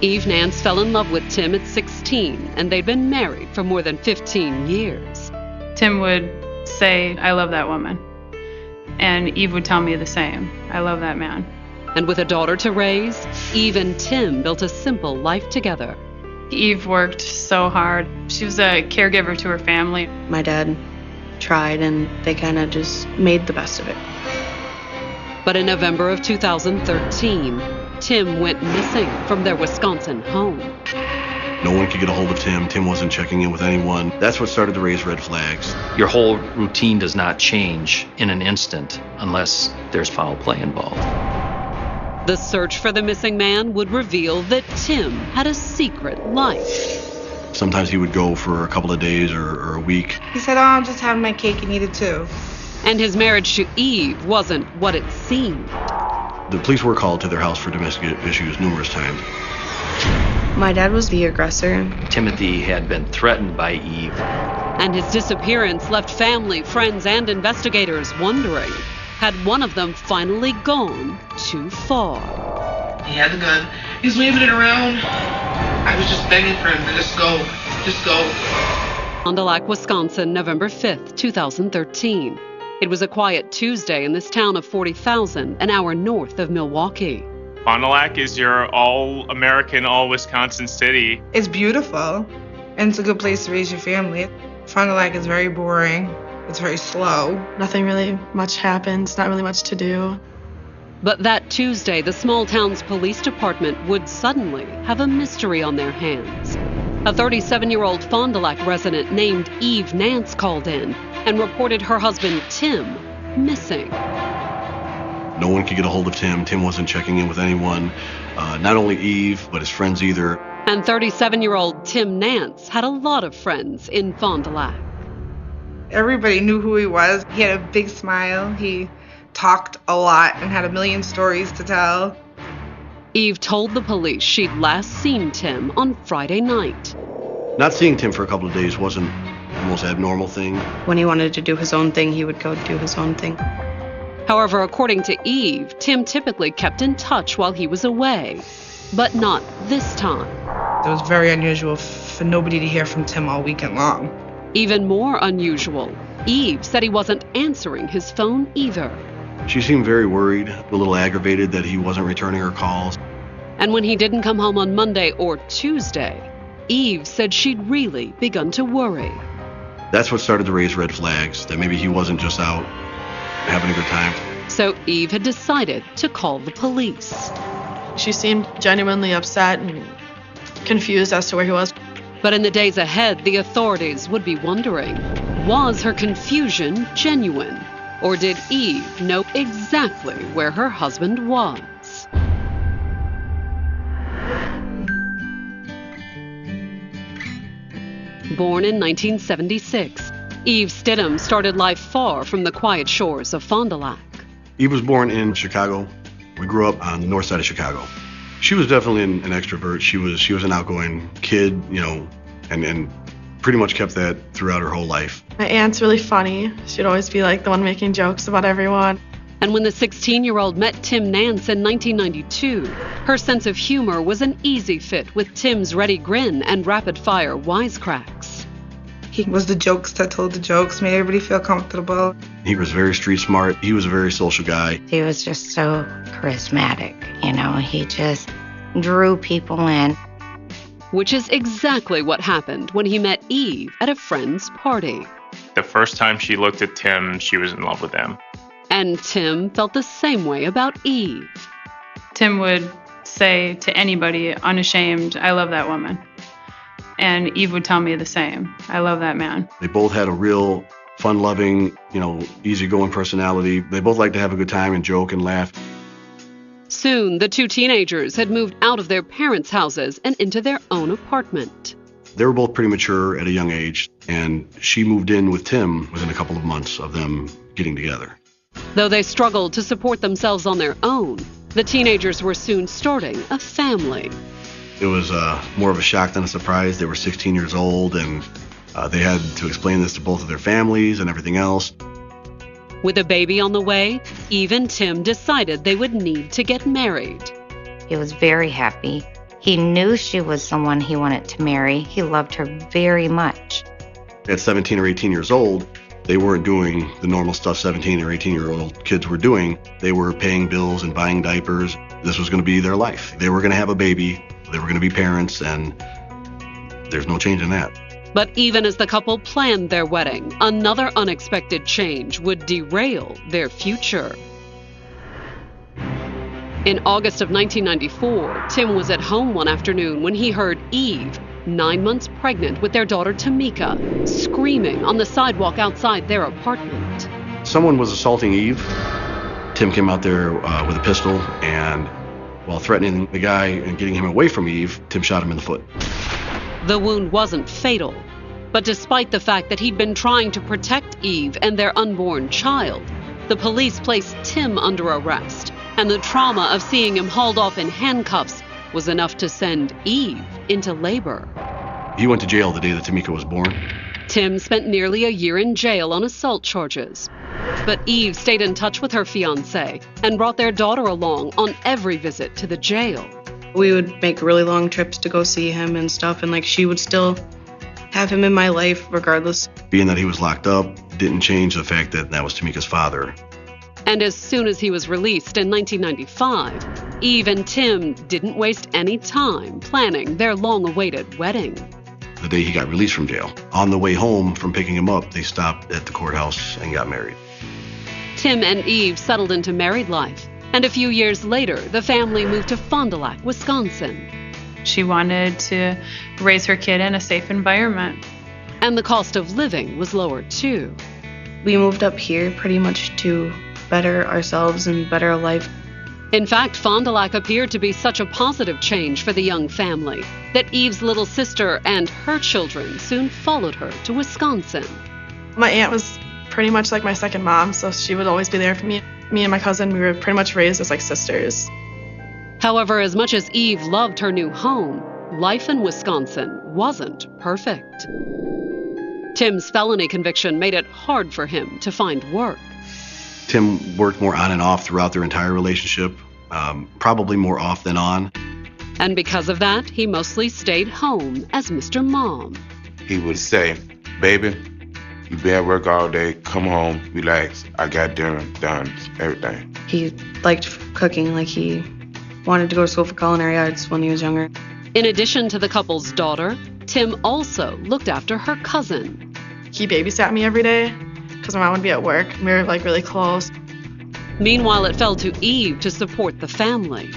Eve Nance fell in love with Tim at 16, and they'd been married for more than 15 years. Tim would say, "I love that woman." And Eve would tell me the same. "I love that man." And with a daughter to raise, Eve and Tim built a simple life together. Eve worked so hard. She was a caregiver to her family. My dad tried, and they kind of just made the best of it. But in November of 2013, Tim went missing from their Wisconsin home. No one could get a hold of Tim. Tim wasn't checking in with anyone. That's what started to raise red flags. Your whole routine does not change in an instant unless there's foul play involved. The search for the missing man would reveal that Tim had a secret life. Sometimes he would go for a couple of days or a week. He said, "Oh, I'm just having my cake and eat it too." And his marriage to Eve wasn't what it seemed. The police were called to their house for domestic issues numerous times. My dad was the aggressor. Timothy had been threatened by Eve. And his disappearance left family, friends, and investigators wondering, had one of them finally gone too far? He had the gun. He was waving it around. I was just begging for him to just go. Just go. Fond du Lac, Wisconsin, November 5th, 2013. It was a quiet Tuesday in this town of 40,000, an hour north of Milwaukee. Fond du Lac is your all-American, all-Wisconsin city. It's beautiful, and it's a good place to raise your family. Fond du Lac is very boring. It's very slow. Nothing really much happens, not really much to do. But that Tuesday, the small town's police department would suddenly have a mystery on their hands. A 37-year-old Fond du Lac resident named Eve Nance called in and reported her husband, Tim, missing. No one could get a hold of Tim. Tim wasn't checking in with anyone, not only Eve, but his friends either. And 37-year-old Tim Nance had a lot of friends in Fond du Lac. Everybody knew who he was. He had a big smile. He talked a lot and had a million stories to tell. Eve told the police she'd last seen Tim on Friday night. Not seeing Tim for a couple of days wasn't the most abnormal thing. When he wanted to do his own thing, he would go do his own thing. However, according to Eve, Tim typically kept in touch while he was away, but not this time. It was very unusual for nobody to hear from Tim all weekend long. Even more unusual, Eve said he wasn't answering his phone either. She seemed very worried, a little aggravated that he wasn't returning her calls. And when he didn't come home on Monday or Tuesday, Eve said she'd really begun to worry. That's what started to raise red flags, that maybe he wasn't just out having a good time. So Eve had decided to call the police. She seemed genuinely upset and confused as to where he was. But in the days ahead, the authorities would be wondering, was her confusion genuine? Or did Eve know exactly where her husband was? Born in 1976, Eve Stidham started life far from the quiet shores of Fond du Lac. Eve was born in Chicago. We grew up on the north side of Chicago. She was definitely an extrovert. She was an outgoing kid, and pretty much kept that throughout her whole life. My aunt's really funny. She'd always be like the one making jokes about everyone. And when the 16-year-old met Tim Nance in 1992, her sense of humor was an easy fit with Tim's ready grin and rapid-fire wisecracks. He was the jokester, told the jokes, made everybody feel comfortable. He was very street smart. He was a very social guy. He was just so charismatic, he just drew people in. Which is exactly what happened when he met Eve at a friend's party. The first time she looked at Tim, she was in love with him. And Tim felt the same way about Eve. Tim would say to anybody, unashamed, "I love that woman." And Eve would tell me the same. "I love that man." They both had a real fun-loving, easygoing personality. They both liked to have a good time and joke and laugh. Soon, the two teenagers had moved out of their parents' houses and into their own apartment. They were both pretty mature at a young age, and she moved in with Tim within a couple of months of them getting together. Though they struggled to support themselves on their own, the teenagers were soon starting a family. It was more of a shock than a surprise. They were 16 years old, and they had to explain this to both of their families and everything else. With a baby on the way, Eve and Tim decided they would need to get married. He was very happy He knew she was someone he wanted to marry. He loved her very much. At 17 or 18 years old, they weren't doing the normal stuff 17 or 18-year-old kids were doing. They were paying bills and buying diapers. This was going to be their life. They were going to have a baby. They were going to be parents, and there's no change in that. But even as the couple planned their wedding, another unexpected change would derail their future. In August of 1994, Tim was at home one afternoon when he heard Eve, 9 months pregnant with their daughter Tamika, screaming on the sidewalk outside their apartment. Someone was assaulting Eve. Tim came out there with a pistol, and while threatening the guy and getting him away from Eve, Tim shot him in the foot. The wound wasn't fatal, but despite the fact that he'd been trying to protect Eve and their unborn child, the police placed Tim under arrest, and the trauma of seeing him hauled off in handcuffs was enough to send Eve into labor. He went to jail the day that Tamika was born. Tim spent nearly a year in jail on assault charges. But Eve stayed in touch with her fiancé and brought their daughter along on every visit to the jail. We would make really long trips to go see him and stuff, and she would still have him in my life regardless. Being that he was locked up didn't change the fact that that was Tamika's father. And as soon as he was released in 1995, Eve and Tim didn't waste any time planning their long-awaited wedding. The day he got released from jail, on the way home from picking him up, they stopped at the courthouse and got married. Tim and Eve settled into married life, and a few years later, the family moved to Fond du Lac, Wisconsin. She wanted to raise her kid in a safe environment. And the cost of living was lower too. We moved up here pretty much to better ourselves and better life. In fact, Fond du Lac appeared to be such a positive change for the young family that Eve's little sister and her children soon followed her to Wisconsin. My aunt was pretty much like my second mom, so she would always be there for me. Me and my cousin, we were pretty much raised as like sisters. However, as much as Eve loved her new home, life in Wisconsin wasn't perfect. Tim's felony conviction made it hard for him to find work. Tim worked more on and off throughout their entire relationship, probably more off than on. And because of that, he mostly stayed home as Mr. Mom. He would say, "Baby, you been at work all day, come home, relax, I got dinner done, everything." He liked cooking, he wanted to go to school for culinary arts when he was younger. In addition to the couple's daughter, Tim also looked after her cousin. He babysat me every day because my mom would be at work. We were really close. Meanwhile, it fell to Eve to support the family.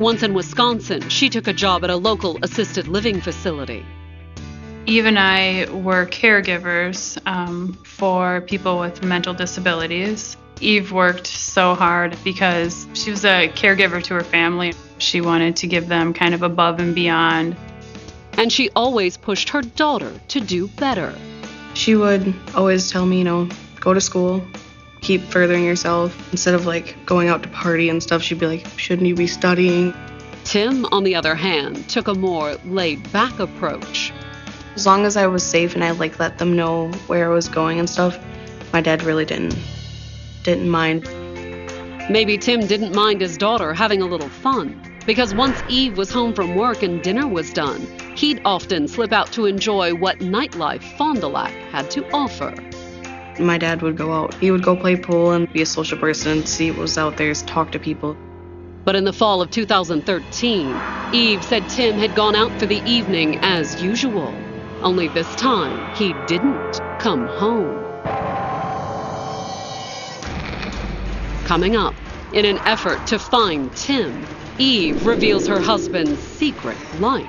Once in Wisconsin, she took a job at a local assisted living facility. Eve and I were caregivers for people with mental disabilities. Eve worked so hard because she was a caregiver to her family. She wanted to give them kind of above and beyond. And she always pushed her daughter to do better. She would always tell me, go to school, keep furthering yourself. Instead of going out to party and stuff, she'd be like, shouldn't you be studying? Tim, on the other hand, took a more laid-back approach. As long as I was safe and I let them know where I was going and stuff, my dad really didn't mind. Maybe Tim didn't mind his daughter having a little fun, because once Eve was home from work and dinner was done, he'd often slip out to enjoy what nightlife Fond du Lac had to offer. My dad would go out. He would go play pool and be a social person and see what was out there, talk to people. But in the fall of 2013, Eve said Tim had gone out for the evening as usual. Only this time, he didn't come home. Coming up, in an effort to find Tim, Eve reveals her husband's secret life.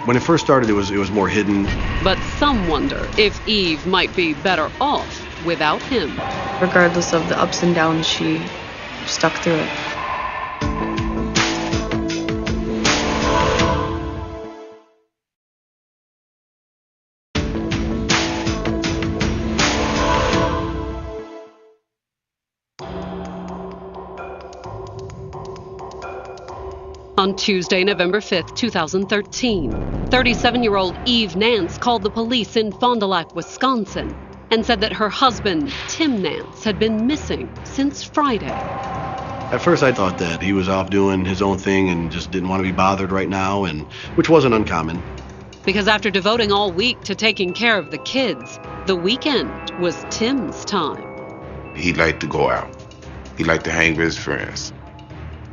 When it first started, it was more hidden. But some wonder if Eve might be better off without him. Regardless of the ups and downs, she stuck through it. On Tuesday, November 5th, 2013, 37-year-old Eve Nance called the police in Fond du Lac, Wisconsin, and said that her husband, Tim Nance, had been missing since Friday. At first I thought that he was off doing his own thing and just didn't want to be bothered right now, and which wasn't uncommon. Because after devoting all week to taking care of the kids, the weekend was Tim's time. He liked to go out. He liked to hang with his friends.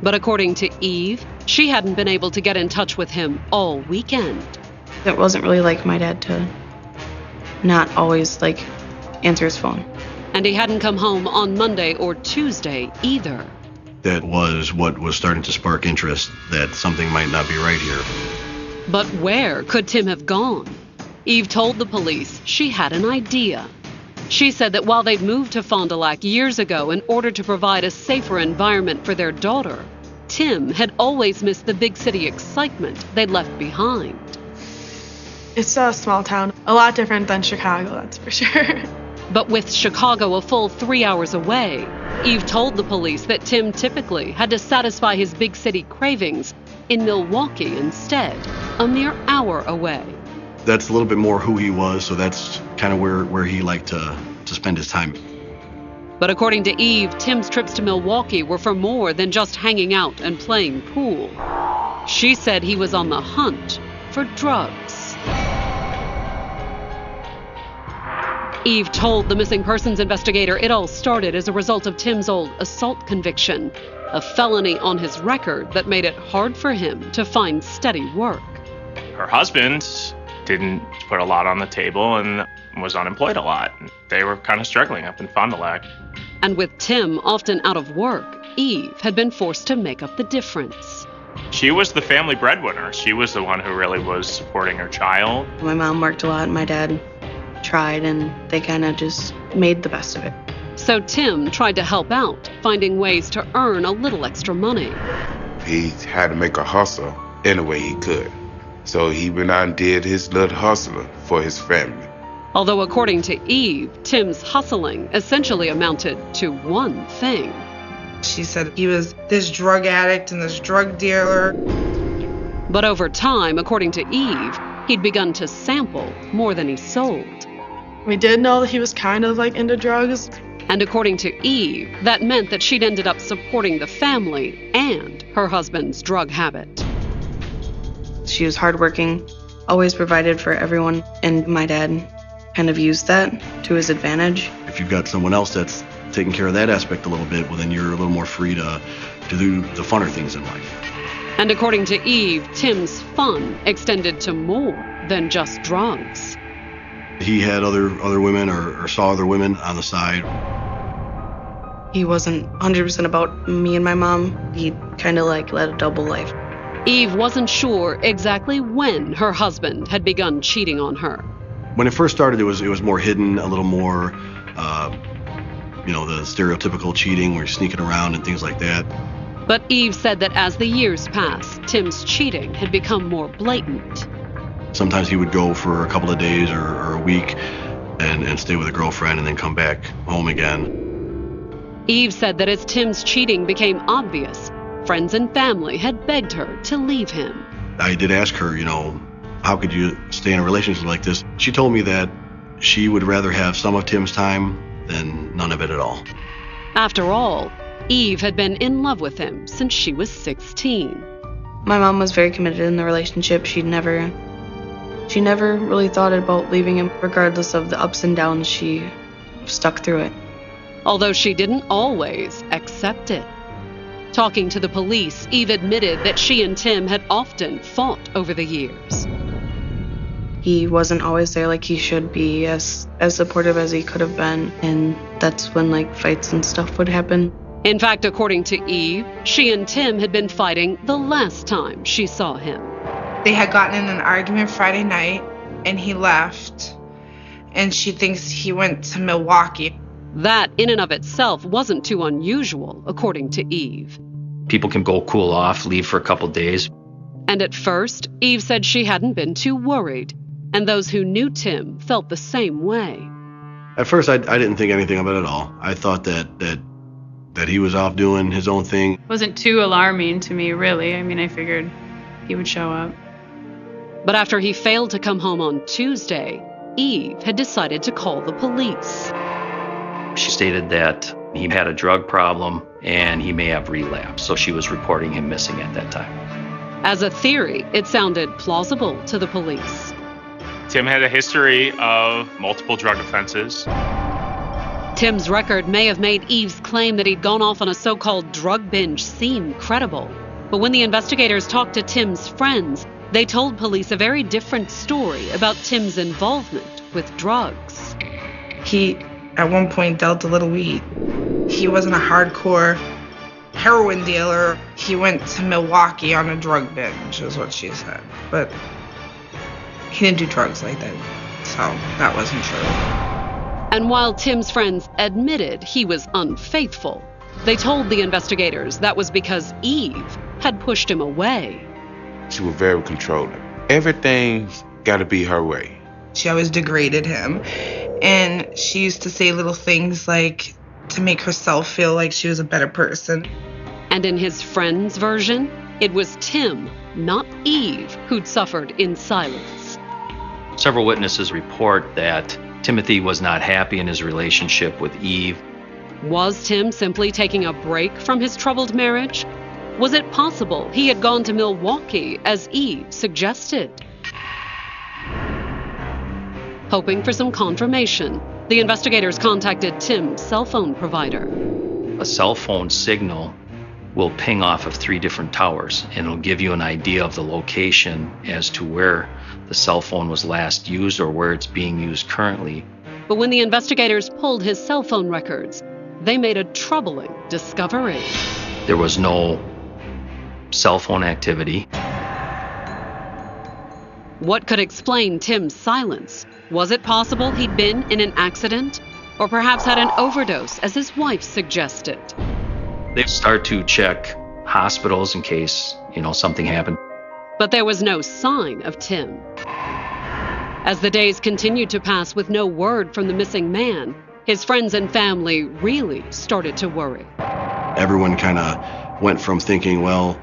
But according to Eve, she hadn't been able to get in touch with him all weekend. It wasn't really like my dad to not always answer his phone. And he hadn't come home on Monday or Tuesday either. That was what was starting to spark interest, that something might not be right here. But where could Tim have gone? Eve told the police she had an idea. She said that while they'd moved to Fond du Lac years ago in order to provide a safer environment for their daughter, Tim had always missed the big city excitement they'd left behind. It's a small town, a lot different than Chicago, that's for sure. But with Chicago a full 3 hours away, Eve told the police that Tim typically had to satisfy his big city cravings in Milwaukee instead, a mere hour away. That's a little bit more who he was, so that's kind of where he liked to spend his time. But according to Eve, Tim's trips to Milwaukee were for more than just hanging out and playing pool. She said he was on the hunt for drugs. Eve told the missing persons investigator it all started as a result of Tim's old assault conviction, a felony on his record that made it hard for him to find steady work. Her husband didn't put a lot on the table and was unemployed a lot. They were kind of struggling up in Fond du Lac. And with Tim often out of work, Eve had been forced to make up the difference. She was the family breadwinner. She was the one who really was supporting her child. My mom worked a lot and my dad tried, and they kind of just made the best of it. So Tim tried to help out, finding ways to earn a little extra money. He had to make a hustle any way he could. So he went out and did his little hustling for his family. Although according to Eve, Tim's hustling essentially amounted to one thing. She said he was this drug addict and this drug dealer. But over time, according to Eve, he'd begun to sample more than he sold. We did know that he was kind of into drugs. And according to Eve, that meant that she'd ended up supporting the family and her husband's drug habit. She was hardworking, always provided for everyone, and my dad kind of used that to his advantage. If you've got someone else that's taking care of that aspect a little bit, well, then you're a little more free to do the funner things in life. And according to Eve, Tim's fun extended to more than just drugs. He had other women or saw other women on the side. He wasn't 100% about me and my mom. He kind of led a double life. Eve wasn't sure exactly when her husband had begun cheating on her. When it first started, it was more hidden, a little more, the stereotypical cheating where you're sneaking around and things like that. But Eve said that as the years passed, Tim's cheating had become more blatant. Sometimes he would go for a couple of days or a week and stay with a girlfriend and then come back home again. Eve said that as Tim's cheating became obvious, friends and family had begged her to leave him. I did ask her, how could you stay in a relationship like this? She told me that she would rather have some of Tim's time than none of it at all. After all, Eve had been in love with him since she was 16. My mom was very committed in the relationship. She never really thought about leaving him. Regardless of the ups and downs, she stuck through it. Although she didn't always accept it. Talking to the police, Eve admitted that she and Tim had often fought over the years. He wasn't always there like he should be, as supportive as he could have been, and that's when fights and stuff would happen. In fact, according to Eve, she and Tim had been fighting the last time she saw him. They had gotten in an argument Friday night, and he left, and she thinks he went to Milwaukee. That, in and of itself, wasn't too unusual, according to Eve. People can go cool off, leave for a couple days. And at first, Eve said she hadn't been too worried, and those who knew Tim felt the same way. At first, I didn't think anything of it at all. I thought that he was off doing his own thing. It wasn't too alarming to me, really. I figured he would show up. But after he failed to come home on Tuesday, Eve had decided to call the police. She stated that he had a drug problem and he may have relapsed. So she was reporting him missing at that time. As a theory, it sounded plausible to the police. Tim had a history of multiple drug offenses. Tim's record may have made Eve's claim that he'd gone off on a so-called drug binge seem credible. But when the investigators talked to Tim's friends, they told police a very different story about Tim's involvement with drugs. He, at one point, dealt a little weed. He wasn't a hardcore heroin dealer. He went to Milwaukee on a drug binge, is what she said. But he didn't do drugs like that, so that wasn't true. And while Tim's friends admitted he was unfaithful, they told the investigators that was because Eve had pushed him away. She was very controlling. Everything's got to be her way. She always degraded him, and she used to say little things like to make herself feel like she was a better person. And in his friend's version, it was Tim, not Eve, who'd suffered in silence. Several witnesses report that Timothy was not happy in his relationship with Eve. Was Tim simply taking a break from his troubled marriage? Was it possible he had gone to Milwaukee, as Eve suggested? Hoping for some confirmation, the investigators contacted Tim's cell phone provider. A cell phone signal will ping off of 3 different towers, and it'll give you an idea of the location as to where the cell phone was last used or where it's being used currently. But when the investigators pulled his cell phone records, they made a troubling discovery. There was no cell phone activity. What could explain Tim's silence? Was it possible he'd been in an accident? Or perhaps had an overdose, as his wife suggested? They start to check hospitals in case, something happened. But there was no sign of Tim. As the days continued to pass with no word from the missing man, his friends and family really started to worry. Everyone kind of went from thinking, well,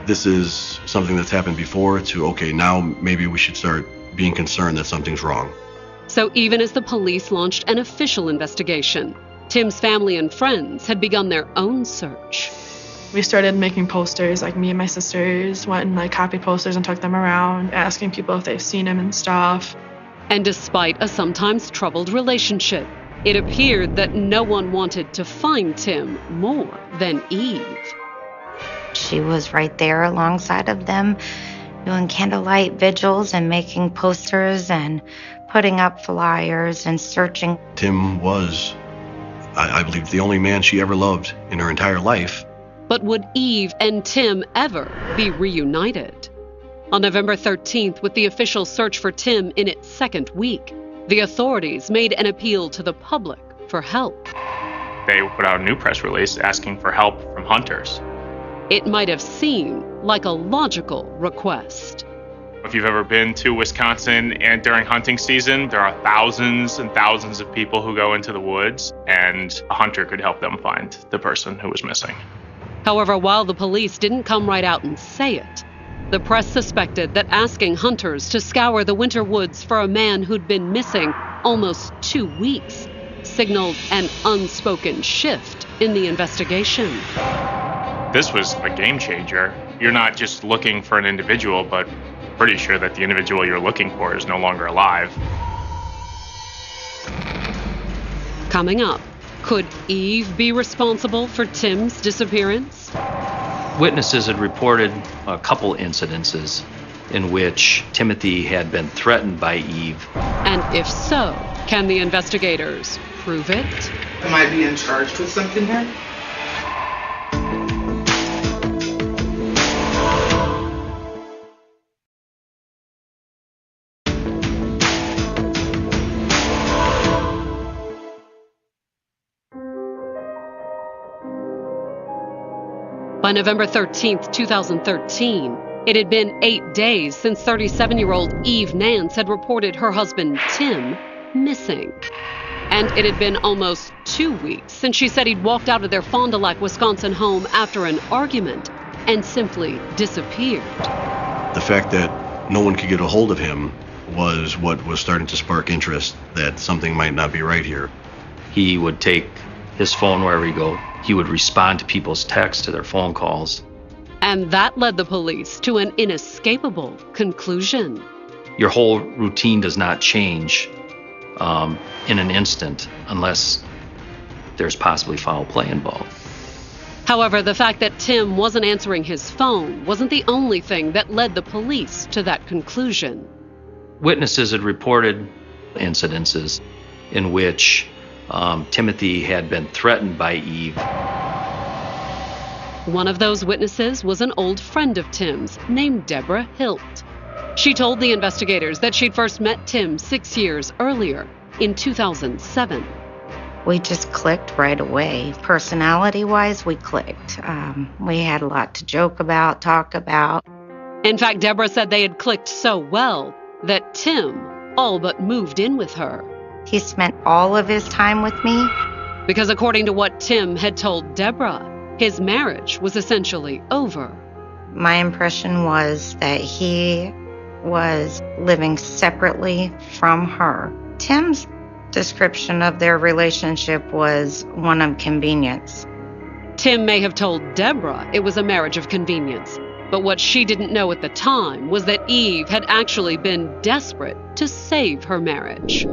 this is something that's happened before, to, okay, now maybe we should start being concerned that something's wrong. So even as the police launched an official investigation, Tim's family and friends had begun their own search. We started making posters, me and my sisters went and copied posters and took them around, asking people if they've seen him and stuff. And despite a sometimes troubled relationship, it appeared that no one wanted to find Tim more than Eve. She was right there alongside of them, doing candlelight vigils and making posters and putting up flyers and searching. Tim was, I believe, the only man she ever loved in her entire life. But would Eve and Tim ever be reunited? On November 13th, with the official search for Tim in its second week, the authorities made an appeal to the public for help. They put out a new press release asking for help from hunters. It might have seemed like a logical request. If you've ever been to Wisconsin and during hunting season, there are thousands and thousands of people who go into the woods, and a hunter could help them find the person who was missing. However, while the police didn't come right out and say it, the press suspected that asking hunters to scour the winter woods for a man who'd been missing almost 2 weeks signaled an unspoken shift in the investigation. This was a game changer. You're not just looking for an individual, but pretty sure that the individual you're looking for is no longer alive. Coming up, could Eve be responsible for Tim's disappearance? Witnesses had reported a couple incidences in which Timothy had been threatened by Eve. And if so, can the investigators prove it? Am I being charged with something here? By November 13th, 2013, it had been 8 days since 37-year-old Eve Nance had reported her husband, Tim, missing. And it had been almost 2 weeks since she said he'd walked out of their Fond du Lac, Wisconsin home after an argument and simply disappeared. The fact that no one could get a hold of him was what was starting to spark interest that something might not be right here. He would take his phone wherever he go. He would respond to people's texts, to their phone calls. And that led the police to an inescapable conclusion. Your whole routine does not change in an instant unless there's possibly foul play involved. However, the fact that Tim wasn't answering his phone wasn't the only thing that led the police to that conclusion. Witnesses had reported incidences in which Timothy had been threatened by Eve. One of those witnesses was an old friend of Tim's named Deborah Hilt. She told the investigators that she'd first met Tim 6 years earlier, in 2007. We just clicked right away. Personality-wise, we clicked. We had a lot to joke about, talk about. In fact, Deborah said they had clicked so well that Tim all but moved in with her. He spent all of his time with me. Because according to what Tim had told Deborah, his marriage was essentially over. My impression was that he was living separately from her. Tim's description of their relationship was one of convenience. Tim may have told Deborah it was a marriage of convenience, but what she didn't know at the time was that Eve had actually been desperate to save her marriage.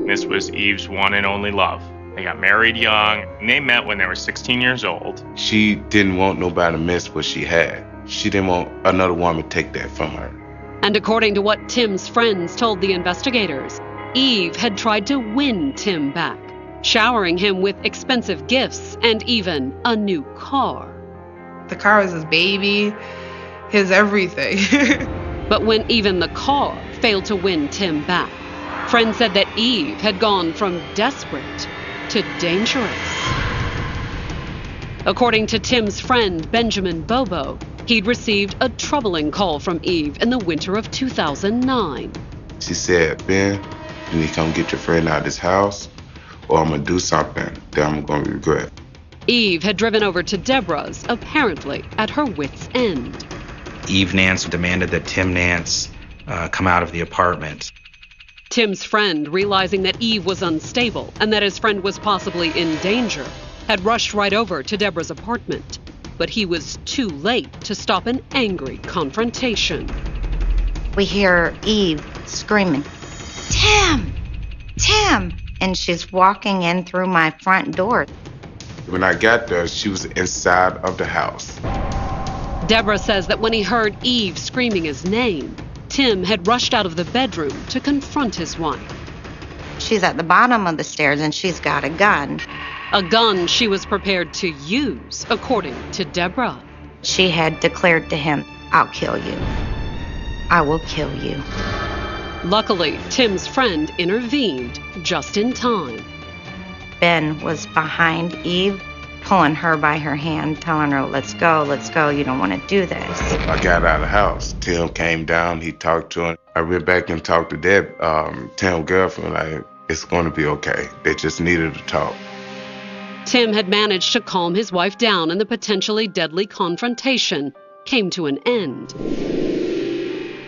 This was Eve's one and only love. They got married young, and they met when they were 16 years old. She didn't want nobody to miss what she had. She didn't want another woman to take that from her. And according to what Tim's friends told the investigators, Eve had tried to win Tim back, showering him with expensive gifts and even a new car. The car was his baby, his everything. But when even the car failed to win Tim back, friends said that Eve had gone from desperate to dangerous. According to Tim's friend Benjamin Bobo, he'd received a troubling call from Eve in the winter of 2009. She said, Ben, you need to come get your friend out of this house, or I'm going to do something that I'm going to regret. Eve had driven over to Deborah's, apparently at her wit's end. Eve Nance demanded that Tim Nance come out of the apartment. Tim's friend, realizing that Eve was unstable and that his friend was possibly in danger, had rushed right over to Deborah's apartment. But he was too late to stop an angry confrontation. We hear Eve screaming, Tim! Tim! And she's walking in through my front door. When I got there, she was inside of the house. Deborah says that when he heard Eve screaming his name, Tim had rushed out of the bedroom to confront his wife. She's at the bottom of the stairs and she's got a gun. A gun she was prepared to use, according to Deborah. She had declared to him, I'll kill you. I will kill you. Luckily, Tim's friend intervened just in time. Ben was behind Eve, pulling her by her hand, telling her, let's go, you don't want to do this. I got out of the house. Tim came down, he talked to him. I went back and talked to Tim's girlfriend, like, it's going to be okay. They just needed to talk. Tim had managed to calm his wife down, and the potentially deadly confrontation came to an end.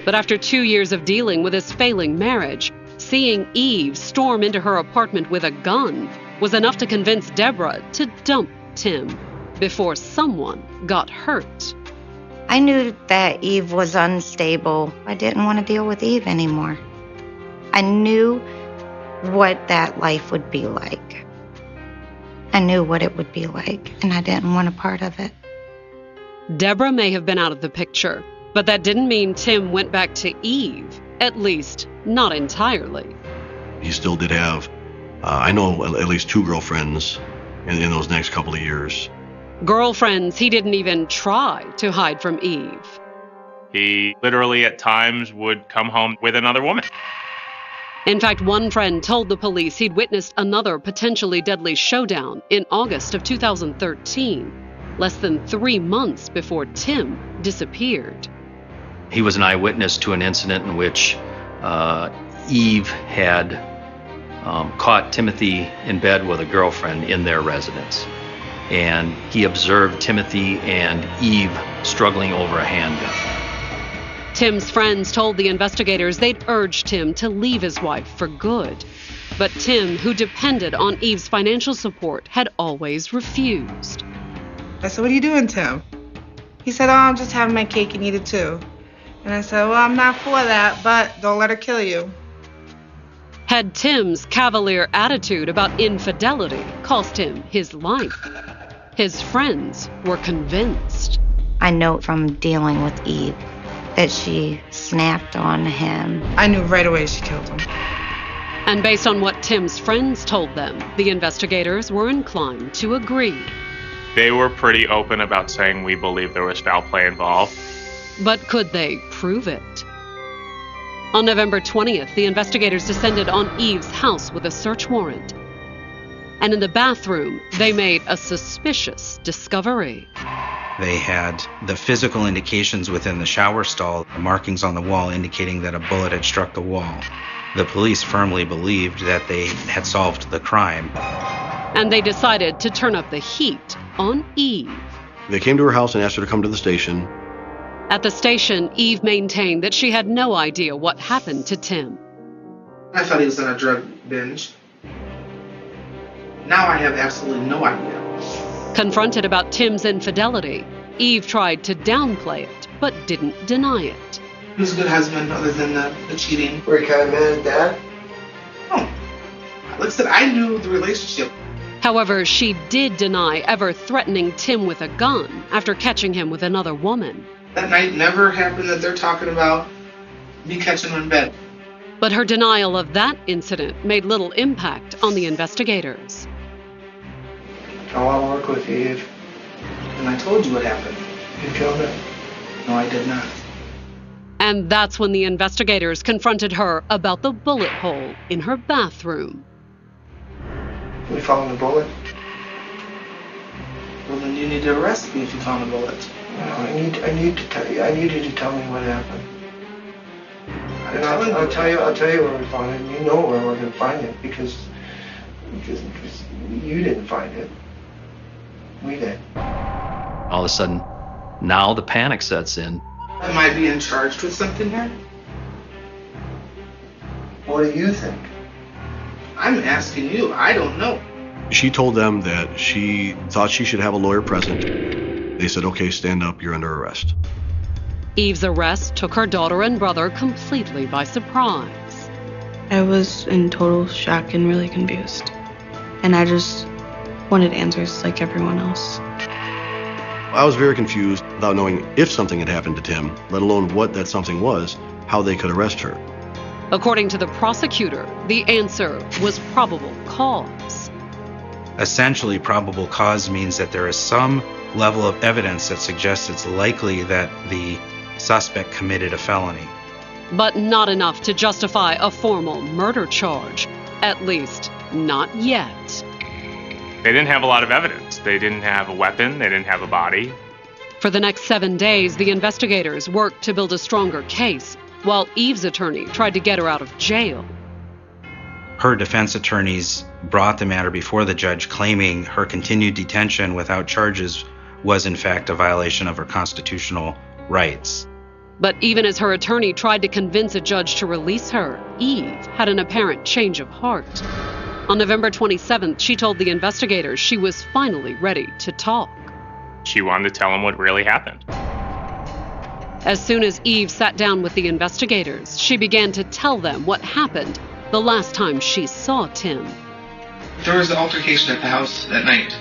But after 2 years of dealing with his failing marriage, seeing Eve storm into her apartment with a gun was enough to convince Deborah to dump Tim before someone got hurt. I knew that Eve was unstable. I didn't want to deal with Eve anymore. I knew what that life would be like. I knew what it would be like, and I didn't want a part of it. Deborah may have been out of the picture, but that didn't mean Tim went back to Eve, at least not entirely. He still did have, I know, at least 2 girlfriends in those next couple of years. Girlfriends he didn't even try to hide from Eve. He literally at times would come home with another woman. In fact, one friend told the police he'd witnessed another potentially deadly showdown in August of 2013, less than 3 months before Tim disappeared. He was an eyewitness to an incident in which Eve had caught Timothy in bed with a girlfriend in their residence. And he observed Timothy and Eve struggling over a handgun. Tim's friends told the investigators they'd urged Tim to leave his wife for good. But Tim, who depended on Eve's financial support, had always refused. I said, "What are you doing, Tim?" He said, "Oh, I'm just having my cake and eat it too." And I said, "Well, I'm not for that, but don't let her kill you." Had Tim's cavalier attitude about infidelity cost him his life? His friends were convinced. I know from dealing with Eve that she snapped on him. I knew right away she killed him. And based on what Tim's friends told them, the investigators were inclined to agree. They were pretty open about saying we believe there was foul play involved. But could they prove it? On November 20th, the investigators descended on Eve's house with a search warrant. And in the bathroom, they made a suspicious discovery. They had the physical indications within the shower stall, the markings on the wall indicating that a bullet had struck the wall. The police firmly believed that they had solved the crime. And they decided to turn up the heat on Eve. They came to her house and asked her to come to the station. At the station, Eve maintained that she had no idea what happened to Tim. I thought he was on a drug binge. Now I have absolutely no idea. Confronted about Tim's infidelity, Eve tried to downplay it, but didn't deny it. He was a good husband other than the cheating. Were you kind of mad at Dad? Oh, like I said, I knew the relationship. However, she did deny ever threatening Tim with a gun after catching him with another woman. That night never happened that they're talking about me catching him in bed. But her denial of that incident made little impact on the investigators. I want to work with you, Eve. And I told you what happened. You killed him? No, I did not. And that's when the investigators confronted her about the bullet hole in her bathroom. We found the bullet. Well, then you need to arrest me if you found a bullet. I need to tell you. I need you to tell me what happened. And I'll tell you where we found it. And you know where we're going to find it because you didn't find it. We did. All of a sudden, now the panic sets in. Am I being charged with something here? What do you think? I'm asking you. I don't know. She told them that she thought she should have a lawyer present. They said, "Okay, stand up, you're under arrest." Eve's arrest took her daughter and brother completely by surprise. I was in total shock and really confused. And I just wanted answers like everyone else. I was very confused without knowing if something had happened to Tim, let alone what that something was, how they could arrest her. According to the prosecutor, the answer was probable cause. Essentially, probable cause means that there is some level of evidence that suggests it's likely that the suspect committed a felony. But not enough to justify a formal murder charge. At least, not yet. They didn't have a lot of evidence. They didn't have a weapon. They didn't have a body. For the next 7 days, the investigators worked to build a stronger case, while Eve's attorney tried to get her out of jail. Her defense attorneys brought the matter before the judge, claiming her continued detention without charges was in fact a violation of her constitutional rights. But even as her attorney tried to convince a judge to release her, Eve had an apparent change of heart. On November 27th, she told the investigators she was finally ready to talk. She wanted to tell them what really happened. As soon as Eve sat down with the investigators, she began to tell them what happened the last time she saw Tim. There was an altercation at the house that night.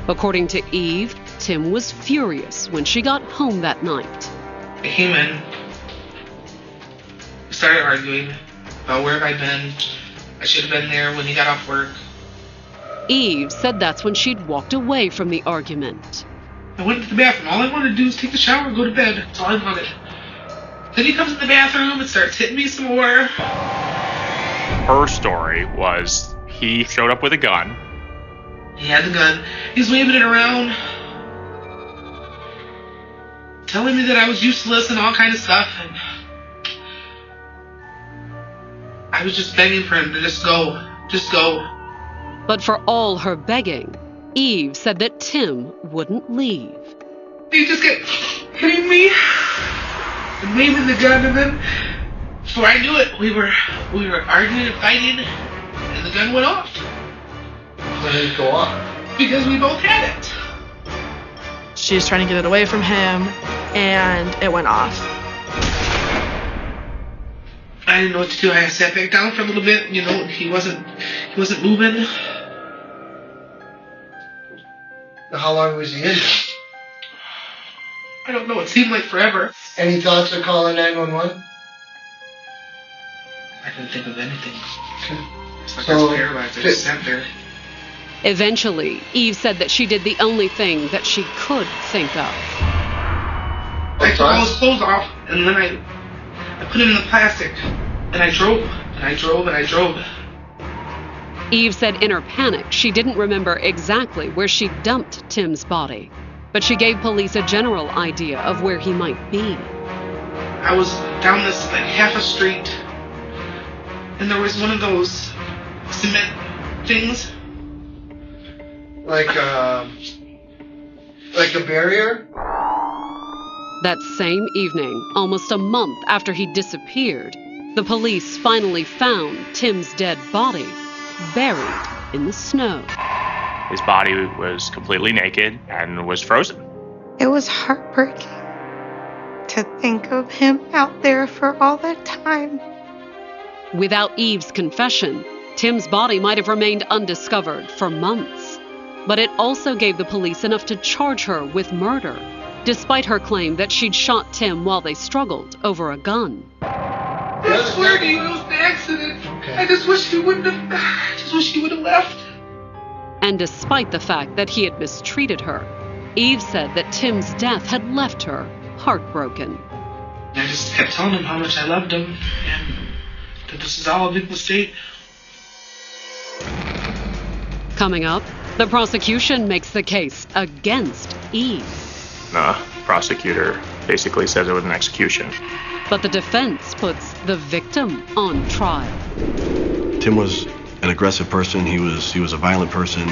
According to Eve, Tim was furious when she got home that night. I came in. We started arguing about where have I been. I should have been there when he got off work. Eve said that's when she'd walked away from the argument. I went to the bathroom. All I wanted to do was take the shower and go to bed. That's all I wanted. Then he comes in the bathroom and starts hitting me some more. Her story was he showed up with a gun. He had the gun. He was waving it around, telling me that I was useless and all kind of stuff. And I was just begging for him to just go. Just go. But for all her begging, Eve said that Tim wouldn't leave. He just kept hitting me. and waving the gun, and then before I knew it, we were arguing and fighting, and the gun went off. Why did it go off? Because we both had it. She was trying to get it away from him, and it went off. I didn't know what to do. I sat back down for a little bit. You know, he wasn't moving. How long was he in there? I don't know. It seemed like forever. Any thoughts of calling 911? I didn't think of anything. It's like I So, was paralyzed. I just sat there. Eventually, Eve said that she did the only thing that she could think of. I took all his clothes off, and then I put him in the plastic, and I drove, and I drove, and I drove. Eve said in her panic she didn't remember exactly where she dumped Tim's body, but she gave police a general idea of where he might be. I was down this like half a street, and there was one of those cement things. Like a barrier? That same evening, almost a month after he disappeared, the police finally found Tim's dead body buried in the snow. His body was completely naked and was frozen. It was heartbreaking to think of him out there for all that time. Without Eve's confession, Tim's body might have remained undiscovered for months. But it also gave the police enough to charge her with murder, despite her claim that she'd shot Tim while they struggled over a gun. I swear to you, it was an accident. Okay. I just wish he wouldn't have. I just wish he would have left. And despite the fact that he had mistreated her, Eve said that Tim's death had left her heartbroken. I just kept telling him how much I loved him, and that this is all a big mistake. Coming up, the prosecution makes the case against Eve. The prosecutor basically says it was an execution. But the defense puts the victim on trial. Tim was an aggressive person. He was a violent person.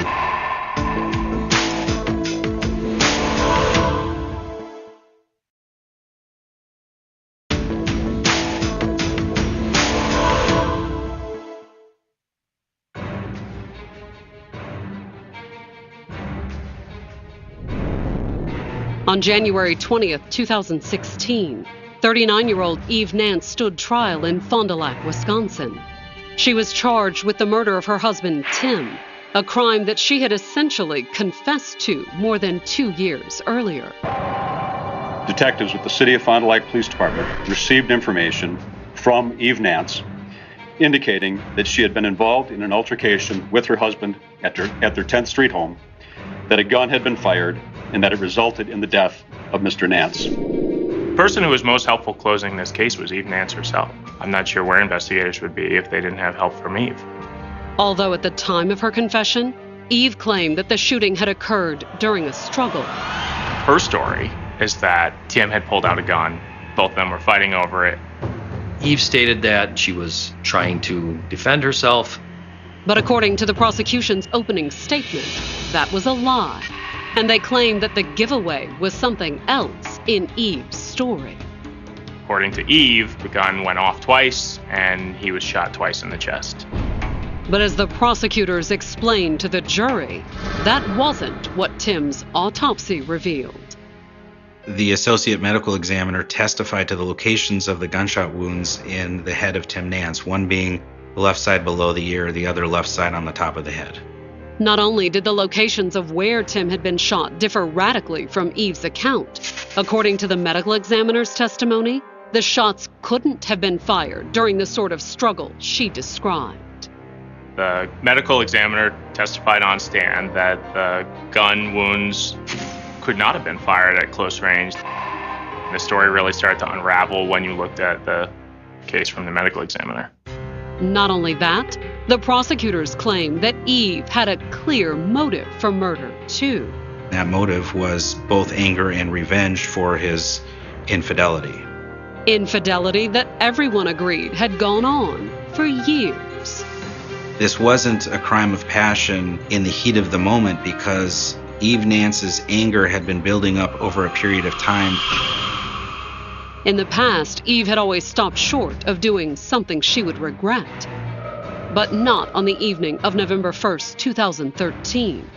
On January 20th, 2016, 39-year-old Eve Nance stood trial in Fond du Lac, Wisconsin. She was charged with the murder of her husband, Tim, a crime that she had essentially confessed to more than 2 years earlier. Detectives with the City of Fond du Lac Police Department received information from Eve Nance indicating that she had been involved in an altercation with her husband at their 10th Street home, that a gun had been fired, and that it resulted in the death of Mr. Nance. The person who was most helpful closing this case was Eve Nance herself. I'm not sure where investigators would be if they didn't have help from Eve. Although at the time of her confession, Eve claimed that the shooting had occurred during a struggle. Her story is that Tim had pulled out a gun. Both of them were fighting over it. Eve stated that she was trying to defend herself. But according to the prosecution's opening statement, that was a lie. And they claimed that the giveaway was something else in Eve's story. According to Eve, the gun went off twice, and he was shot twice in the chest. But as the prosecutors explained to the jury, that wasn't what Tim's autopsy revealed. The associate medical examiner testified to the locations of the gunshot wounds in the head of Tim Nance, one being the left side below the ear, the other left side on the top of the head. Not only did the locations of where Tim had been shot differ radically from Eve's account, according to the medical examiner's testimony, the shots couldn't have been fired during the sort of struggle she described. The medical examiner testified on stand that the gun wounds could not have been fired at close range. The story really started to unravel when you looked at the case from the medical examiner. Not only that, the prosecutors claimed that Eve had a clear motive for murder, too. That motive was both anger and revenge for his infidelity. Infidelity that everyone agreed had gone on for years. This wasn't a crime of passion in the heat of the moment because Eve Nance's anger had been building up over a period of time. In the past, Eve had always stopped short of doing something she would regret. But not on the evening of November 1st, 2013.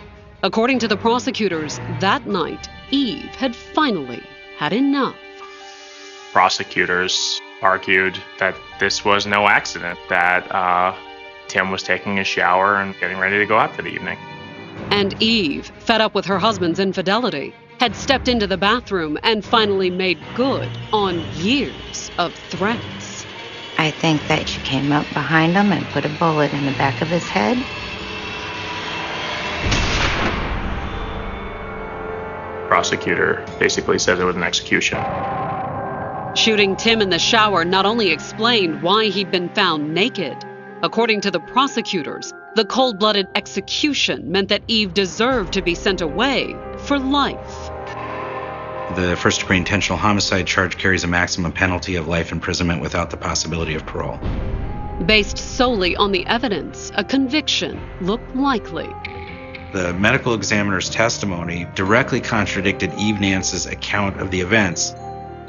According to the prosecutors, that night, Eve had finally had enough. Prosecutors argued that this was no accident, that Tim was taking a shower and getting ready to go out for the evening. And Eve, fed up with her husband's infidelity, had stepped into the bathroom and finally made good on years of threats. I think that she came up behind him and put a bullet in the back of his head. Prosecutor basically says it was an execution. Shooting Tim in the shower not only explained why he'd been found naked. According to the prosecutors, the cold-blooded execution meant that Eve deserved to be sent away for life. The first-degree intentional homicide charge carries a maximum penalty of life imprisonment without the possibility of parole. Based solely on the evidence, a conviction looked likely. The medical examiner's testimony directly contradicted Eve Nance's account of the events.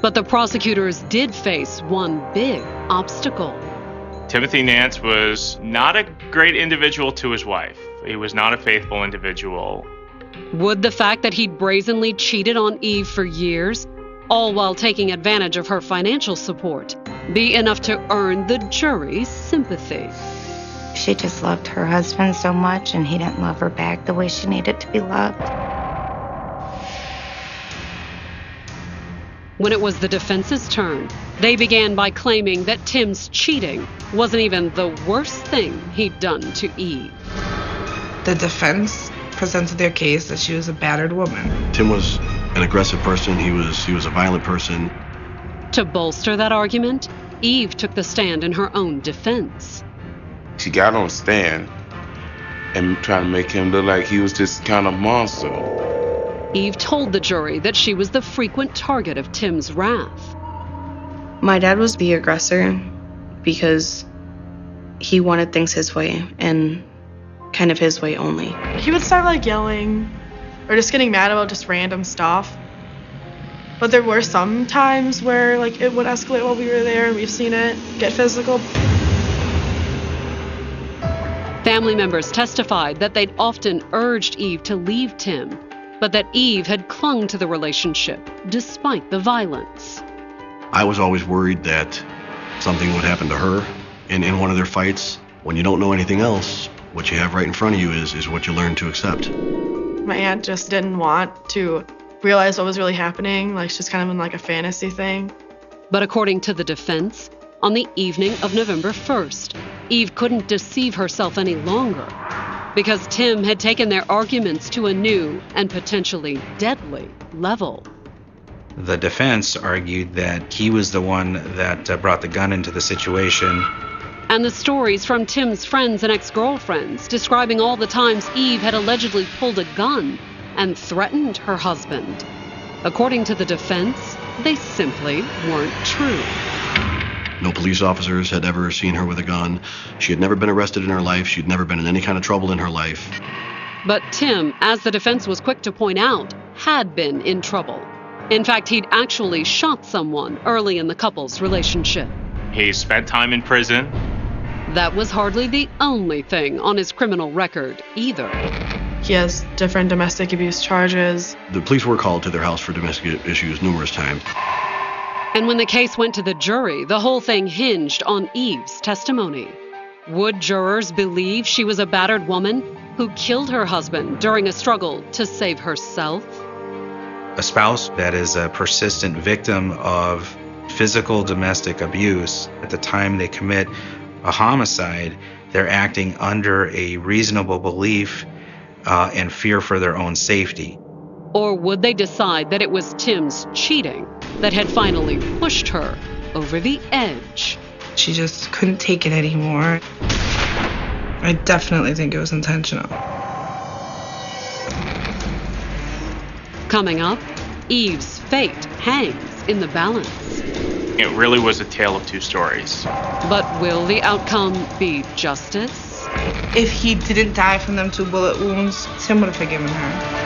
But the prosecutors did face one big obstacle. Timothy Nance was not a great individual to his wife. He was not a faithful individual. Would the fact that he'd brazenly cheated on Eve for years, all while taking advantage of her financial support, be enough to earn the jury's sympathy? She just loved her husband so much, and he didn't love her back the way she needed to be loved. When it was the defense's turn, they began by claiming that Tim's cheating wasn't even the worst thing he'd done to Eve. The defense presented their case that she was a battered woman. Tim was an aggressive person. He was a violent person. To bolster that argument, Eve took the stand in her own defense. She got on the stand and tried to make him look like he was this kind of monster. Eve told the jury that she was the frequent target of Tim's wrath. My dad was the aggressor because he wanted things his way and kind of his way only. He would start like yelling or just getting mad about just random stuff. But there were some times where like it would escalate while we were there, and we've seen it get physical. Family members testified that they'd often urged Eve to leave Tim, but that Eve had clung to the relationship despite the violence. I was always worried that something would happen to her in one of their fights. When you don't know anything else, what you have right in front of you is what you learn to accept. My aunt just didn't want to realize what was really happening, like she's kind of in like a fantasy thing. But according to the defense, on the evening of November 1st, Eve couldn't deceive herself any longer because Tim had taken their arguments to a new and potentially deadly level. The defense argued that he was the one that brought the gun into the situation. And the stories from Tim's friends and ex-girlfriends describing all the times Eve had allegedly pulled a gun and threatened her husband. According to the defense, they simply weren't true. No police officers had ever seen her with a gun. She had never been arrested in her life. She'd never been in any kind of trouble in her life. But Tim, as the defense was quick to point out, had been in trouble. In fact, he'd actually shot someone early in the couple's relationship. He spent time in prison. That was hardly the only thing on his criminal record either. He has different domestic abuse charges. The police were called to their house for domestic issues numerous times. And when the case went to the jury, the whole thing hinged on Eve's testimony. Would jurors believe she was a battered woman who killed her husband during a struggle to save herself? A spouse that is a persistent victim of physical domestic abuse, at the time they commit a homicide, they're acting under a reasonable belief and fear for their own safety. Or would they decide that it was Tim's cheating that had finally pushed her over the edge? She just couldn't take it anymore. I definitely think it was intentional. Coming up, Eve's fate hangs in the balance. It really was a tale of two stories. But will the outcome be justice? If he didn't die from them 2 bullet wounds, Tim would have forgiven her.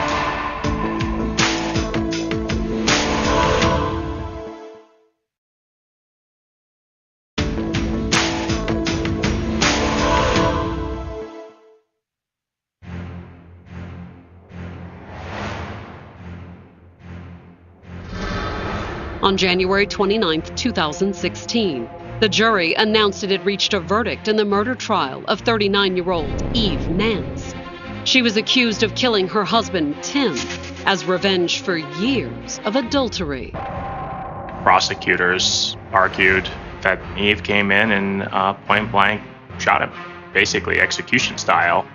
On January 29, 2016, the jury announced it had reached a verdict in the murder trial of 39-year-old Eve Nance. She was accused of killing her husband, Tim, as revenge for years of adultery. Prosecutors argued that Eve came in and point blank shot him, basically execution style.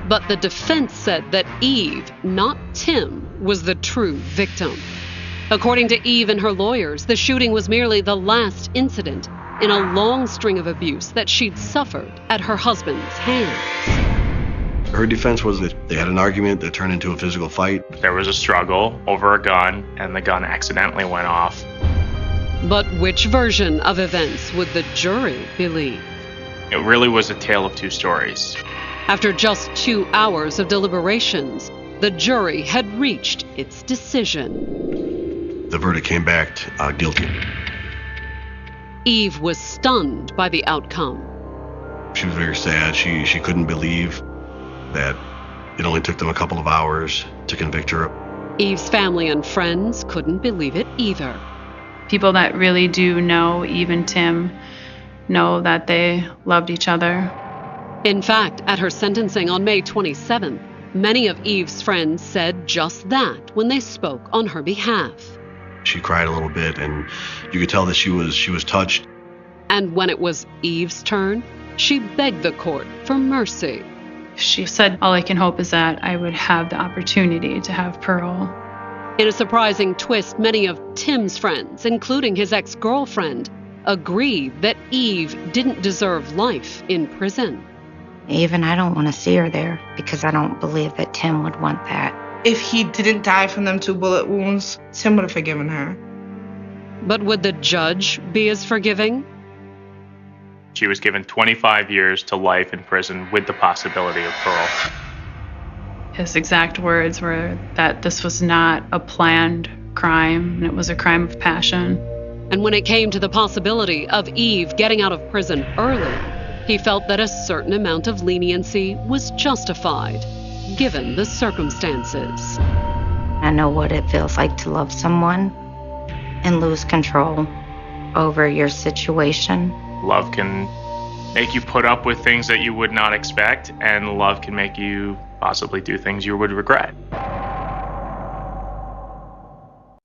But the defense said that Eve, not Tim, was the true victim. According to Eve and her lawyers, the shooting was merely the last incident in a long string of abuse that she'd suffered at her husband's hands. Her defense was that they had an argument that turned into a physical fight. There was a struggle over a gun, and the gun accidentally went off. But which version of events would the jury believe? It really was a tale of two stories. After just 2 hours of deliberations, the jury had reached its decision. The verdict came back guilty. Eve was stunned by the outcome. She was very sad. She couldn't believe that it only took them a couple of hours to convict her. Eve's family and friends couldn't believe it either. People that really do know Eve and Tim know that they loved each other. In fact, at her sentencing on May 27th, many of Eve's friends said just that when they spoke on her behalf. She cried a little bit, and you could tell that she was touched. And when it was Eve's turn, she begged the court for mercy. She said, all I can hope is that I would have the opportunity to have parole. In a surprising twist, many of Tim's friends, including his ex-girlfriend, agreed that Eve didn't deserve life in prison. Even I don't want to see her there because I don't believe that Tim would want that. If he didn't die from them 2 bullet wounds, Tim would have forgiven her. But would the judge be as forgiving? She was given 25 years to life in prison with the possibility of parole. His exact words were that this was not a planned crime, and it was a crime of passion. And when it came to the possibility of Eve getting out of prison early, he felt that a certain amount of leniency was justified, given the circumstances. I know what it feels like to love someone and lose control over your situation. Love can make you put up with things that you would not expect, and love can make you possibly do things you would regret.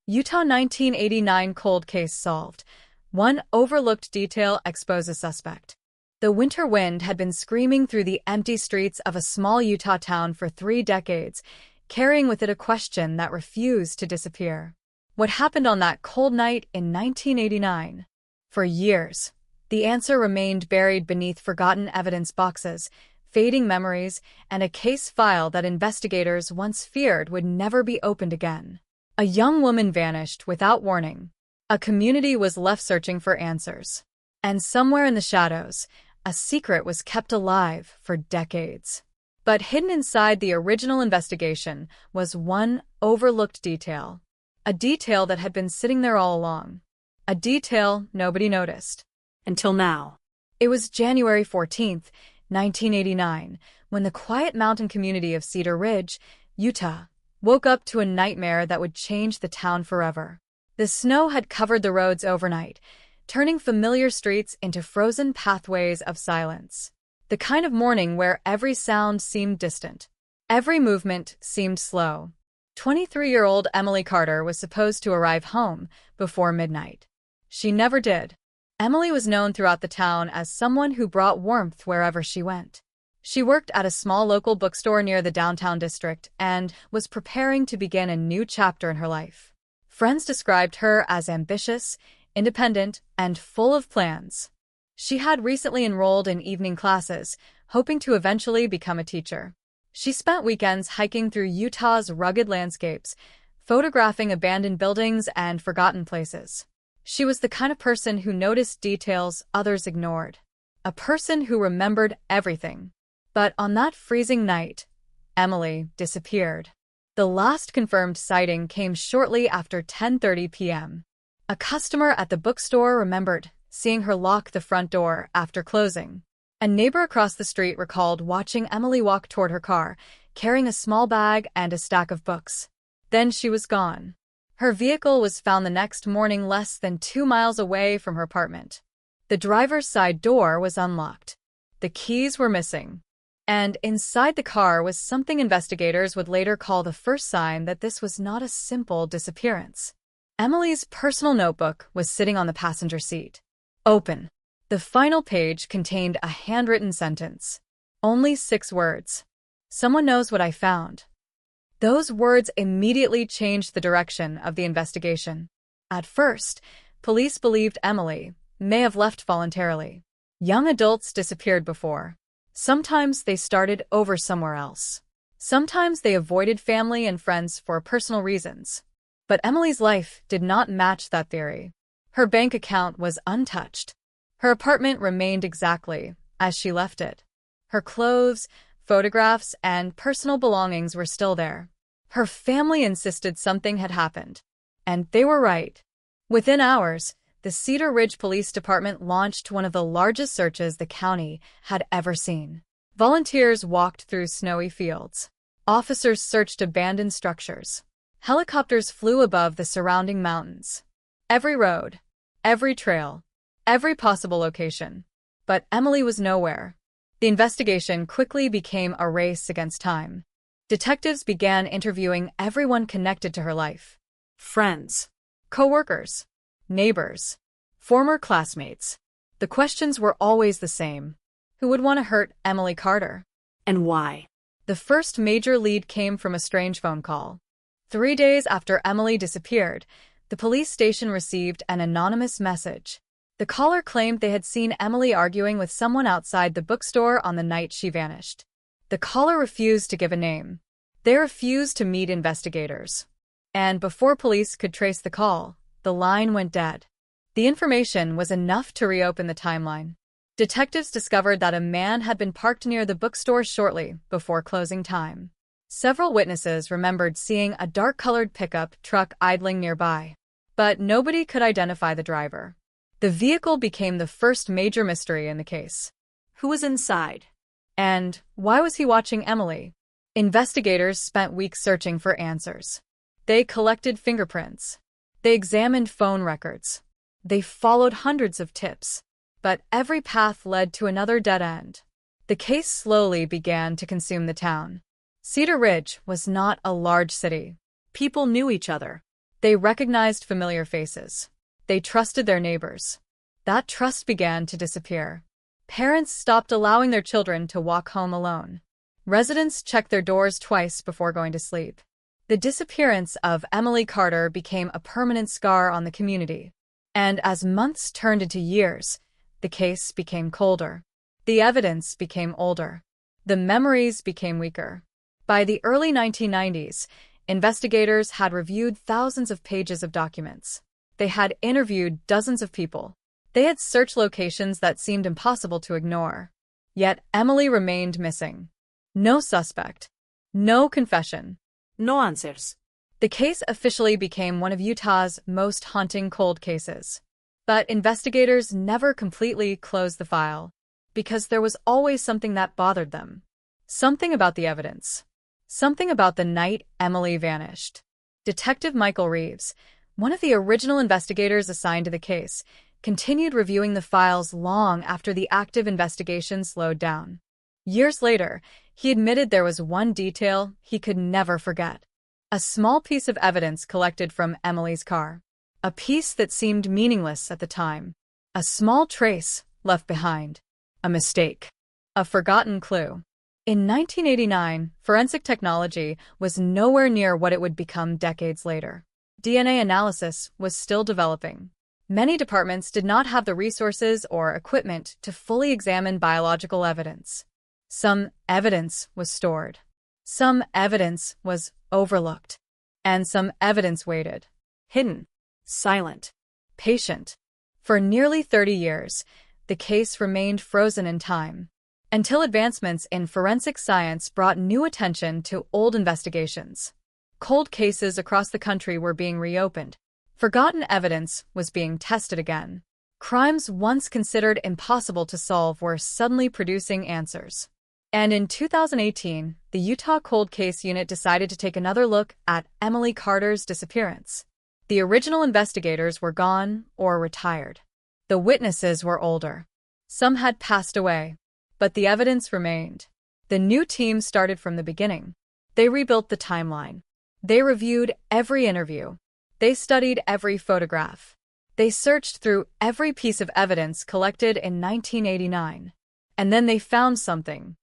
Utah 1989 cold case solved. One overlooked detail exposes suspect. The winter wind had been screaming through the empty streets of a small Utah town for 3 decades, carrying with it a question that refused to disappear. What happened on that cold night in 1989? For years, the answer remained buried beneath forgotten evidence boxes, fading memories, and a case file that investigators once feared would never be opened again. A young woman vanished without warning. A community was left searching for answers. And somewhere in the shadows, a secret was kept alive for decades. But hidden inside the original investigation was one overlooked detail. A detail that had been sitting there all along. A detail nobody noticed. Until now. It was January 14th, 1989, when the quiet mountain community of Cedar Ridge, Utah, woke up to a nightmare that would change the town forever. The snow had covered the roads overnight, turning familiar streets into frozen pathways of silence. The kind of morning where every sound seemed distant. Every movement seemed slow. 23-year-old Emily Carter was supposed to arrive home before midnight. She never did. Emily was known throughout the town as someone who brought warmth wherever she went. She worked at a small local bookstore near the downtown district and was preparing to begin a new chapter in her life. Friends described her as ambitious, independent, and full of plans. She had recently enrolled in evening classes, hoping to eventually become a teacher. She spent weekends hiking through Utah's rugged landscapes, photographing abandoned buildings and forgotten places. She was the kind of person who noticed details others ignored. A person who remembered everything. But on that freezing night, Emily disappeared. The last confirmed sighting came shortly after 10:30 p.m. A customer at the bookstore remembered seeing her lock the front door after closing. A neighbor across the street recalled watching Emily walk toward her car, carrying a small bag and a stack of books. Then she was gone. Her vehicle was found the next morning less than 2 miles away from her apartment. The driver's side door was unlocked. The keys were missing. And inside the car was something investigators would later call the first sign that this was not a simple disappearance. Emily's personal notebook was sitting on the passenger seat. Open. The final page contained a handwritten sentence. Only 6 words. "Someone knows what I found." Those words immediately changed the direction of the investigation. At first, police believed Emily may have left voluntarily. Young adults disappeared before. Sometimes they started over somewhere else. Sometimes they avoided family and friends for personal reasons. But Emily's life did not match that theory. Her bank account was untouched. Her apartment remained exactly as she left it. Her clothes, photographs, and personal belongings were still there. Her family insisted something had happened. And they were right. Within hours, the Cedar Ridge Police Department launched one of the largest searches the county had ever seen. Volunteers walked through snowy fields. Officers searched abandoned structures. Helicopters flew above the surrounding mountains. Every road, every trail, every possible location. But Emily was nowhere. The investigation quickly became a race against time. Detectives began interviewing everyone connected to her life. Friends, co-workers, neighbors, former classmates. The questions were always the same. Who would want to hurt Emily Carter? And why? The first major lead came from a strange phone call. 3 days after Emily disappeared, the police station received an anonymous message. The caller claimed they had seen Emily arguing with someone outside the bookstore on the night she vanished. The caller refused to give a name. They refused to meet investigators. And before police could trace the call, the line went dead. The information was enough to reopen the timeline. Detectives discovered that a man had been parked near the bookstore shortly before closing time. Several witnesses remembered seeing a dark-colored pickup truck idling nearby, but nobody could identify the driver. The vehicle became the first major mystery in the case. Who was inside? And why was he watching Emily? Investigators spent weeks searching for answers. They collected fingerprints. They examined phone records. They followed hundreds of tips. But every path led to another dead end. The case slowly began to consume the town. Cedar Ridge was not a large city. People knew each other. They recognized familiar faces. They trusted their neighbors. That trust began to disappear. Parents stopped allowing their children to walk home alone. Residents checked their doors twice before going to sleep. The disappearance of Emily Carter became a permanent scar on the community. And as months turned into years, the case became colder. The evidence became older. The memories became weaker. By the early 1990s, investigators had reviewed thousands of pages of documents. They had interviewed dozens of people. They had searched locations that seemed impossible to ignore. Yet Emily remained missing. No suspect. No confession. No answers. The case officially became one of Utah's most haunting cold cases. But investigators never completely closed the file, because there was always something that bothered them. Something about the evidence. Something about the night Emily vanished. Detective Michael Reeves, one of the original investigators assigned to the case, continued reviewing the files long after the active investigation slowed down. Years later, he admitted there was one detail he could never forget. A small piece of evidence collected from Emily's car. A piece that seemed meaningless at the time. A small trace left behind. A mistake. A forgotten clue. In 1989, forensic technology was nowhere near what it would become decades later. DNA analysis was still developing. Many departments did not have the resources or equipment to fully examine biological evidence. Some evidence was stored. Some evidence was overlooked. And some evidence waited. Hidden. Silent. Patient. For nearly 30 years, the case remained frozen in time, until advancements in forensic science brought new attention to old investigations. Cold cases across the country were being reopened. Forgotten evidence was being tested again. Crimes once considered impossible to solve were suddenly producing answers. And in 2018, the Utah Cold Case Unit decided to take another look at Emily Carter's disappearance. The original investigators were gone or retired. The witnesses were older. Some had passed away, but the evidence remained. The new team started from the beginning. They rebuilt the timeline. They reviewed every interview. They studied every photograph. They searched through every piece of evidence collected in 1989. And then they found something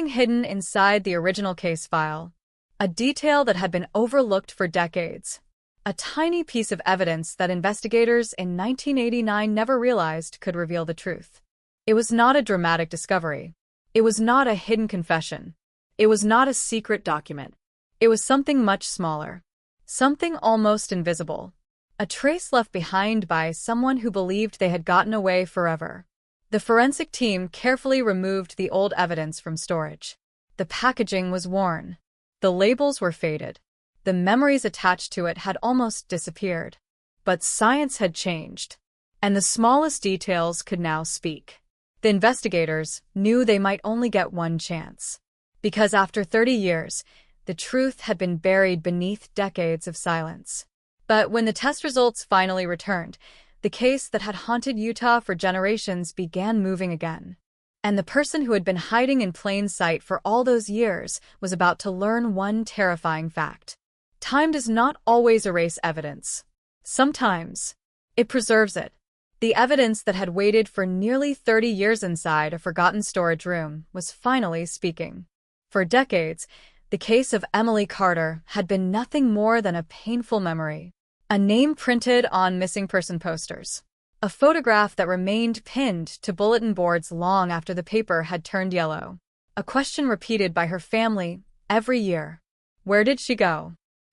hidden inside the original case file. A detail that had been overlooked for decades. A tiny piece of evidence that investigators in 1989 never realized could reveal the truth. It was not a dramatic discovery. It was not a hidden confession. It was not a secret document. It was something much smaller. Something almost invisible. A trace left behind by someone who believed they had gotten away forever. The forensic team carefully removed the old evidence from storage. The packaging was worn. The labels were faded. The memories attached to it had almost disappeared. But science had changed, and the smallest details could now speak. The investigators knew they might only get one chance, because after 30 years, the truth had been buried beneath decades of silence. But when the test results finally returned, the case that had haunted Utah for generations began moving again. And the person who had been hiding in plain sight for all those years was about to learn one terrifying fact. Time does not always erase evidence. Sometimes, it preserves it. The evidence that had waited for nearly 30 years inside a forgotten storage room was finally speaking. For decades, the case of Emily Carter had been nothing more than a painful memory. A name printed on missing person posters. A photograph that remained pinned to bulletin boards long after the paper had turned yellow. A question repeated by her family every year. Where did she go?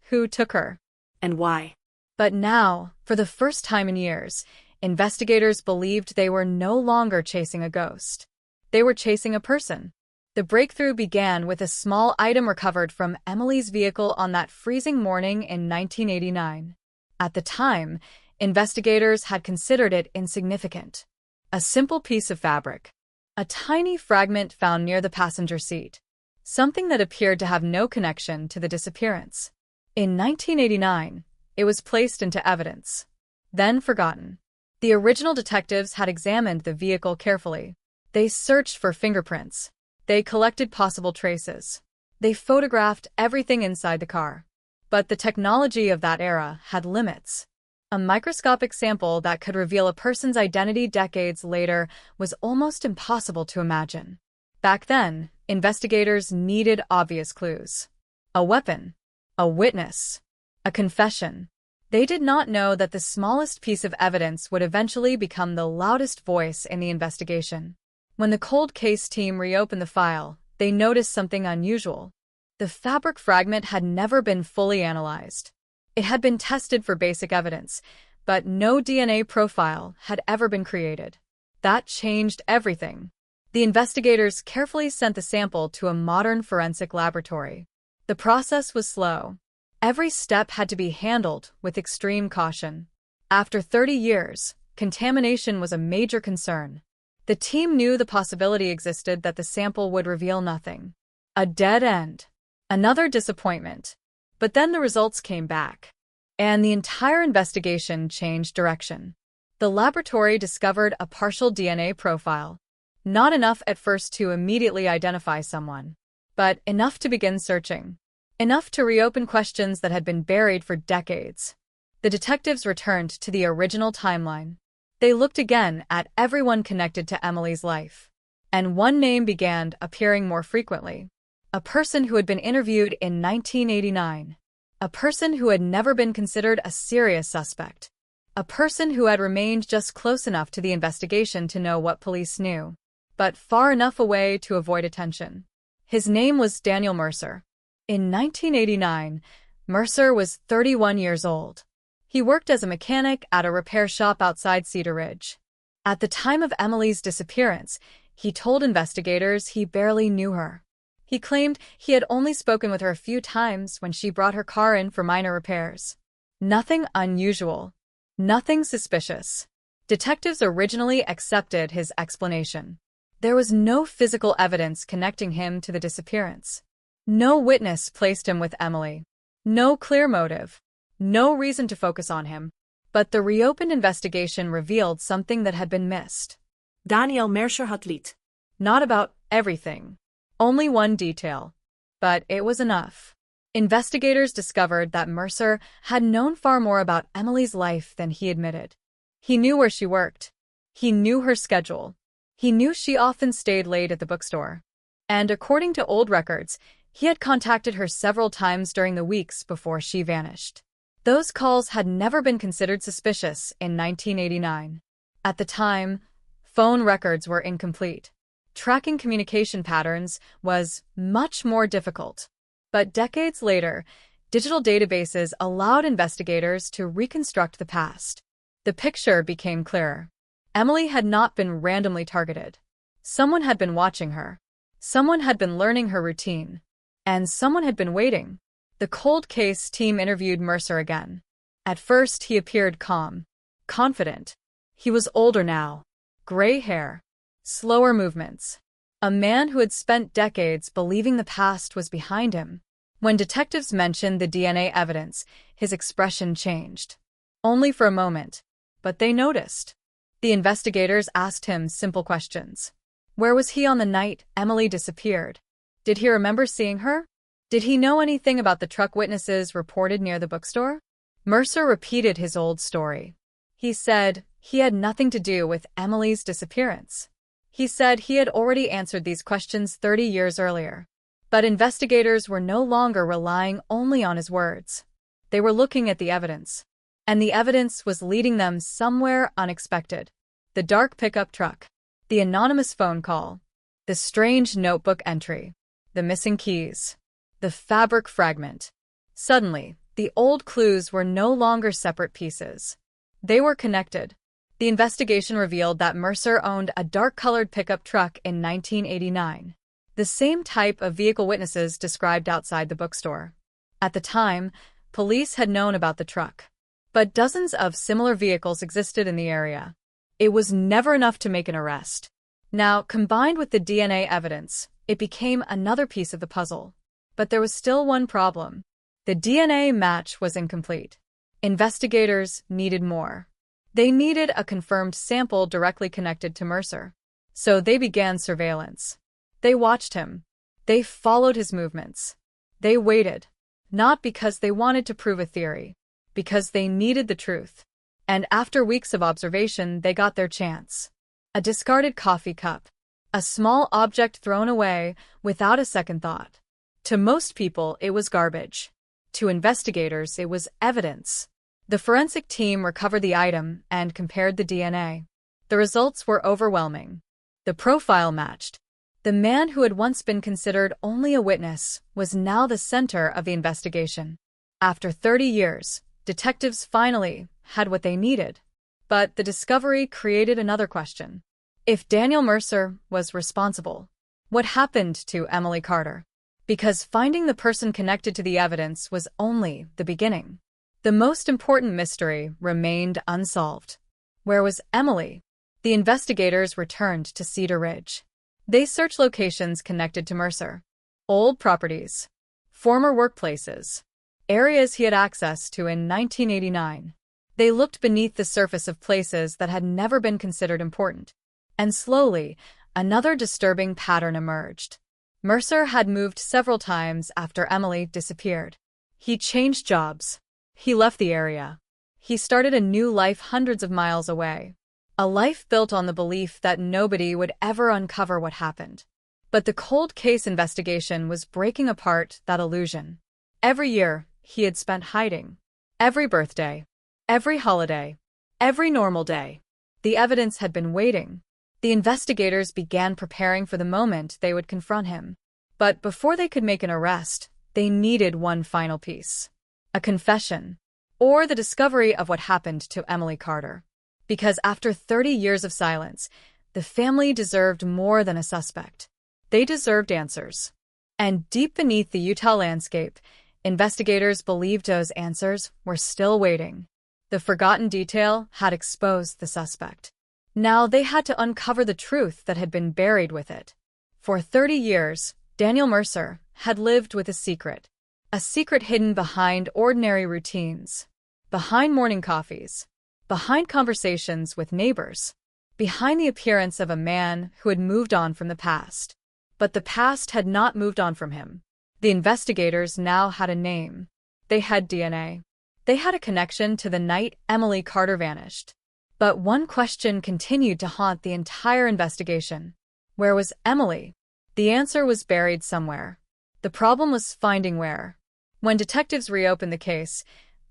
Who took her? And why? But now, for the first time in years, investigators believed they were no longer chasing a ghost. They were chasing a person. The breakthrough began with a small item recovered from Emily's vehicle on that freezing morning in 1989. At the time, investigators had considered it insignificant. A simple piece of fabric. A tiny fragment found near the passenger seat. Something that appeared to have no connection to the disappearance. In 1989, it was placed into evidence. Then forgotten. The original detectives had examined the vehicle carefully. They searched for fingerprints. They collected possible traces. They photographed everything inside the car. But the technology of that era had limits. A microscopic sample that could reveal a person's identity decades later was almost impossible to imagine. Back then, investigators needed obvious clues. A weapon. A witness. A confession. They did not know that the smallest piece of evidence would eventually become the loudest voice in the investigation. When the cold case team reopened the file, they noticed something unusual. The fabric fragment had never been fully analyzed. It had been tested for basic evidence, but no DNA profile had ever been created. That changed everything. The investigators carefully sent the sample to a modern forensic laboratory. The process was slow. Every step had to be handled with extreme caution. After 30 years, contamination was a major concern. The team knew the possibility existed that the sample would reveal nothing. A dead end. Another disappointment. But then the results came back. And the entire investigation changed direction. The laboratory discovered a partial DNA profile. Not enough at first to immediately identify someone, but enough to begin searching. Enough to reopen questions that had been buried for decades. The detectives returned to the original timeline. They looked again at everyone connected to Emily's life. And one name began appearing more frequently. A person who had been interviewed in 1989. A person who had never been considered a serious suspect. A person who had remained just close enough to the investigation to know what police knew, but far enough away to avoid attention. His name was Daniel Mercer. In 1989, Mercer was 31 years old. He worked as a mechanic at a repair shop outside Cedar Ridge. At the time of Emily's disappearance, he told investigators he barely knew her. He claimed he had only spoken with her a few times when she brought her car in for minor repairs. Nothing unusual. Nothing suspicious. Detectives originally accepted his explanation. There was no physical evidence connecting him to the disappearance. No witness placed him with Emily. No clear motive. No reason to focus on him. But the reopened investigation revealed something that had been missed. Daniel Mercer hat liet. Not about everything. Only one detail. But it was enough. Investigators discovered that Mercer had known far more about Emily's life than he admitted. He knew where she worked. He knew her schedule. He knew she often stayed late at the bookstore. And according to old records, he had contacted her several times during the weeks before she vanished. Those calls had never been considered suspicious in 1989. At the time, phone records were incomplete. Tracking communication patterns was much more difficult. But decades later, digital databases allowed investigators to reconstruct the past. The picture became clearer. Emily had not been randomly targeted. Someone had been watching her. Someone had been learning her routine. And someone had been waiting. The cold case team interviewed Mercer again. At first, he appeared calm, confident. He was older now. Gray hair. Slower movements. A man who had spent decades believing the past was behind him. When detectives mentioned the DNA evidence, his expression changed. Only for a moment. But they noticed. The investigators asked him simple questions. Where was he on the night Emily disappeared? Did he remember seeing her? Did he know anything about the truck witnesses reported near the bookstore? Mercer repeated his old story. He said he had nothing to do with Emily's disappearance. He said he had already answered these questions 30 years earlier. But investigators were no longer relying only on his words. They were looking at the evidence. And the evidence was leading them somewhere unexpected. The dark pickup truck. The anonymous phone call. The strange notebook entry. The missing keys. The fabric fragment. Suddenly, the old clues were no longer separate pieces. They were connected. The investigation revealed that Mercer owned a dark-colored pickup truck in 1989. The same type of vehicle witnesses described outside the bookstore. At the time, police had known about the truck. But dozens of similar vehicles existed in the area. It was never enough to make an arrest. Now, combined with the DNA evidence, it became another piece of the puzzle. But there was still one problem. The DNA match was incomplete. Investigators needed more. They needed a confirmed sample directly connected to Mercer. So they began surveillance. They watched him. They followed his movements. They waited. Not because they wanted to prove a theory. Because they needed the truth. And after weeks of observation, they got their chance. A discarded coffee cup. A small object thrown away without a second thought. To most people, it was garbage. To investigators, it was evidence. The forensic team recovered the item and compared the DNA. The results were overwhelming. The profile matched. The man who had once been considered only a witness was now the center of the investigation. After 30 years, detectives finally had what they needed. But the discovery created another question. If Daniel Mercer was responsible, what happened to Emily Carter? Because finding the person connected to the evidence was only the beginning. The most important mystery remained unsolved. Where was Emily? The investigators returned to Cedar Ridge. They searched locations connected to Mercer. Old properties. Former workplaces. Areas he had access to in 1989. They looked beneath the surface of places that had never been considered important. And slowly, another disturbing pattern emerged. Mercer had moved several times after Emily disappeared. He changed jobs. He left the area. He started a new life hundreds of miles away. A life built on the belief that nobody would ever uncover what happened. But the cold case investigation was breaking apart that illusion. Every year, he had spent hiding. Every birthday. Every holiday. Every normal day. The evidence had been waiting. The investigators began preparing for the moment they would confront him. But before they could make an arrest, they needed one final piece. A confession. Or the discovery of what happened to Emily Carter. Because after 30 years of silence, the family deserved more than a suspect. They deserved answers. And deep beneath the Utah landscape, investigators believed those answers were still waiting. The forgotten detail had exposed the suspect. Now they had to uncover the truth that had been buried with it. For 30 years, Daniel Mercer had lived with a secret hidden behind ordinary routines. behind morning coffees, behind conversations with neighbors, behind the appearance of a man who had moved on from the past. But the past had not moved on from him. The investigators now had a name. They had DNA. They had a connection to the night Emily Carter vanished. But one question continued to haunt the entire investigation. Where was Emily? The answer was buried somewhere. The problem was finding where. When detectives reopened the case,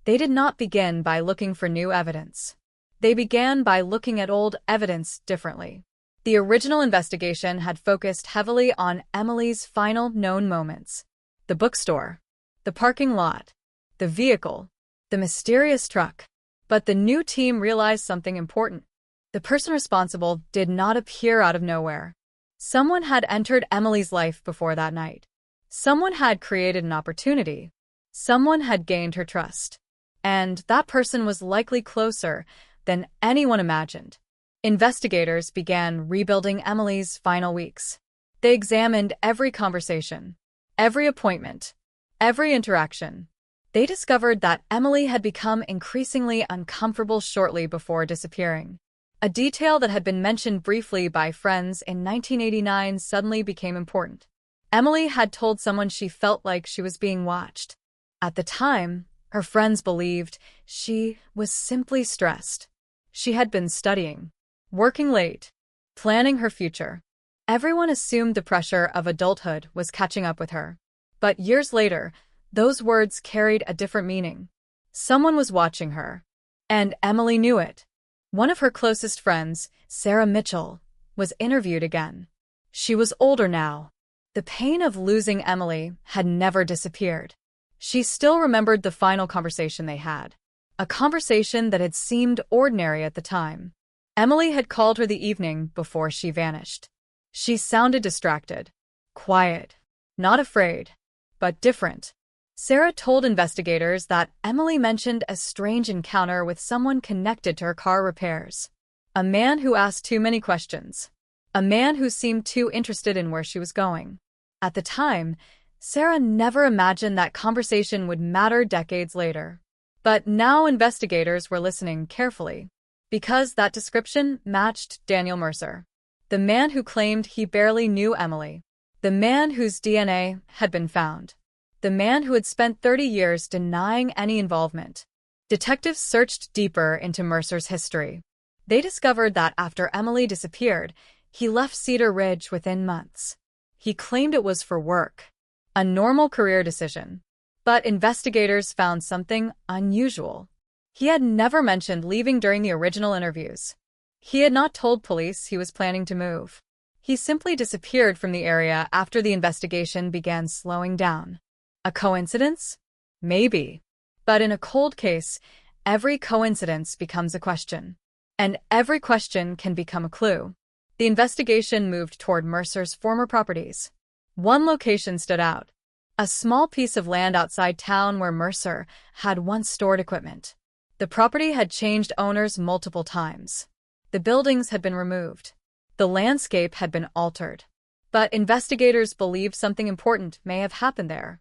they did not begin by looking for new evidence. They began by looking at old evidence differently. The original investigation had focused heavily on Emily's final known moments. The bookstore, the parking lot, the vehicle, the mysterious truck. But the new team realized something important. The person responsible did not appear out of nowhere. Someone had entered Emily's life before that night. Someone had created an opportunity. Someone had gained her trust. And that person was likely closer than anyone imagined. Investigators began rebuilding Emily's final weeks. They examined every conversation, every appointment, every interaction. They discovered that Emily had become increasingly uncomfortable shortly before disappearing. A detail that had been mentioned briefly by friends in 1989 suddenly became important. Emily had told someone she felt like she was being watched. At the time, her friends believed she was simply stressed. She had been studying, working late, planning her future. Everyone assumed the pressure of adulthood was catching up with her. But years later, those words carried a different meaning. Someone was watching her, and Emily knew it. One of her closest friends, Sarah Mitchell, was interviewed again. She was older now. The pain of losing Emily had never disappeared. She still remembered the final conversation they had, a conversation that had seemed ordinary at the time. Emily had called her the evening before she vanished. She sounded distracted, quiet, not afraid, but different. Sarah told investigators that Emily mentioned a strange encounter with someone connected to her car repairs. A man who asked too many questions. A man who seemed too interested in where she was going. At the time, Sarah never imagined that conversation would matter decades later. But now investigators were listening carefully, because that description matched Daniel Mercer, the man who claimed he barely knew Emily, the man whose DNA had been found. The man who had spent 30 years denying any involvement. Detectives searched deeper into Mercer's history. They discovered that after Emily disappeared, he left Cedar Ridge within months. He claimed it was for work, a normal career decision. But investigators found something unusual. He had never mentioned leaving during the original interviews. He had not told police he was planning to move. He simply disappeared from the area after the investigation began slowing down. A coincidence? Maybe. But in a cold case, every coincidence becomes a question. And every question can become a clue. The investigation moved toward Mercer's former properties. One location stood out. A small piece of land outside town where Mercer had once stored equipment. The property had changed owners multiple times. The buildings had been removed. The landscape had been altered. But investigators believed something important may have happened there.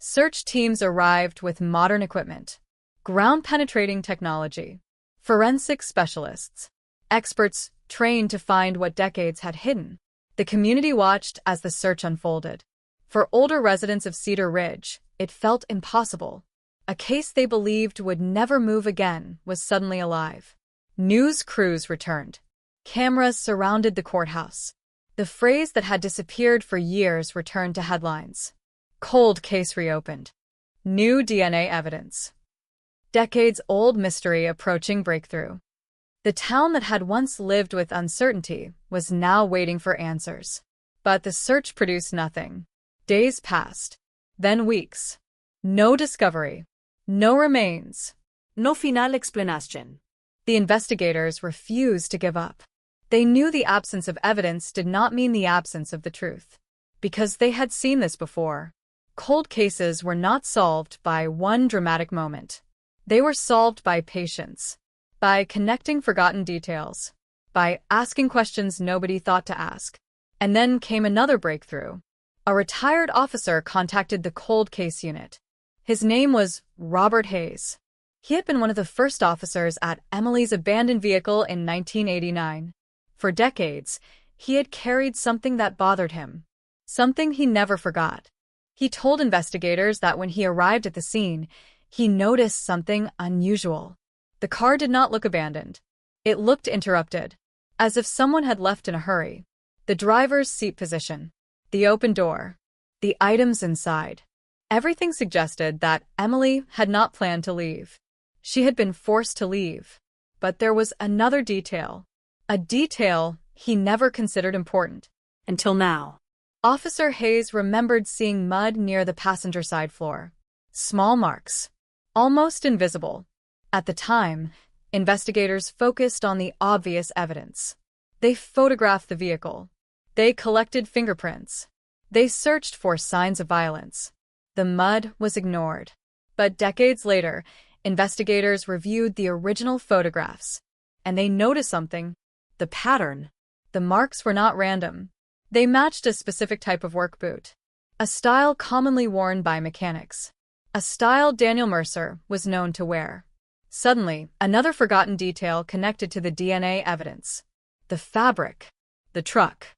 Search teams arrived with modern equipment, ground-penetrating technology, forensic specialists, experts trained to find what decades had hidden. The community watched as the search unfolded. For older residents of Cedar Ridge, it felt impossible. A case they believed would never move again was suddenly alive. News crews returned. Cameras surrounded the courthouse. The phrase that had disappeared for years returned to headlines. Cold case reopened. New DNA evidence. Decades-old mystery approaching breakthrough. The town that had once lived with uncertainty was now waiting for answers. But the search produced nothing. Days passed. Then weeks. No discovery. No remains. No final explanation. The investigators refused to give up. They knew the absence of evidence did not mean the absence of the truth. Because they had seen this before. Cold cases were not solved by one dramatic moment. They were solved by patience, by connecting forgotten details, by asking questions nobody thought to ask. And then came another breakthrough. A retired officer contacted the cold case unit. His name was Robert Hayes. He had been one of the first officers at Emily's abandoned vehicle in 1989. For decades, he had carried something that bothered him, something he never forgot. He told investigators that when he arrived at the scene, he noticed something unusual. The car did not look abandoned. It looked interrupted, as if someone had left in a hurry. The driver's seat position, the open door, the items inside. Everything suggested that Emily had not planned to leave. She had been forced to leave. But there was another detail, a detail he never considered important. Until now. Officer Hayes remembered seeing mud near the passenger side floor. Small marks, almost invisible. At the time, investigators focused on the obvious evidence. They photographed the vehicle. They collected fingerprints. They searched for signs of violence. The mud was ignored. But decades later, investigators reviewed the original photographs, and they noticed something: the pattern. The marks were not random. They matched a specific type of work boot, a style commonly worn by mechanics, a style Daniel Mercer was known to wear. Suddenly, another forgotten detail connected to the DNA evidence: the fabric, the truck,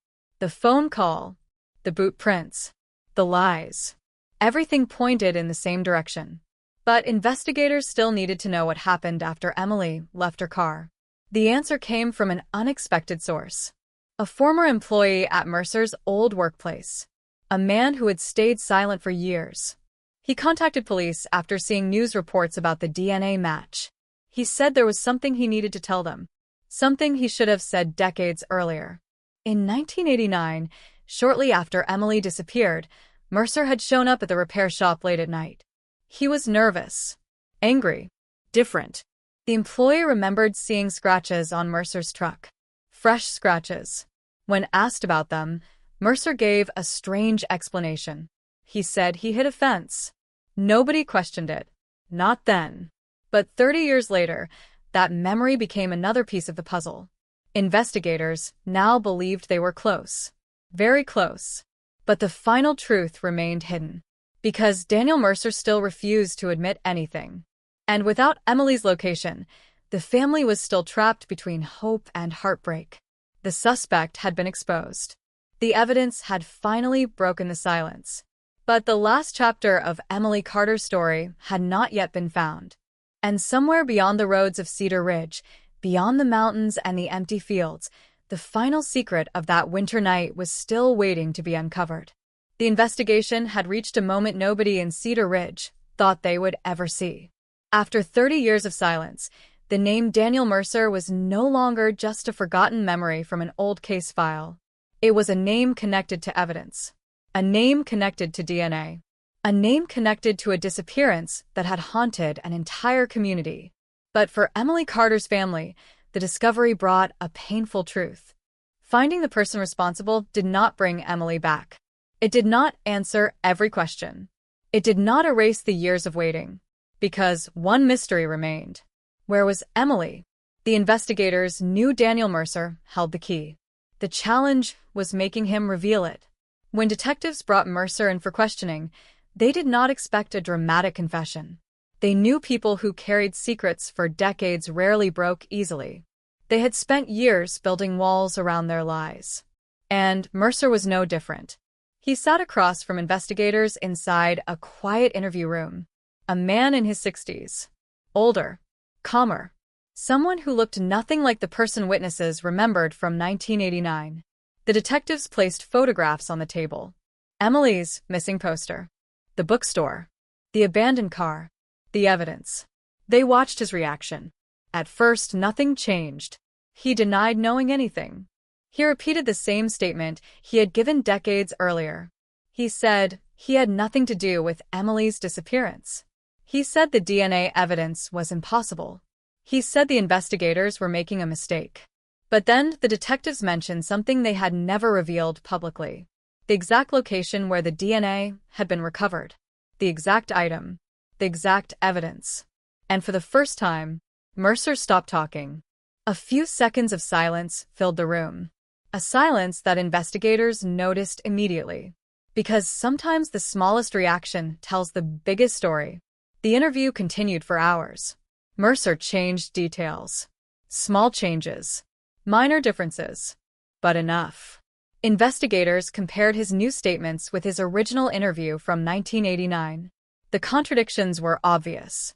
the phone call, the boot prints, the lies. Everything pointed in the same direction. But investigators still needed to know what happened after Emily left her car. The answer came from an unexpected source: a former employee at Mercer's old workplace, a man who had stayed silent for years. He contacted police after seeing news reports about the DNA match. He said there was something he needed to tell them, something he should have said decades earlier. In 1989, shortly after Emily disappeared, Mercer had shown up at the repair shop late at night. He was nervous, angry, different. The employee remembered seeing scratches on Mercer's truck. Fresh scratches. When asked about them, Mercer gave a strange explanation. He said he hit a fence. Nobody questioned it. Not then. But 30 years later, that memory became another piece of the puzzle. Investigators now believed they were close. Very close. But the final truth remained hidden, because Daniel Mercer still refused to admit anything. And without Emily's location, the family was still trapped between hope and heartbreak. The suspect had been exposed. The evidence had finally broken the silence. But the last chapter of Emily Carter's story had not yet been found. And somewhere beyond the roads of Cedar Ridge, beyond the mountains and the empty fields, the final secret of that winter night was still waiting to be uncovered. The investigation had reached a moment nobody in Cedar Ridge thought they would ever see. After 30 years of silence, the name Daniel Mercer was no longer just a forgotten memory from an old case file. It was a name connected to evidence, a name connected to DNA, a name connected to a disappearance that had haunted an entire community. But for Emily Carter's family, the discovery brought a painful truth. Finding the person responsible did not bring Emily back. It did not answer every question. It did not erase the years of waiting. Because one mystery remained. Where was Emily? The investigators knew Daniel Mercer held the key. The challenge was making him reveal it. When detectives brought Mercer in for questioning, they did not expect a dramatic confession. They knew people who carried secrets for decades rarely broke easily. They had spent years building walls around their lies. And Mercer was no different. He sat across from investigators inside a quiet interview room. A man in his 60s. Older. Calmer. Someone who looked nothing like the person witnesses remembered from 1989. The detectives placed photographs on the table. Emily's missing poster. The bookstore. The abandoned car. The evidence. They watched his reaction. At first, nothing changed. He denied knowing anything. He repeated the same statement he had given decades earlier. He said he had nothing to do with Emily's disappearance. He said the DNA evidence was impossible. He said the investigators were making a mistake. But then the detectives mentioned something they had never revealed publicly. The exact location where the DNA had been recovered. The exact item. The exact evidence. And for the first time, Mercer stopped talking. A few seconds of silence filled the room. A silence that investigators noticed immediately. Because sometimes the smallest reaction tells the biggest story. The interview continued for hours. Mercer changed details. Small changes. Minor differences. But enough. Investigators compared his new statements with his original interview from 1989. The contradictions were obvious.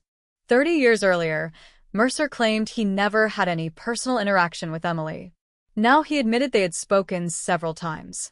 30 years earlier, Mercer claimed he never had any personal interaction with Emily. Now he admitted they had spoken several times.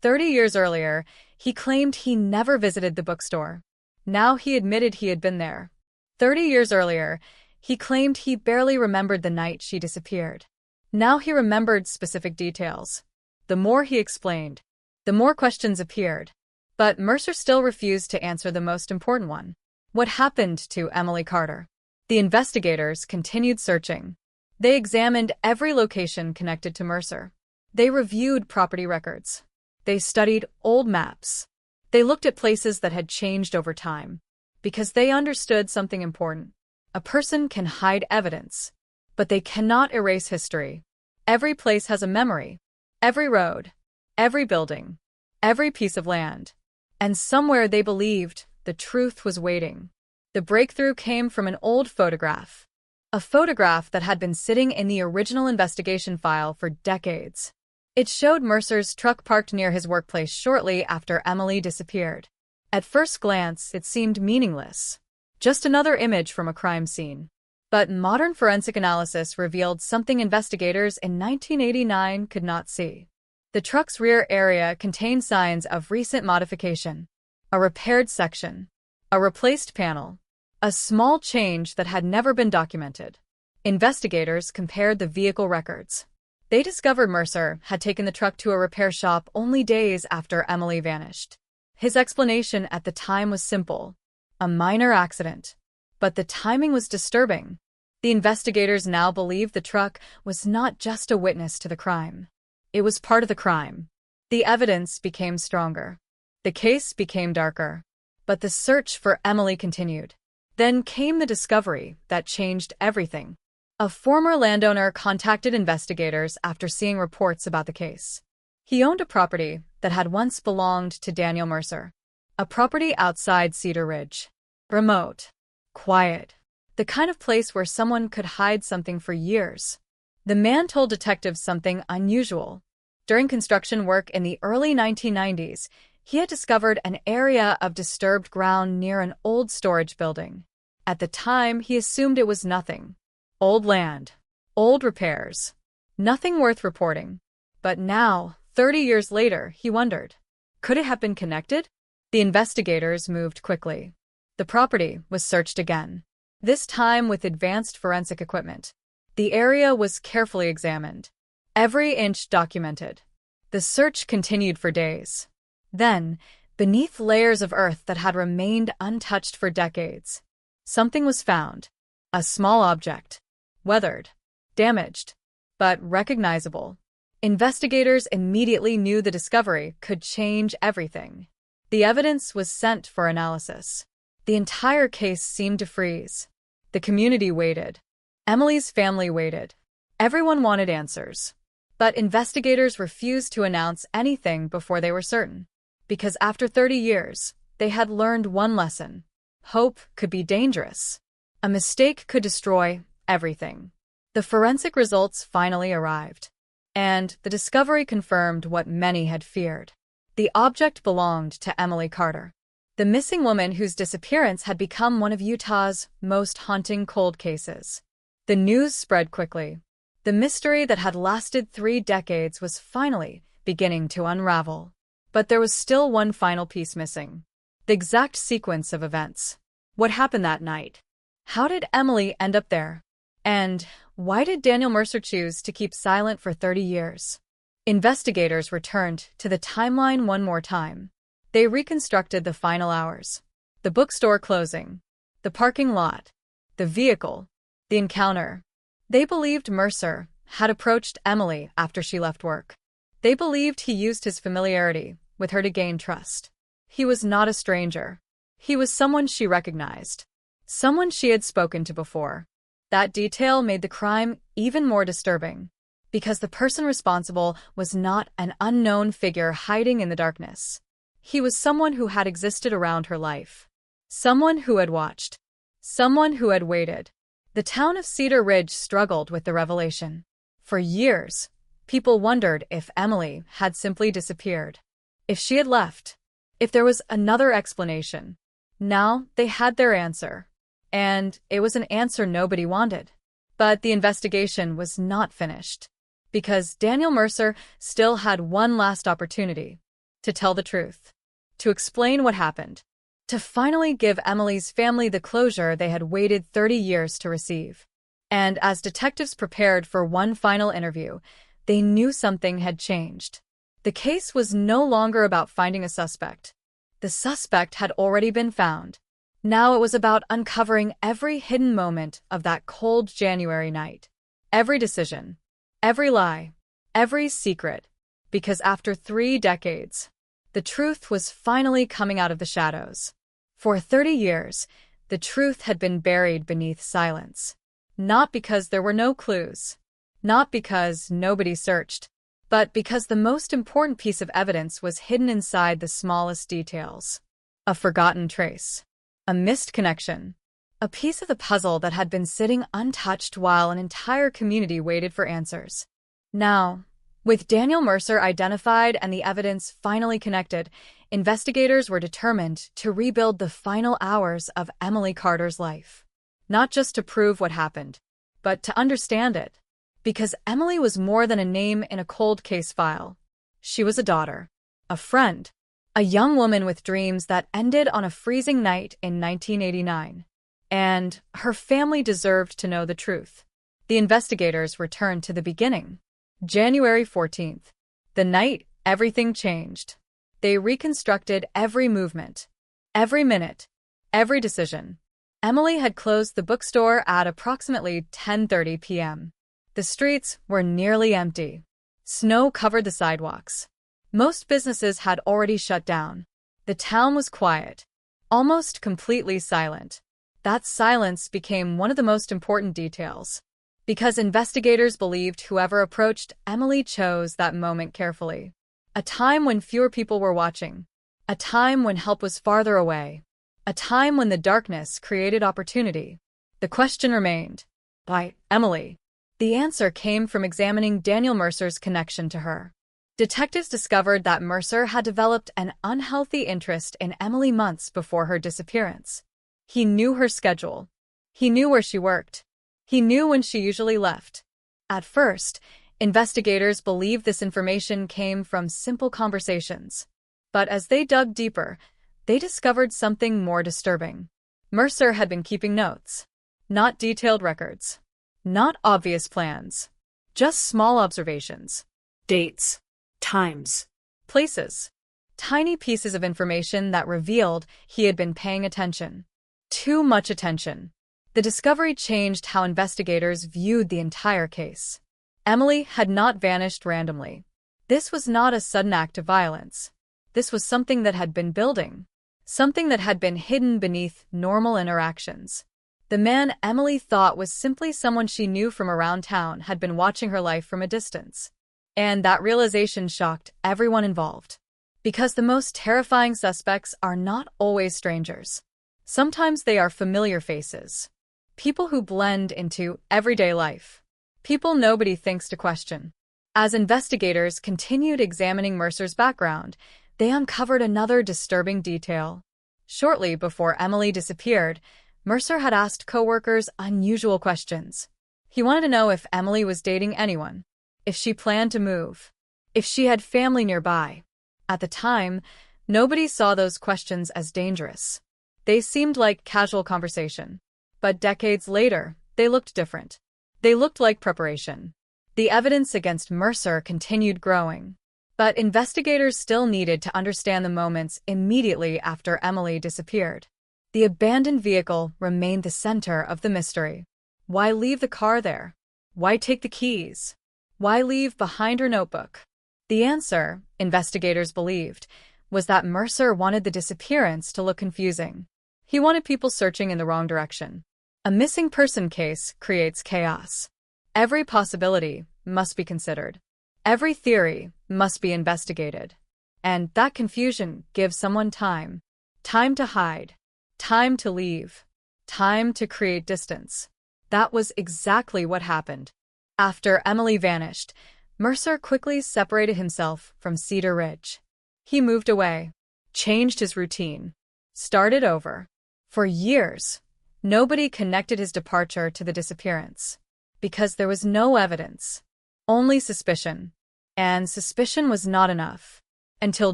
30 years earlier, he claimed he never visited the bookstore. Now he admitted he had been there. 30 years earlier, he claimed he barely remembered the night she disappeared. Now he remembered specific details. The more he explained, the more questions appeared. But Mercer still refused to answer the most important one. What happened to Emily Carter? The investigators continued searching. They examined every location connected to Mercer. They reviewed property records. They studied old maps. They looked at places that had changed over time. Because they understood something important. A person can hide evidence, but they cannot erase history. Every place has a memory. Every road. Every building. Every piece of land. And somewhere they believed the truth was waiting. The breakthrough came from an old photograph. A photograph that had been sitting in the original investigation file for decades. It showed Mercer's truck parked near his workplace shortly after Emily disappeared. At first glance, it seemed meaningless. Just another image from a crime scene. But modern forensic analysis revealed something investigators in 1989 could not see. The truck's rear area contained signs of recent modification. A repaired section. A replaced panel. A small change that had never been documented. Investigators compared the vehicle records. They discovered Mercer had taken the truck to a repair shop only days after Emily vanished. His explanation at the time was simple. A minor accident. But the timing was disturbing. The investigators now believed the truck was not just a witness to the crime. It was part of the crime. The evidence became stronger. The case became darker. But the search for Emily continued. Then came the discovery that changed everything. A former landowner contacted investigators after seeing reports about the case. He owned a property that had once belonged to Daniel Mercer. A property outside Cedar Ridge. Remote. Quiet. The kind of place where someone could hide something for years. The man told detectives something unusual. During construction work in the early 1990s, he had discovered an area of disturbed ground near an old storage building. At the time, he assumed it was nothing. Old land. Old repairs. Nothing worth reporting. But now, 30 years later, he wondered. Could it have been connected? The investigators moved quickly. The property was searched again. This time with advanced forensic equipment. The area was carefully examined. Every inch documented. The search continued for days. Then, beneath layers of earth that had remained untouched for decades, something was found. A small object. Weathered. Damaged. But recognizable. Investigators immediately knew the discovery could change everything. The evidence was sent for analysis. The entire case seemed to freeze. The community waited. Emily's family waited. Everyone wanted answers. But investigators refused to announce anything before they were certain. Because after 30 years, they had learned one lesson. Hope could be dangerous. A mistake could destroy everything. The forensic results finally arrived. And the discovery confirmed what many had feared. The object belonged to Emily Carter, the missing woman whose disappearance had become one of Utah's most haunting cold cases. The news spread quickly. The mystery that had lasted 3 decades was finally beginning to unravel. But there was still one final piece missing. The exact sequence of events. What happened that night? How did Emily end up there? And why did Daniel Mercer choose to keep silent for 30 years? Investigators returned to the timeline one more time. They reconstructed the final hours. The bookstore closing. The parking lot. The vehicle. The encounter. They believed Mercer had approached Emily after she left work. They believed he used his familiarity with her to gain trust. He was not a stranger. He was someone she recognized. Someone she had spoken to before. That detail made the crime even more disturbing. Because the person responsible was not an unknown figure hiding in the darkness. He was someone who had existed around her life. Someone who had watched. Someone who had waited. The town of Cedar Ridge struggled with the revelation. For years, people wondered if Emily had simply disappeared, if she had left, if there was another explanation. Now they had their answer, and it was an answer nobody wanted. But the investigation was not finished, because Daniel Mercer still had one last opportunity to tell the truth, to explain what happened, to finally give Emily's family the closure they had waited 30 years to receive. And as detectives prepared for one final interview, they knew something had changed. The case was no longer about finding a suspect. The suspect had already been found. Now it was about uncovering every hidden moment of that cold January night. Every decision, every lie, every secret. Because after 3 decades, the truth was finally coming out of the shadows. For 30 years, the truth had been buried beneath silence. Not because there were no clues, not because nobody searched, but because the most important piece of evidence was hidden inside the smallest details. A forgotten trace, a missed connection, a piece of the puzzle that had been sitting untouched while an entire community waited for answers. Now, with Daniel Mercer identified and the evidence finally connected, investigators were determined to rebuild the final hours of Emily Carter's life. Not just to prove what happened, but to understand it. Because Emily was more than a name in a cold case file. She was a daughter, a friend, a young woman with dreams that ended on a freezing night in 1989. And her family deserved to know the truth. The investigators returned to the beginning. January 14th, the night everything changed. They reconstructed every movement, every minute, every decision. Emily had closed the bookstore at approximately 10:30 p.m. The streets were nearly empty. Snow covered the sidewalks. Most businesses had already shut down. The town was quiet, almost completely silent. That silence became one of the most important details, because investigators believed whoever approached Emily chose that moment carefully. A time when fewer people were watching. A time when help was farther away. A time when the darkness created opportunity. The question remained, why Emily? The answer came from examining Daniel Mercer's connection to her. Detectives discovered that Mercer had developed an unhealthy interest in Emily months before her disappearance. He knew her schedule. He knew where she worked. He knew when she usually left. At first, investigators believed this information came from simple conversations. But as they dug deeper, they discovered something more disturbing. Mercer had been keeping notes. Not detailed records. Not obvious plans. Just small observations. Dates. Times. Places. Tiny pieces of information that revealed he had been paying attention. Too much attention. The discovery changed how investigators viewed the entire case. Emily had not vanished randomly. This was not a sudden act of violence. This was something that had been building. Something that had been hidden beneath normal interactions. The man Emily thought was simply someone she knew from around town had been watching her life from a distance. And that realization shocked everyone involved. Because the most terrifying suspects are not always strangers. Sometimes they are familiar faces. People who blend into everyday life. People nobody thinks to question. As investigators continued examining Mercer's background, they uncovered another disturbing detail. Shortly before Emily disappeared, Mercer had asked coworkers unusual questions. He wanted to know if Emily was dating anyone, if she planned to move, if she had family nearby. At the time, nobody saw those questions as dangerous. They seemed like casual conversation. But decades later, they looked different. They looked like preparation. The evidence against Mercer continued growing. But investigators still needed to understand the moments immediately after Emily disappeared. The abandoned vehicle remained the center of the mystery. Why leave the car there? Why take the keys? Why leave behind her notebook? The answer, investigators believed, was that Mercer wanted the disappearance to look confusing. He wanted people searching in the wrong direction. A missing person case creates chaos. Every possibility must be considered. Every theory must be investigated. And that confusion gives someone time. Time to hide. Time to leave. Time to create distance. That was exactly what happened. After Emily vanished, Mercer quickly separated himself from Cedar Ridge. He moved away, changed his routine, started over. For years, nobody connected his departure to the disappearance, because there was no evidence, only suspicion. And suspicion was not enough, until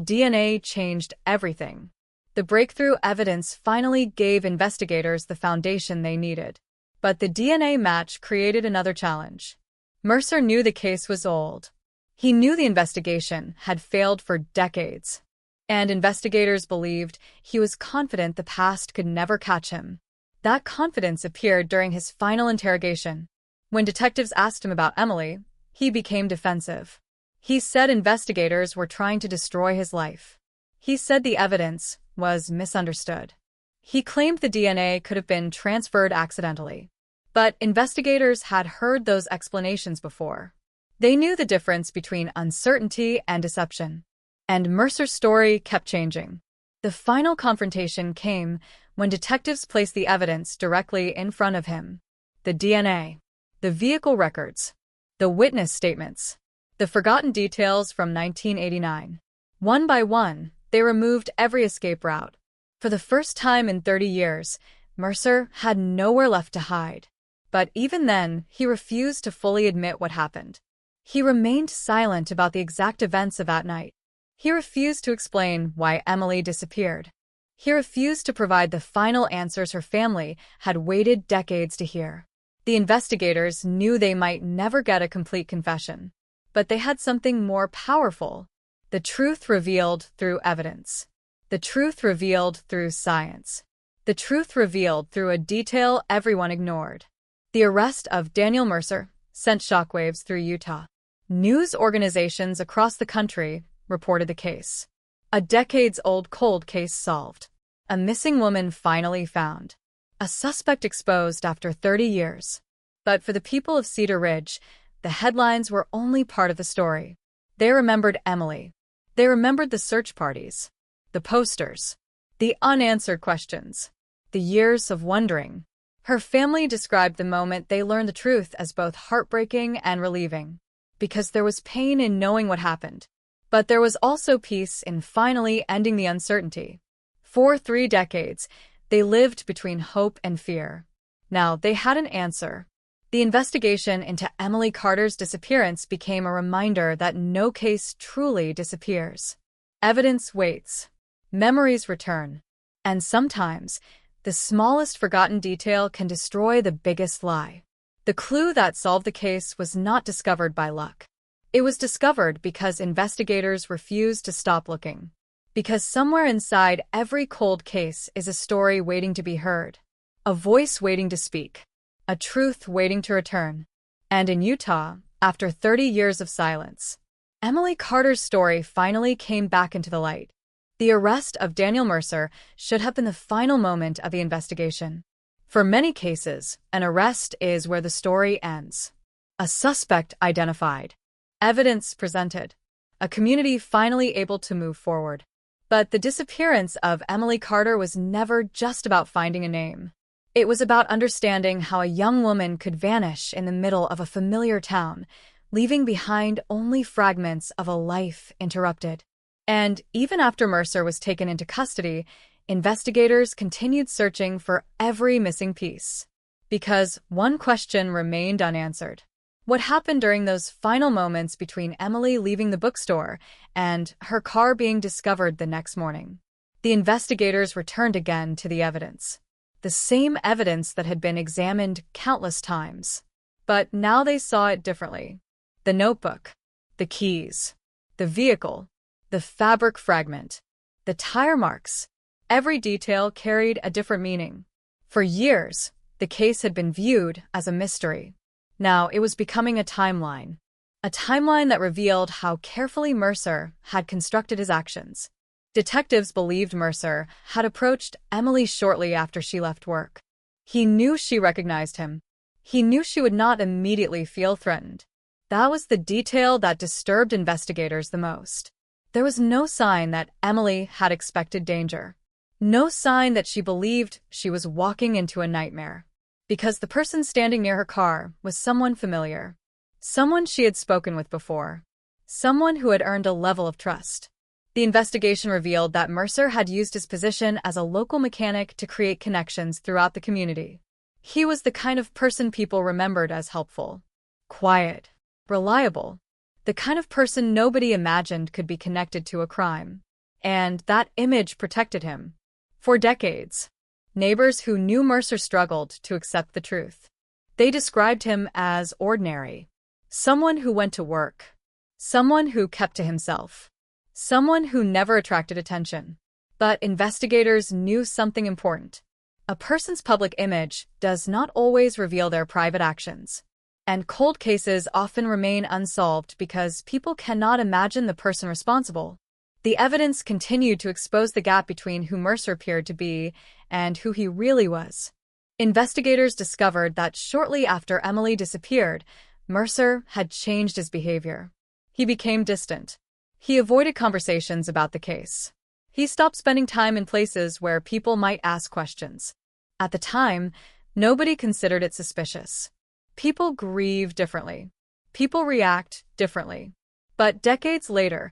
DNA changed everything. The breakthrough evidence finally gave investigators the foundation they needed. But the DNA match created another challenge. Mercer knew the case was old. He knew the investigation had failed for decades. And investigators believed he was confident the past could never catch him. That confidence appeared during his final interrogation. When detectives asked him about Emily, he became defensive. He said investigators were trying to destroy his life. He said the evidence was misunderstood. He claimed the DNA could have been transferred accidentally. But investigators had heard those explanations before. They knew the difference between uncertainty and deception. And Mercer's story kept changing. The final confrontation came when detectives placed the evidence directly in front of him. The DNA, the vehicle records, the witness statements, the forgotten details from 1989. One by one, they removed every escape route. For the first time in 30 years, Mercer had nowhere left to hide. But even then, he refused to fully admit what happened. He remained silent about the exact events of that night. He refused to explain why Emily disappeared. He refused to provide the final answers her family had waited decades to hear. The investigators knew they might never get a complete confession. But they had something more powerful. The truth revealed through evidence. The truth revealed through science. The truth revealed through a detail everyone ignored. The arrest of Daniel Mercer sent shockwaves through Utah. News organizations across the country reported the case. A decades-old cold case solved. A missing woman finally found. A suspect exposed after 30 years. But for the people of Cedar Ridge, the headlines were only part of the story. They remembered Emily. They remembered the search parties, the posters, the unanswered questions, the years of wondering. Her family described the moment they learned the truth as both heartbreaking and relieving, because there was pain in knowing what happened. But there was also peace in finally ending the uncertainty. For 3 decades, they lived between hope and fear. Now they had an answer. The investigation into Emily Carter's disappearance became a reminder that no case truly disappears. Evidence waits. Memories return. And sometimes, the smallest forgotten detail can destroy the biggest lie. The clue that solved the case was not discovered by luck. It was discovered because investigators refused to stop looking. Because somewhere inside every cold case is a story waiting to be heard. A voice waiting to speak. A truth waiting to return. And in Utah, after 30 years of silence, Emily Carter's story finally came back into the light. The arrest of Daniel Mercer should have been the final moment of the investigation. For many cases, an arrest is where the story ends. A suspect identified. Evidence presented. A community finally able to move forward. But the disappearance of Emily Carter was never just about finding a name. It was about understanding how a young woman could vanish in the middle of a familiar town, leaving behind only fragments of a life interrupted. And even after Mercer was taken into custody, investigators continued searching for every missing piece. Because one question remained unanswered. What happened during those final moments between Emily leaving the bookstore and her car being discovered the next morning? The investigators returned again to the evidence. The same evidence that had been examined countless times. But now they saw it differently. The notebook, the keys, the vehicle, the fabric fragment, the tire marks. Every detail carried a different meaning. For years, the case had been viewed as a mystery. Now it was becoming a timeline that revealed how carefully Mercer had constructed his actions. Detectives believed Mercer had approached Emily shortly after she left work. He knew she recognized him. He knew she would not immediately feel threatened. That was the detail that disturbed investigators the most. There was no sign that Emily had expected danger. No sign that she believed she was walking into a nightmare. Because the person standing near her car was someone familiar. Someone she had spoken with before. Someone who had earned a level of trust. The investigation revealed that Mercer had used his position as a local mechanic to create connections throughout the community. He was the kind of person people remembered as helpful, quiet, reliable, the kind of person nobody imagined could be connected to a crime. And that image protected him. For decades, neighbors who knew Mercer struggled to accept the truth. They described him as ordinary, someone who went to work, someone who kept to himself, someone who never attracted attention. But investigators knew something important. A person's public image does not always reveal their private actions. And cold cases often remain unsolved because people cannot imagine the person responsible. The evidence continued to expose the gap between who Mercer appeared to be and who he really was. Investigators discovered that shortly after Emily disappeared, Mercer had changed his behavior. He became distant. He avoided conversations about the case. He stopped spending time in places where people might ask questions. At the time, nobody considered it suspicious. People grieve differently. People react differently. But decades later,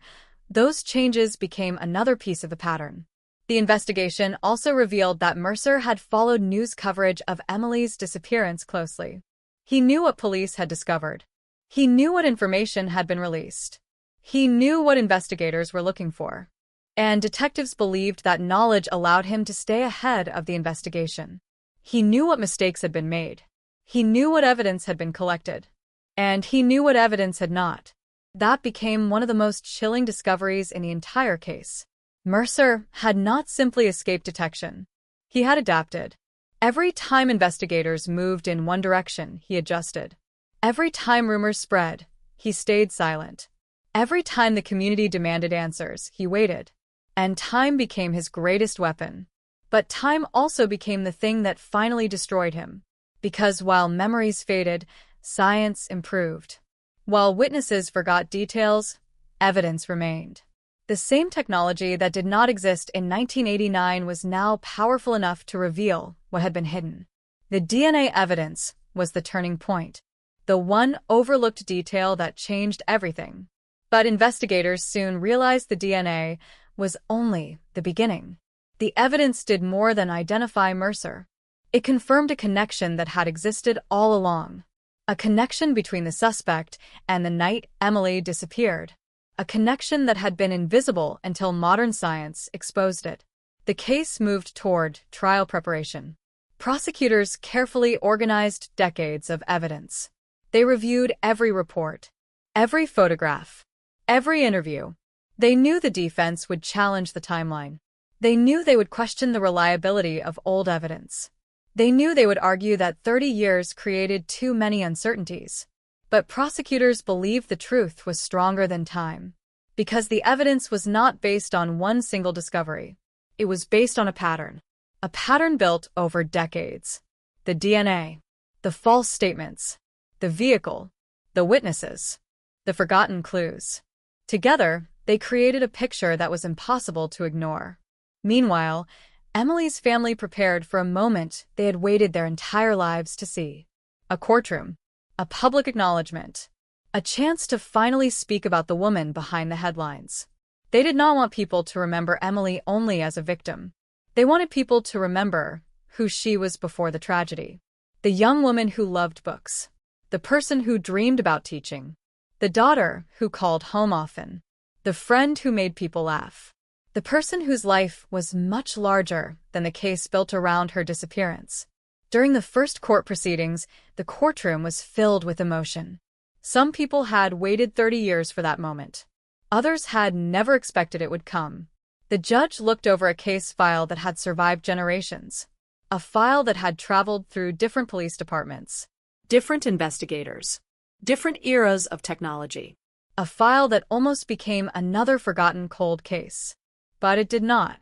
those changes became another piece of the pattern. The investigation also revealed that Mercer had followed news coverage of Emily's disappearance closely. He knew what police had discovered. He knew what information had been released. He knew what investigators were looking for. And detectives believed that knowledge allowed him to stay ahead of the investigation. He knew what mistakes had been made. He knew what evidence had been collected. And he knew what evidence had not. That became one of the most chilling discoveries in the entire case. Mercer had not simply escaped detection. He had adapted. Every time investigators moved in one direction, he adjusted. Every time rumors spread, he stayed silent. Every time the community demanded answers, he waited. And time became his greatest weapon. But time also became the thing that finally destroyed him. Because while memories faded, science improved. While witnesses forgot details, evidence remained. The same technology that did not exist in 1989 was now powerful enough to reveal what had been hidden. The DNA evidence was the turning point, the one overlooked detail that changed everything. But investigators soon realized the DNA was only the beginning. The evidence did more than identify Mercer. It confirmed a connection that had existed all along. A connection between the suspect and the night Emily disappeared. A connection that had been invisible until modern science exposed it. The case moved toward trial preparation. Prosecutors carefully organized decades of evidence. They reviewed every report, every photograph, every interview. They knew the defense would challenge the timeline. They knew they would question the reliability of old evidence. They knew they would argue that 30 years created too many uncertainties. But prosecutors believed the truth was stronger than time. Because the evidence was not based on one single discovery. It was based on a pattern built over decades. The DNA, the false statements, the vehicle, the witnesses, the forgotten clues. Together, they created a picture that was impossible to ignore. Meanwhile, Emily's family prepared for a moment they had waited their entire lives to see. A courtroom, a public acknowledgement, a chance to finally speak about the woman behind the headlines. They did not want people to remember Emily only as a victim. They wanted people to remember who she was before the tragedy. The young woman who loved books, the person who dreamed about teaching, the daughter who called home often, the friend who made people laugh. The person whose life was much larger than the case built around her disappearance. During the first court proceedings, the courtroom was filled with emotion. Some people had waited 30 years for that moment. Others had never expected it would come. The judge looked over a case file that had survived generations. A file that had traveled through different police departments. Different investigators. Different eras of technology. A file that almost became another forgotten cold case. But it did not.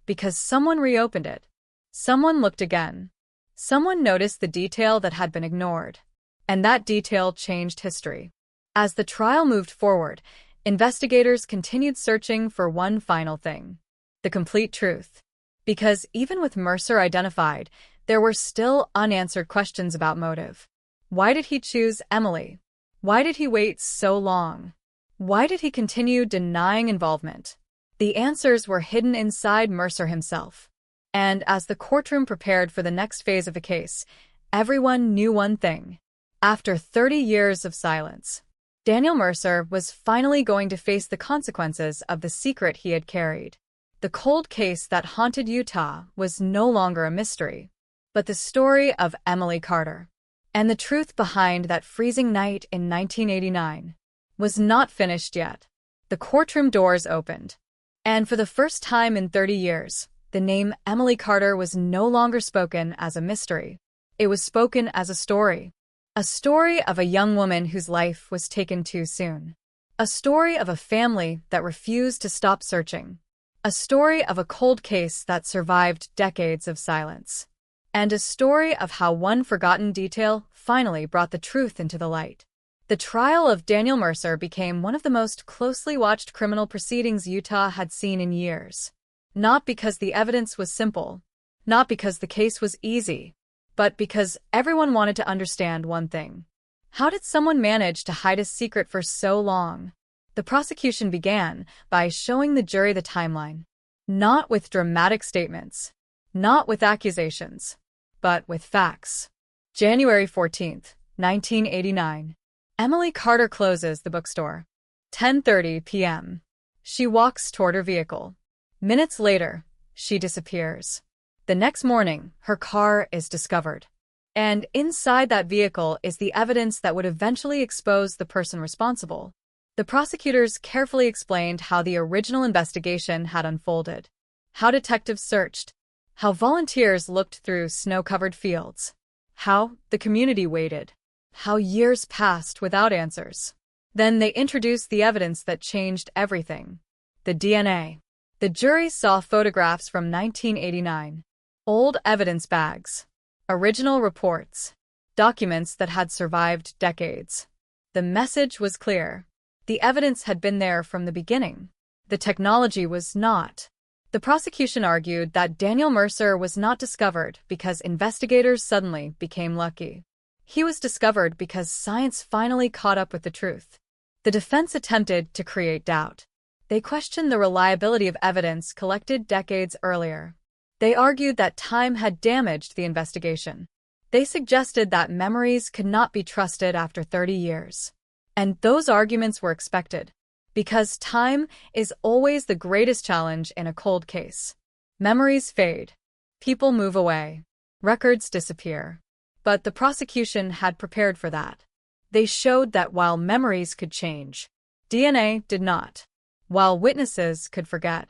Because someone reopened it. Someone looked again. Someone noticed the detail that had been ignored. And that detail changed history. As the trial moved forward, investigators continued searching for one final thing. The complete truth. Because even with Mercer identified, there were still unanswered questions about motive. Why did he choose Emily? Why did he wait so long? Why did he continue denying involvement? The answers were hidden inside Mercer himself. And as the courtroom prepared for the next phase of the case, everyone knew one thing. After 30 years of silence, Daniel Mercer was finally going to face the consequences of the secret he had carried. The cold case that haunted Utah was no longer a mystery, but the story of Emily Carter. And the truth behind that freezing night in 1989 was not finished yet. The courtroom doors opened, and for the first time in 30 years, the name Emily Carter was no longer spoken as a mystery. It was spoken as a story. A story of a young woman whose life was taken too soon. A story of a family that refused to stop searching. A story of a cold case that survived decades of silence. And a story of how one forgotten detail finally brought the truth into the light. The trial of Daniel Mercer became one of the most closely watched criminal proceedings Utah had seen in years. Not because the evidence was simple, not because the case was easy, but because everyone wanted to understand one thing. How did someone manage to hide a secret for so long? The prosecution began by showing the jury the timeline. Not with dramatic statements, not with accusations, but with facts. January 14th, 1989. Emily Carter closes the bookstore. 10:30 p.m. She walks toward her vehicle. Minutes later, she disappears. The next morning, her car is discovered. And inside that vehicle is the evidence that would eventually expose the person responsible. The prosecutors carefully explained how the original investigation had unfolded, how detectives searched, how volunteers looked through snow-covered fields, how the community waited, how years passed without answers. Then they introduced the evidence that changed everything: the DNA. The jury saw photographs from 1989, old evidence bags, original reports, documents that had survived decades. The message was clear. The evidence had been there from the beginning. The technology was not. The prosecution argued that Daniel Mercer was not discovered because investigators suddenly became lucky. He was discovered because science finally caught up with the truth. The defense attempted to create doubt. They questioned the reliability of evidence collected decades earlier. They argued that time had damaged the investigation. They suggested that memories could not be trusted after 30 years. And those arguments were expected, because time is always the greatest challenge in a cold case. Memories fade. People move away. Records disappear. But the prosecution had prepared for that. They showed that while memories could change, DNA did not. While witnesses could forget,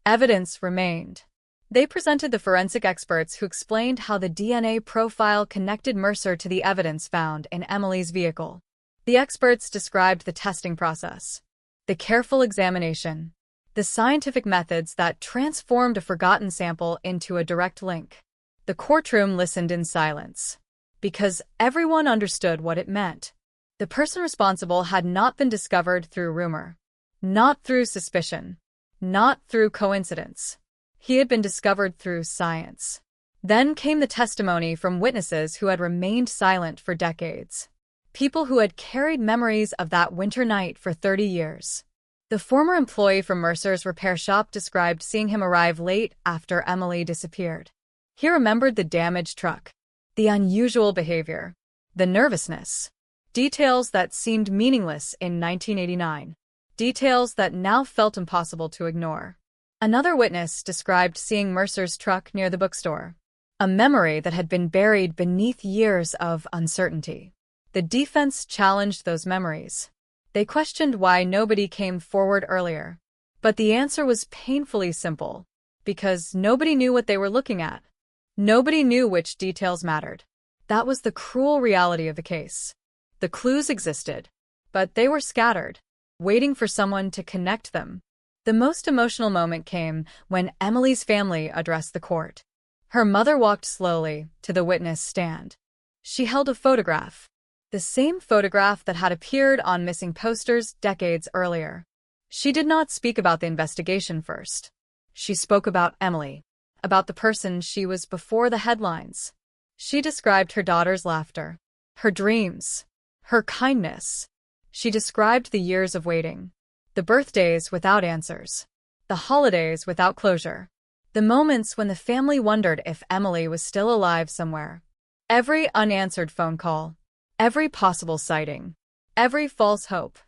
evidence remained. They presented the forensic experts who explained how the DNA profile connected Mercer to the evidence found in Emily's vehicle. The experts described the testing process, the careful examination, the scientific methods that transformed a forgotten sample into a direct link. The courtroom listened in silence, because everyone understood what it meant. The person responsible had not been discovered through rumor. Not through suspicion, not through coincidence. He had been discovered through science. Then came the testimony from witnesses who had remained silent for decades. People who had carried memories of that winter night for 30 years. The former employee from Mercer's repair shop described seeing him arrive late after Emily disappeared. He remembered the damaged truck, the unusual behavior, the nervousness. Details that seemed meaningless in 1989. Details that now felt impossible to ignore. Another witness described seeing Mercer's truck near the bookstore, a memory that had been buried beneath years of uncertainty. The defense challenged those memories. They questioned why nobody came forward earlier. But the answer was painfully simple, because nobody knew what they were looking at. Nobody knew which details mattered. That was the cruel reality of the case. The clues existed, but they were scattered, waiting for someone to connect them. The most emotional moment came when Emily's family addressed the court. Her mother walked slowly to the witness stand. She held a photograph, the same photograph that had appeared on missing posters decades earlier. She did not speak about the investigation first. She spoke about Emily, about the person she was before the headlines. She described her daughter's laughter, her dreams, her kindness. She described the years of waiting, the birthdays without answers, the holidays without closure, the moments when the family wondered if Emily was still alive somewhere. Every unanswered phone call, every possible sighting, every false hope.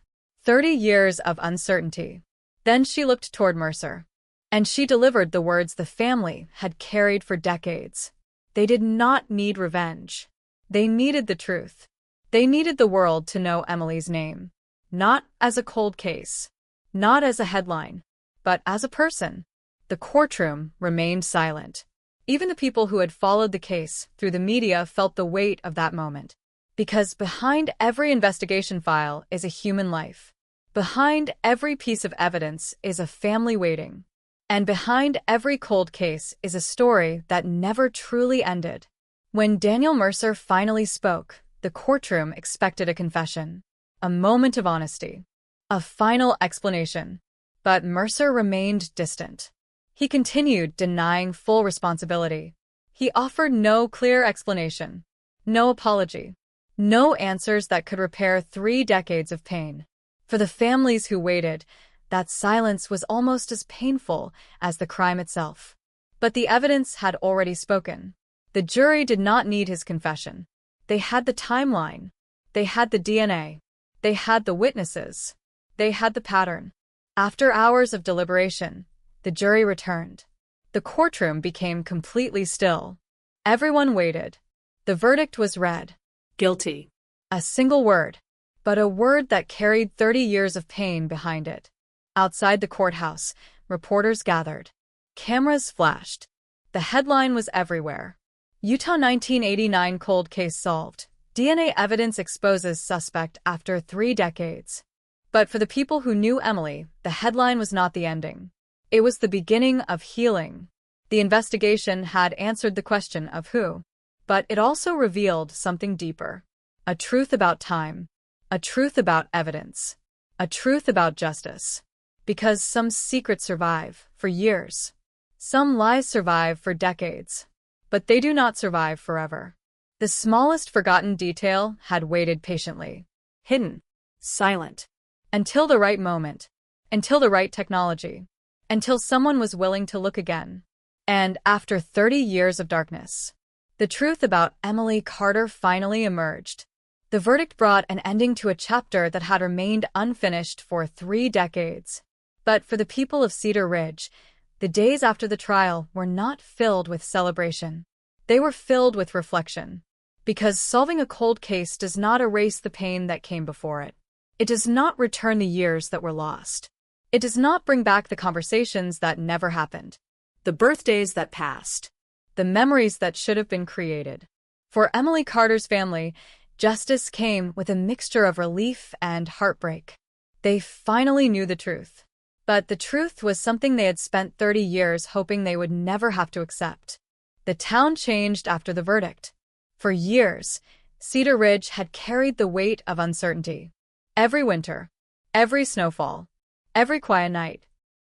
30 years of uncertainty. Then she looked toward Mercer, and she delivered the words the family had carried for decades. They did not need revenge. They needed the truth. They needed the world to know Emily's name, not as a cold case, not as a headline, but as a person. The courtroom remained silent. Even the people who had followed the case through the media felt the weight of that moment. Because behind every investigation file is a human life. Behind every piece of evidence is a family waiting. And behind every cold case is a story that never truly ended. When Daniel Mercer finally spoke, the courtroom expected a confession, a moment of honesty, a final explanation. But Mercer remained distant. He continued denying full responsibility. He offered no clear explanation, no apology, no answers that could repair 3 decades of pain. For the families who waited, that silence was almost as painful as the crime itself. But the evidence had already spoken. The jury did not need his confession. They had the timeline. They had the DNA. They had the witnesses. They had the pattern. After hours of deliberation, the jury returned. The courtroom became completely still. Everyone waited. The verdict was read. Guilty. A single word, but a word that carried 30 years of pain behind it. Outside the courthouse, reporters gathered. Cameras flashed. The headline was everywhere. Utah 1989 cold case solved. DNA evidence exposes suspect after 3 decades. But for the people who knew Emily, the headline was not the ending. It was the beginning of healing. The investigation had answered the question of who, but it also revealed something deeper. A truth about time. A truth about evidence. A truth about justice. Because some secrets survive for years. Some lies survive for decades. But they do not survive forever. The smallest forgotten detail had waited patiently. Hidden. Silent. Until the right moment. Until the right technology. Until someone was willing to look again. And after 30 years of darkness, the truth about Emily Carter finally emerged. The verdict brought an ending to a chapter that had remained unfinished for 3 decades. But for the people of Cedar Ridge, the days after the trial were not filled with celebration. They were filled with reflection. Because solving a cold case does not erase the pain that came before it. It does not return the years that were lost. It does not bring back the conversations that never happened. The birthdays that passed. The memories that should have been created. For Emily Carter's family, justice came with a mixture of relief and heartbreak. They finally knew the truth. But the truth was something they had spent 30 years hoping they would never have to accept. The town changed after the verdict. For years, Cedar Ridge had carried the weight of uncertainty. Every winter, every snowfall, every quiet night,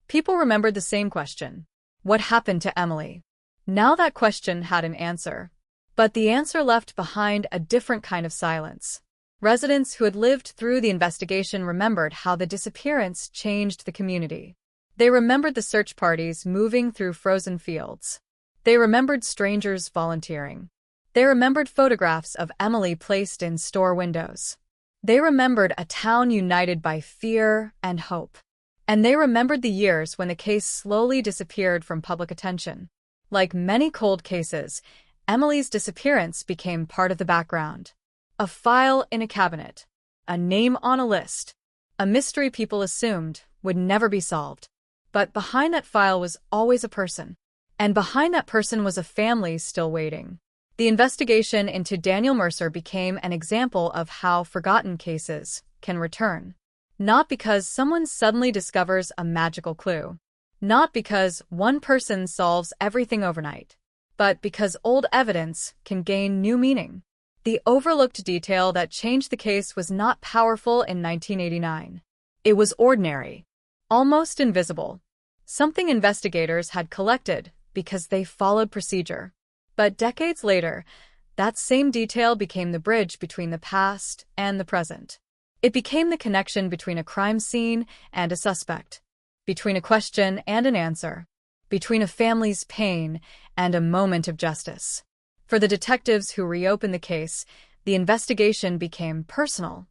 people remembered the same question. What happened to Emily? Now that question had an answer. But the answer left behind a different kind of silence. Residents who had lived through the investigation remembered how the disappearance changed the community. They remembered the search parties moving through frozen fields. They remembered strangers volunteering. They remembered photographs of Emily placed in store windows. They remembered a town united by fear and hope. And they remembered the years when the case slowly disappeared from public attention. Like many cold cases, Emily's disappearance became part of the background. A file in a cabinet. A name on a list. A mystery people assumed would never be solved. But behind that file was always a person. And behind that person was a family still waiting. The investigation into Daniel Mercer became an example of how forgotten cases can return. Not because someone suddenly discovers a magical clue. Not because one person solves everything overnight. But because old evidence can gain new meaning. The overlooked detail that changed the case was not powerful in 1989. It was ordinary. Almost invisible. Something investigators had collected because they followed procedure. But decades later, That same detail became the bridge between the past and the present. It became the connection between a crime scene and a suspect, between a question and an answer, between a family's pain and a moment of justice. For the detectives who reopened the case, the investigation became personal.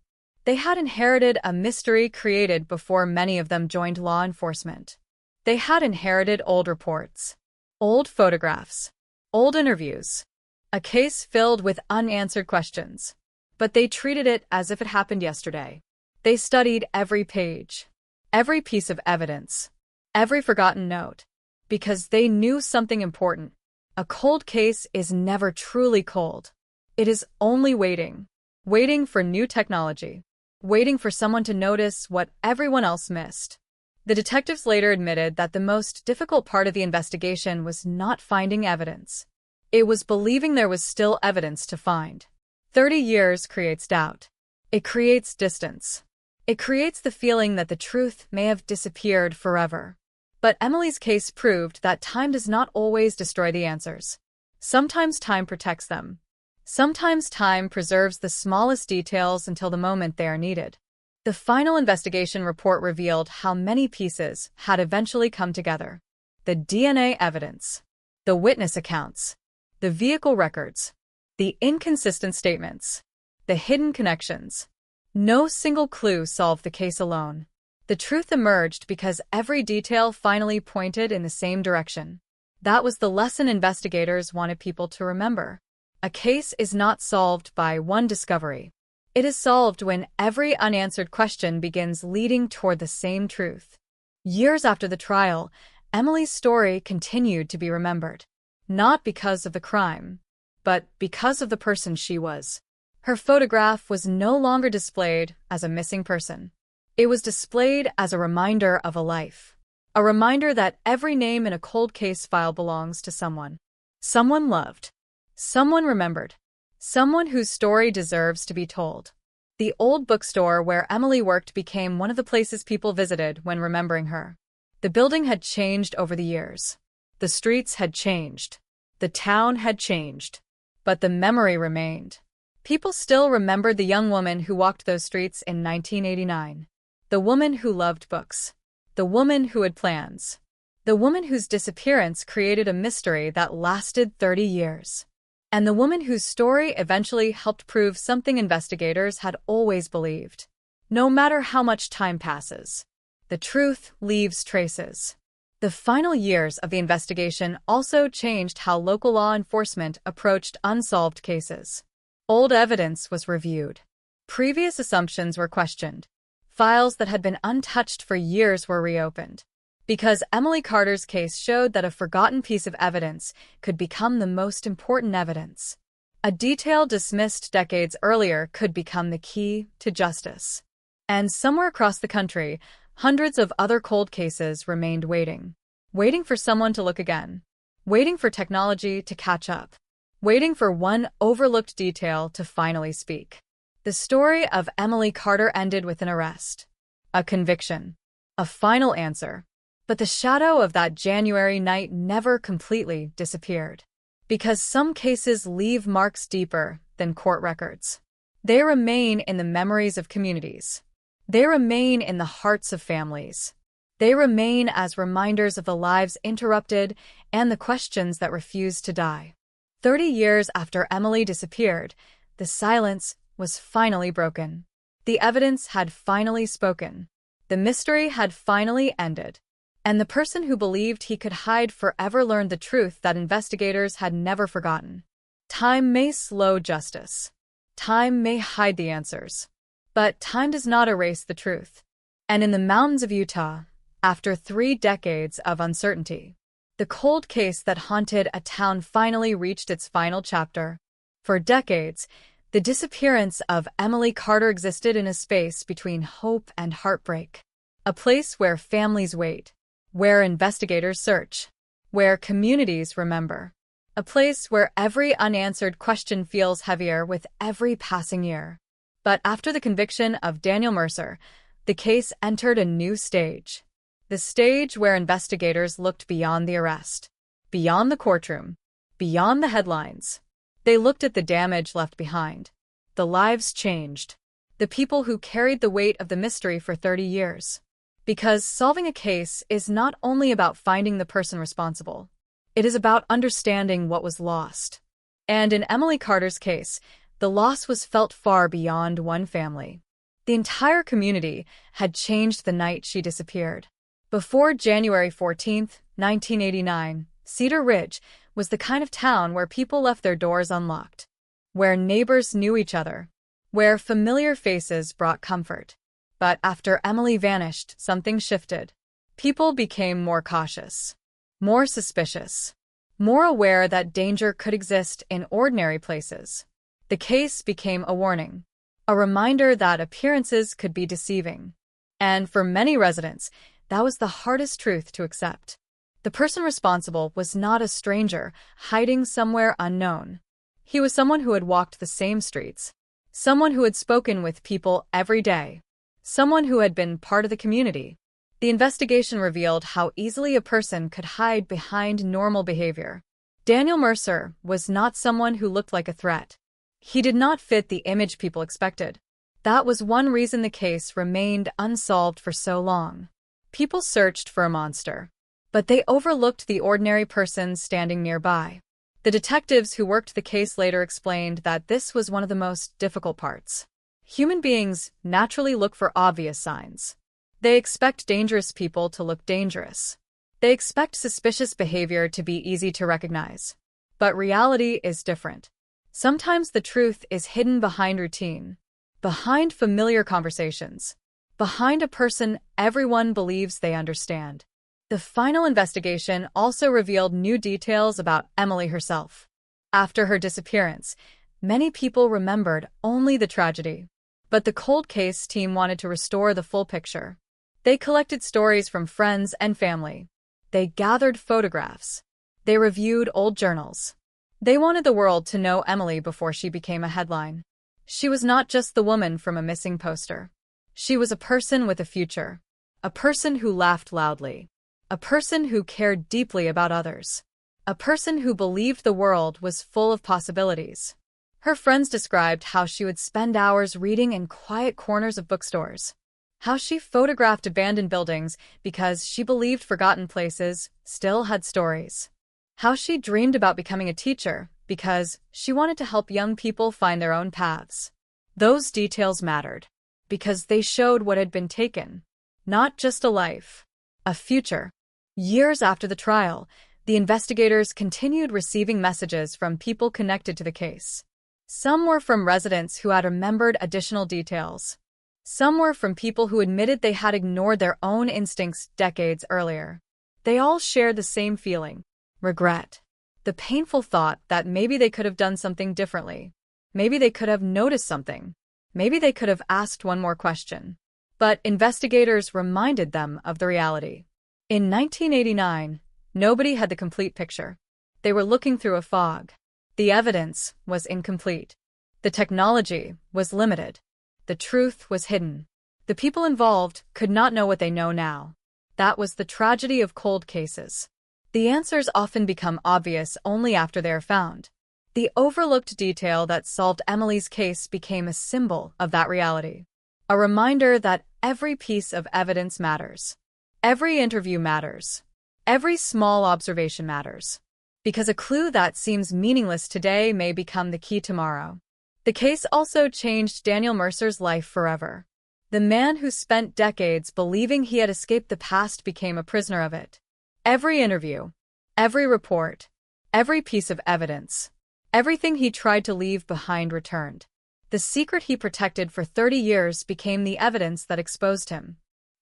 They had inherited a mystery created before many of them joined law enforcement. They had inherited old reports, old photographs, old interviews, a case filled with unanswered questions. But they treated it as if it happened yesterday. They studied every page, every piece of evidence, every forgotten note, because they knew something important. A cold case is never truly cold. It is only waiting, waiting for new technology, waiting for someone to notice what everyone else missed. The detectives later admitted that the most difficult part of the investigation was not finding evidence. It was believing there was still evidence to find. 30 years creates doubt. It creates distance. It creates the feeling that the truth may have disappeared forever. But Emily's case proved that time does not always destroy the answers. Sometimes time protects them. Sometimes time preserves the smallest details until the moment they are needed. The final investigation report revealed how many pieces had eventually come together. The DNA evidence, the witness accounts, the vehicle records, the inconsistent statements, the hidden connections. No single clue solved the case alone. The truth emerged because every detail finally pointed in the same direction. That was the lesson investigators wanted people to remember. A case is not solved by one discovery. It is solved when every unanswered question begins leading toward the same truth. Years after the trial, Emily's story continued to be remembered. Not because of the crime, but because of the person she was. Her photograph was no longer displayed as a missing person. It was displayed as a reminder of a life. A reminder that every name in a cold case file belongs to someone. Someone loved. Someone remembered. Someone whose story deserves to be told. The old bookstore where Emily worked became one of the places people visited when remembering her. The building had changed over the years. The streets had changed. The town had changed. But the memory remained. People still remembered the young woman who walked those streets in 1989. The woman who loved books. The woman who had plans. The woman whose disappearance created a mystery that lasted 30 years. And the woman whose story eventually helped prove something investigators had always believed. No matter how much time passes, the truth leaves traces. The final years of the investigation also changed how local law enforcement approached unsolved cases. Old evidence was reviewed. Previous assumptions were questioned. Files that had been untouched for years were reopened. Because Emily Carter's case showed that a forgotten piece of evidence could become the most important evidence. A detail dismissed decades earlier could become the key to justice. And somewhere across the country, hundreds of other cold cases remained waiting. Waiting for someone to look again. Waiting for technology to catch up. Waiting for one overlooked detail to finally speak. The story of Emily Carter ended with an arrest. A conviction. A final answer. But the shadow of that January night never completely disappeared. Because some cases leave marks deeper than court records. They remain in the memories of communities. They remain in the hearts of families. They remain as reminders of the lives interrupted and the questions that refused to die. 30 years after Emily disappeared, the silence was finally broken. The evidence had finally spoken. The mystery had finally ended. And the person who believed he could hide forever learned the truth that investigators had never forgotten. Time may slow justice. Time may hide the answers. But time does not erase the truth. And in the mountains of Utah, after 3 decades of uncertainty, the cold case that haunted a town finally reached its final chapter. For decades, the disappearance of Emily Carter existed in a space between hope and heartbreak. A place where families wait. Where investigators search, where communities remember, a place where every unanswered question feels heavier with every passing year. But after the conviction of Daniel Mercer, the case entered a new stage. The stage where investigators looked beyond the arrest, beyond the courtroom, beyond the headlines. They looked at the damage left behind. The lives changed. The people who carried the weight of the mystery for 30 years. Because solving a case is not only about finding the person responsible. It is about understanding what was lost. And in Emily Carter's case, the loss was felt far beyond one family. The entire community had changed the night she disappeared. Before January 14, 1989, Cedar Ridge was the kind of town where people left their doors unlocked, where neighbors knew each other, where familiar faces brought comfort. But after Emily vanished, something shifted. People became more cautious, more suspicious, more aware that danger could exist in ordinary places. The case became a warning, a reminder that appearances could be deceiving. And for many residents, that was the hardest truth to accept. The person responsible was not a stranger hiding somewhere unknown. He was someone who had walked the same streets, someone who had spoken with people every day, someone who had been part of the community. The investigation revealed how easily a person could hide behind normal behavior. Daniel Mercer was not someone who looked like a threat. He did not fit the image people expected. That was one reason the case remained unsolved for so long. People searched for a monster, but they overlooked the ordinary person standing nearby. The detectives who worked the case later explained that this was one of the most difficult parts. Human beings naturally look for obvious signs. They expect dangerous people to look dangerous. They expect suspicious behavior to be easy to recognize. But reality is different. Sometimes the truth is hidden behind routine, behind familiar conversations, behind a person everyone believes they understand. The final investigation also revealed new details about Emily herself. After her disappearance, many people remembered only the tragedy. But the cold case team wanted to restore the full picture. They collected stories from friends and family. They gathered photographs. They reviewed old journals. They wanted the world to know Emily before she became a headline. She was not just the woman from a missing poster. She was a person with a future. A person who laughed loudly. A person who cared deeply about others. A person who believed the world was full of possibilities. Her friends described how she would spend hours reading in quiet corners of bookstores. How she photographed abandoned buildings because she believed forgotten places still had stories. How she dreamed about becoming a teacher because she wanted to help young people find their own paths. Those details mattered because they showed what had been taken. Not just a life, a future. Years after the trial, the investigators continued receiving messages from people connected to the case. Some were from residents who had remembered additional details. Some were from people who admitted they had ignored their own instincts decades earlier. They all shared the same feeling, regret. The painful thought that maybe they could have done something differently. Maybe they could have noticed something. Maybe they could have asked one more question. But investigators reminded them of the reality. In 1989, nobody had the complete picture. They were looking through a fog. The evidence was incomplete. The technology was limited. The truth was hidden. The people involved could not know what they know now. That was the tragedy of cold cases. The answers often become obvious only after they are found. The overlooked detail that solved Emily's case became a symbol of that reality. A reminder that every piece of evidence matters. Every interview matters. Every small observation matters. Because a clue that seems meaningless today may become the key tomorrow. The case also changed Daniel Mercer's life forever. The man who spent decades believing he had escaped the past became a prisoner of it. Every interview, every report, every piece of evidence, everything he tried to leave behind returned. The secret he protected for 30 years became the evidence that exposed him.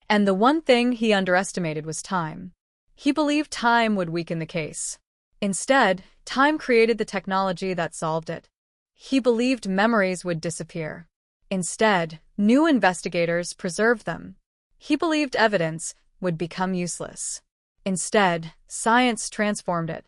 And the one thing he underestimated was time. He believed time would weaken the case. Instead, time created the technology that solved it. He believed memories would disappear. Instead, new investigators preserved them. He believed evidence would become useless. Instead, science transformed it.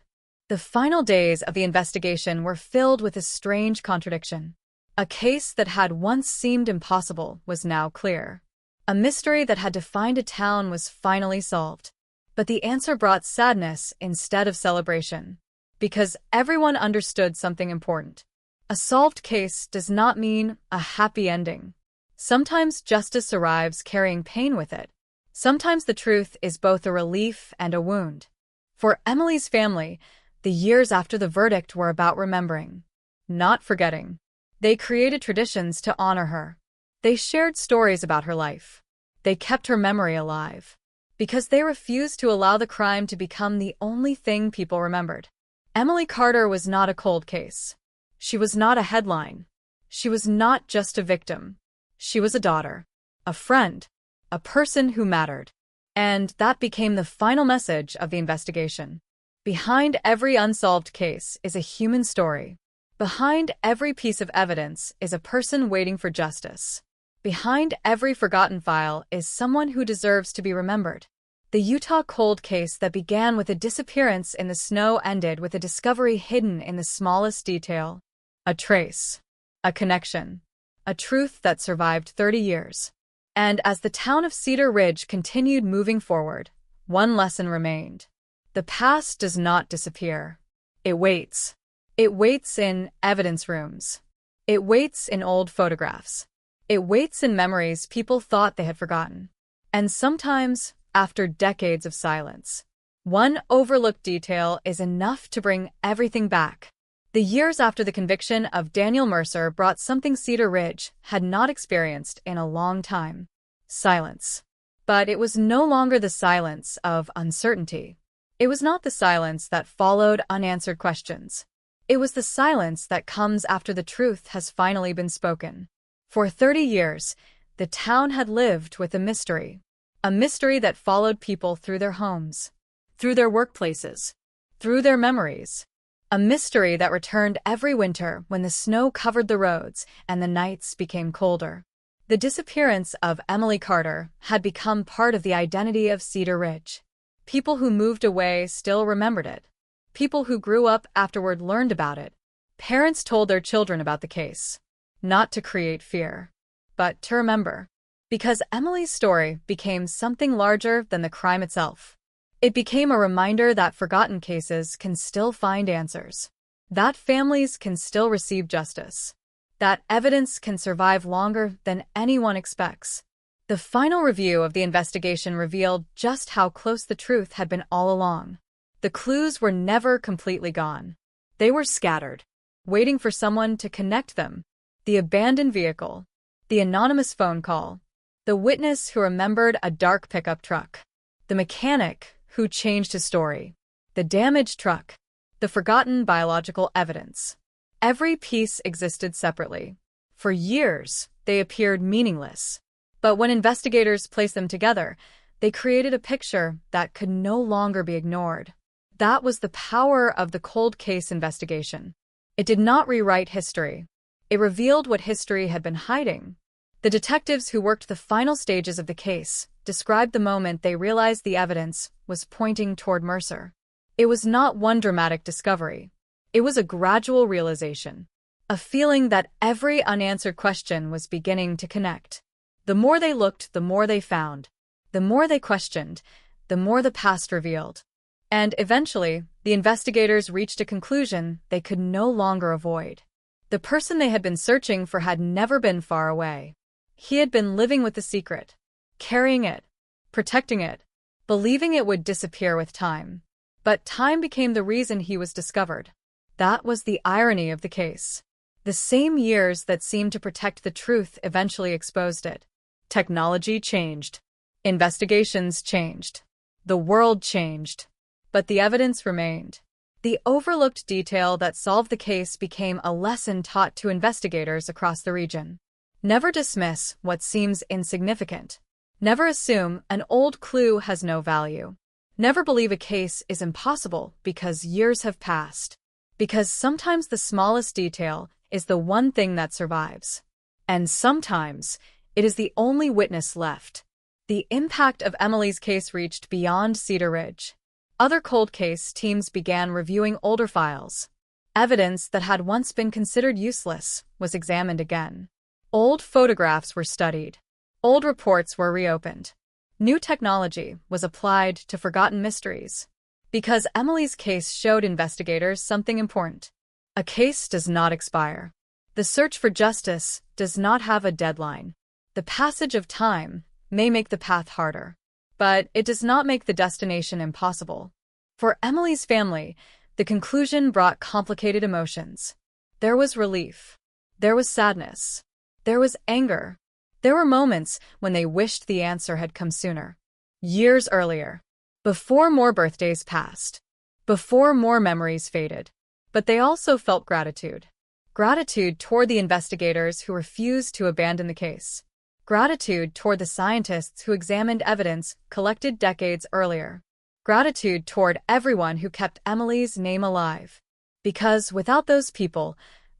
The final days of the investigation were filled with a strange contradiction. A case that had once seemed impossible was now clear. A mystery that had defined a town was finally solved. But the answer brought sadness instead of celebration. because everyone understood something important. A solved case does not mean a happy ending. Sometimes justice arrives carrying pain with it. Sometimes the truth is both a relief and a wound. For Emily's family, the years after the verdict were about remembering, not forgetting. They created traditions to honor her. They shared stories about her life. They kept her memory alive, because they refused to allow the crime to become the only thing people remembered. Emily Carter was not a cold case. She was not a headline. She was not just a victim. She was a daughter, a friend, a person who mattered. And that became the final message of the investigation. Behind every unsolved case is a human story. Behind every piece of evidence is a person waiting for justice. Behind every forgotten file is someone who deserves to be remembered. The Utah cold case that began with a disappearance in the snow ended with a discovery hidden in the smallest detail. A trace. A connection. A truth that survived 30 years. And as the town of Cedar Ridge continued moving forward, one lesson remained. The past does not disappear. It waits. It waits in evidence rooms. It waits in old photographs. It waits in memories people thought they had forgotten. And sometimes, after decades of silence, one overlooked detail is enough to bring everything back. The years after the conviction of Daniel Mercer brought something Cedar Ridge had not experienced in a long time. Silence. But it was no longer the silence of uncertainty. It was not the silence that followed unanswered questions. It was the silence that comes after the truth has finally been spoken. For 30 years, the town had lived with a mystery that followed people through their homes, through their workplaces, through their memories. A mystery that returned every winter when the snow covered the roads and the nights became colder. The disappearance of Emily Carter had become part of the identity of Cedar Ridge. People who moved away still remembered it. People who grew up afterward learned about it. Parents told their children about the case, not to create fear, but to remember. Because Emily's story became something larger than the crime itself. It became a reminder that forgotten cases can still find answers, that families can still receive justice, that evidence can survive longer than anyone expects. The final review of the investigation revealed just how close the truth had been all along. The clues were never completely gone. They were scattered, waiting for someone to connect them. The abandoned vehicle, the anonymous phone call, the witness who remembered a dark pickup truck, the mechanic who changed his story, the damaged truck, the forgotten biological evidence. Every piece existed separately. For years, they appeared meaningless. But when investigators placed them together, they created a picture that could no longer be ignored. That was the power of the cold case investigation. It did not rewrite history. It revealed what history had been hiding. The detectives who worked the final stages of the case described the moment they realized the evidence was pointing toward Mercer. It was not one dramatic discovery. It was a gradual realization, a feeling that every unanswered question was beginning to connect. The more they looked, the more they found. The more they questioned, the more the past revealed. And eventually, the investigators reached a conclusion they could no longer avoid. The person they had been searching for had never been far away. He had been living with the secret, carrying it, protecting it, believing it would disappear with time. But time became the reason he was discovered. That was the irony of the case. The same years that seemed to protect the truth eventually exposed it. Technology changed. Investigations changed. The world changed. But the evidence remained. The overlooked detail that solved the case became a lesson taught to investigators across the region. Never dismiss what seems insignificant. Never assume an old clue has no value. Never believe a case is impossible because years have passed. Because sometimes the smallest detail is the one thing that survives. And sometimes it is the only witness left. The impact of Emily's case reached beyond Cedar Ridge. Other cold case teams began reviewing older files. Evidence that had once been considered useless was examined again. Old photographs were studied. Old reports were reopened. New technology was applied to forgotten mysteries. Because Emily's case showed investigators something important. A case does not expire. The search for justice does not have a deadline. The passage of time may make the path harder, but it does not make the destination impossible. For Emily's family, the conclusion brought complicated emotions. There was relief. There was sadness. There was anger. There were moments when they wished the answer had come sooner. Years earlier. Before more birthdays passed. Before more memories faded. But they also felt gratitude. Gratitude toward the investigators who refused to abandon the case. Gratitude toward the scientists who examined evidence collected decades earlier. Gratitude toward everyone who kept Emily's name alive. Because without those people,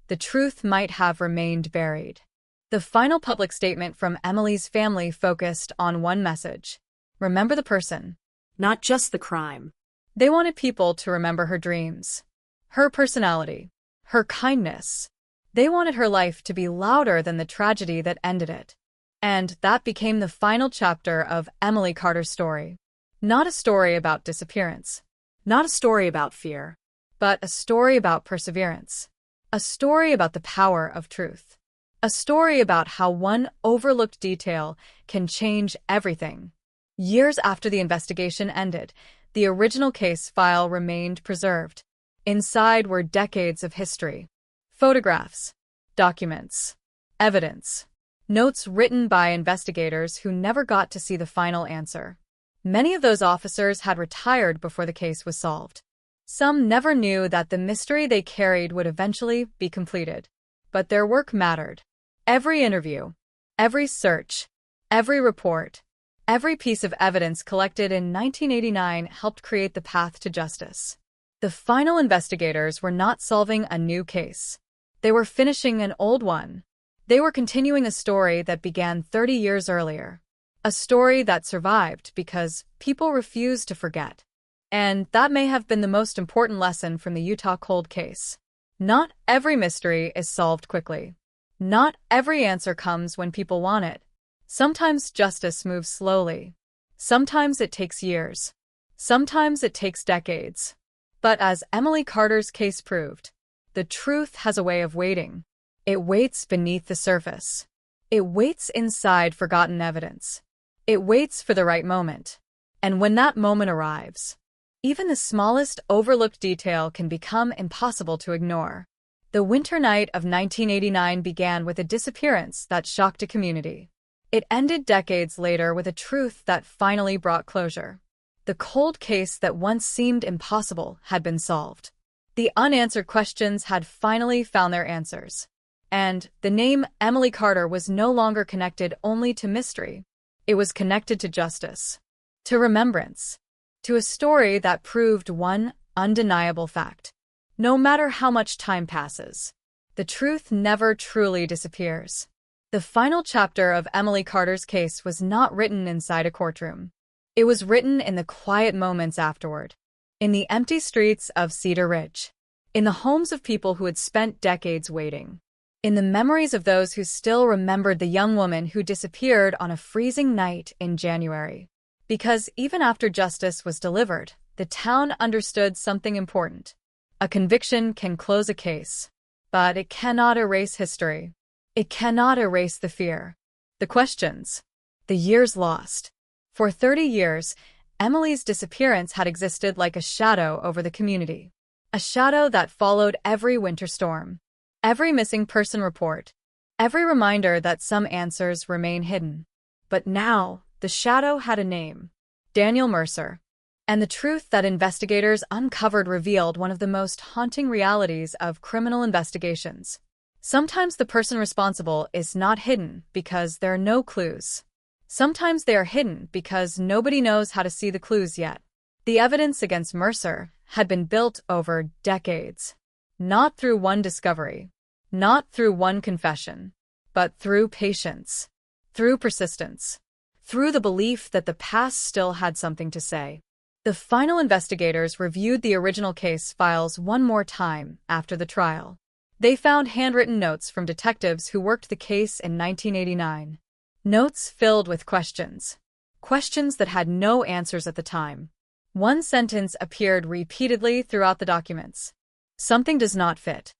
the truth might have remained buried. The final public statement from Emily's family focused on one message. Remember the person. Not just the crime. They wanted people to remember her dreams. Her personality. Her kindness. They wanted her life to be louder than the tragedy that ended it. And that became the final chapter of Emily Carter's story. Not a story about disappearance. Not a story about fear. But a story about perseverance. A story about the power of truth. A story about how one overlooked detail can change everything. Years after the investigation ended, the original case file remained preserved. Inside were decades of history. Photographs, documents, evidence, notes written by investigators who never got to see the final answer. Many of those officers had retired before the case was solved. Some never knew that the mystery they carried would eventually be completed. But their work mattered. Every interview, every search, every report, every piece of evidence collected in 1989 helped create the path to justice. The final investigators were not solving a new case. They were finishing an old one. They were continuing a story that began 30 years earlier. A story that survived because people refused to forget. And that may have been the most important lesson from the Utah cold case. Not every mystery is solved quickly. Not every answer comes when people want it. Sometimes justice moves slowly. Sometimes it takes years. Sometimes it takes decades. But as Emily Carter's case proved, the truth has a way of waiting. It waits beneath the surface. It waits inside forgotten evidence. It waits for the right moment. And when that moment arrives, even the smallest overlooked detail can become impossible to ignore. The winter night of 1989 began with a disappearance that shocked a community. It ended decades later with a truth that finally brought closure. The cold case that once seemed impossible had been solved. The unanswered questions had finally found their answers. And the name Emily Carter was no longer connected only to mystery. It was connected to justice, to remembrance, to a story that proved one undeniable fact. No matter how much time passes, the truth never truly disappears. The final chapter of Emily Carter's case was not written inside a courtroom. It was written in the quiet moments afterward, in the empty streets of Cedar Ridge, in the homes of people who had spent decades waiting, in the memories of those who still remembered the young woman who disappeared on a freezing night in January. Because even after justice was delivered, the town understood something important. A conviction can close a case, but it cannot erase history. It cannot erase the fear, the questions, the years lost. For 30 years, Emily's disappearance had existed like a shadow over the community. A shadow that followed every winter storm, every missing person report, every reminder that some answers remain hidden. But now, the shadow had a name: Daniel Mercer. And the truth that investigators uncovered revealed one of the most haunting realities of criminal investigations. Sometimes the person responsible is not hidden because there are no clues. Sometimes they are hidden because nobody knows how to see the clues yet. The evidence against Mercer had been built over decades. Not through one discovery, not through one confession, but through patience, through persistence, through the belief that the past still had something to say. The final investigators reviewed the original case files one more time after the trial. They found handwritten notes from detectives who worked the case in 1989. Notes filled with questions. Questions that had no answers at the time. One sentence appeared repeatedly throughout the documents. Something does not fit.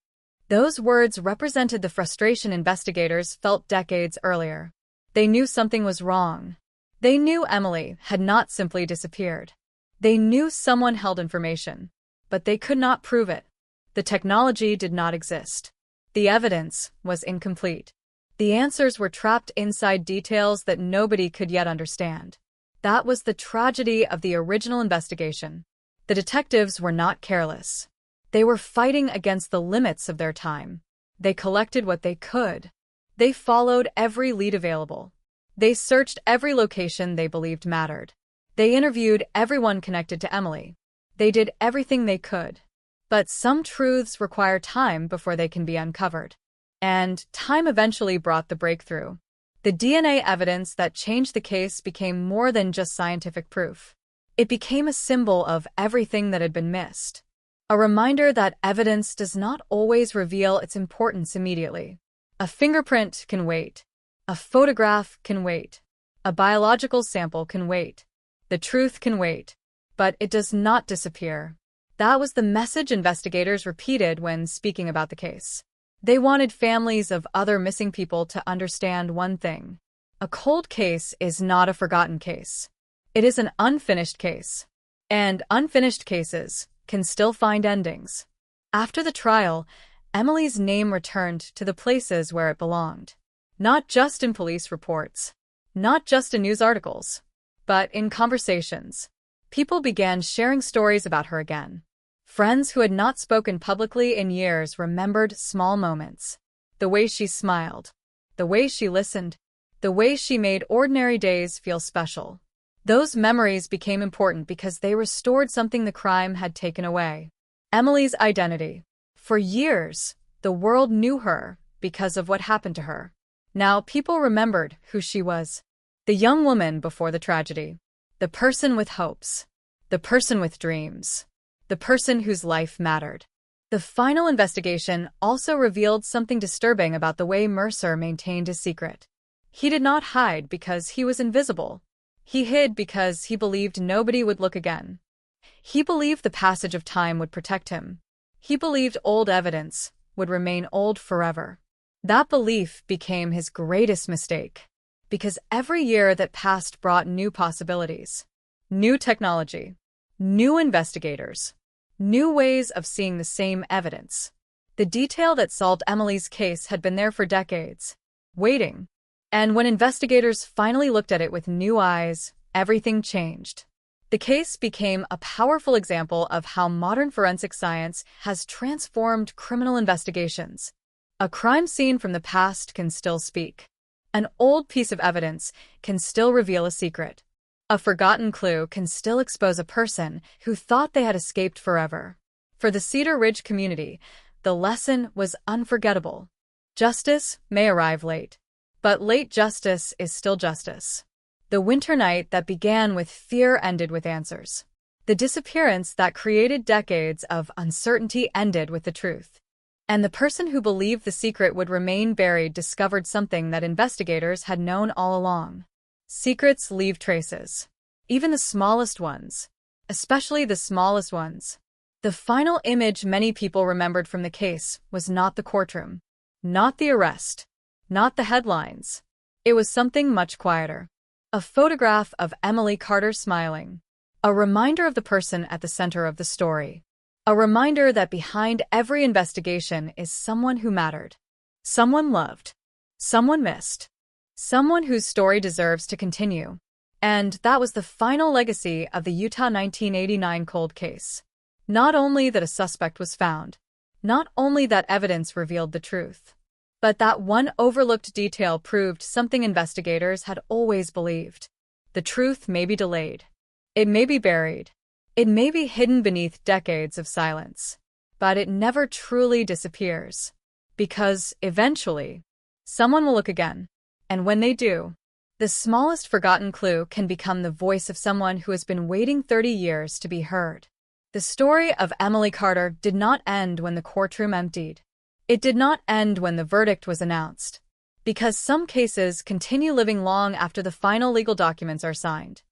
Those words represented the frustration investigators felt decades earlier. They knew something was wrong. They knew Emily had not simply disappeared. They knew someone held information, but they could not prove it. The technology did not exist. The evidence was incomplete. The answers were trapped inside details that nobody could yet understand. That was the tragedy of the original investigation. The detectives were not careless. They were fighting against the limits of their time. They collected what they could. They followed every lead available. They searched every location they believed mattered. They interviewed everyone connected to Emily. They did everything they could. But some truths require time before they can be uncovered. And time eventually brought the breakthrough. The DNA evidence that changed the case became more than just scientific proof. It became a symbol of everything that had been missed. A reminder that evidence does not always reveal its importance immediately. A fingerprint can wait. A photograph can wait. A biological sample can wait. The truth can wait. But it does not disappear. That was the message investigators repeated when speaking about the case. They wanted families of other missing people to understand one thing. A cold case is not a forgotten case. It is an unfinished case. And unfinished cases can still find endings. After the trial, Emily's name returned to the places where it belonged. Not just in police reports, not just in news articles, but in conversations. People began sharing stories about her again. Friends who had not spoken publicly in years remembered small moments. The way she smiled, the way she listened, the way she made ordinary days feel special. Those memories became important because they restored something the crime had taken away. Emily's identity. For years, the world knew her because of what happened to her. Now people remembered who she was. The young woman before the tragedy. The person with hopes. The person with dreams. The person whose life mattered. The final investigation also revealed something disturbing about the way Mercer maintained his secret. He did not hide because he was invisible. He hid because he believed nobody would look again. He believed the passage of time would protect him. He believed old evidence would remain old forever. That belief became his greatest mistake, because every year that passed brought new possibilities, new technology, new investigators, new ways of seeing the same evidence. The detail that solved Emily's case had been there for decades, waiting. And when investigators finally looked at it with new eyes, everything changed. The case became a powerful example of how modern forensic science has transformed criminal investigations. A crime scene from the past can still speak. An old piece of evidence can still reveal a secret. A forgotten clue can still expose a person who thought they had escaped forever. For the Cedar Ridge community, the lesson was unforgettable. Justice may arrive late, but late justice is still justice. The winter night that began with fear ended with answers. The disappearance that created decades of uncertainty ended with the truth. And the person who believed the secret would remain buried discovered something that investigators had known all along. Secrets leave traces. Even the smallest ones. Especially the smallest ones. The final image many people remembered from the case was not the courtroom. Not the arrest. Not the headlines. It was something much quieter. A photograph of Emily Carter smiling. A reminder of the person at the center of the story. A reminder that behind every investigation is someone who mattered. Someone loved. Someone missed. Someone whose story deserves to continue. And that was the final legacy of the Utah 1989 cold case. Not only that a suspect was found, not only that evidence revealed the truth, but that one overlooked detail proved something investigators had always believed. The truth may be delayed. It may be buried. It may be hidden beneath decades of silence. But it never truly disappears. Because, eventually, someone will look again. And when they do, the smallest forgotten clue can become the voice of someone who has been waiting 30 years to be heard. The story of Emily Carter did not end when the courtroom emptied. It did not end when the verdict was announced. Because some cases continue living long after the final legal documents are signed.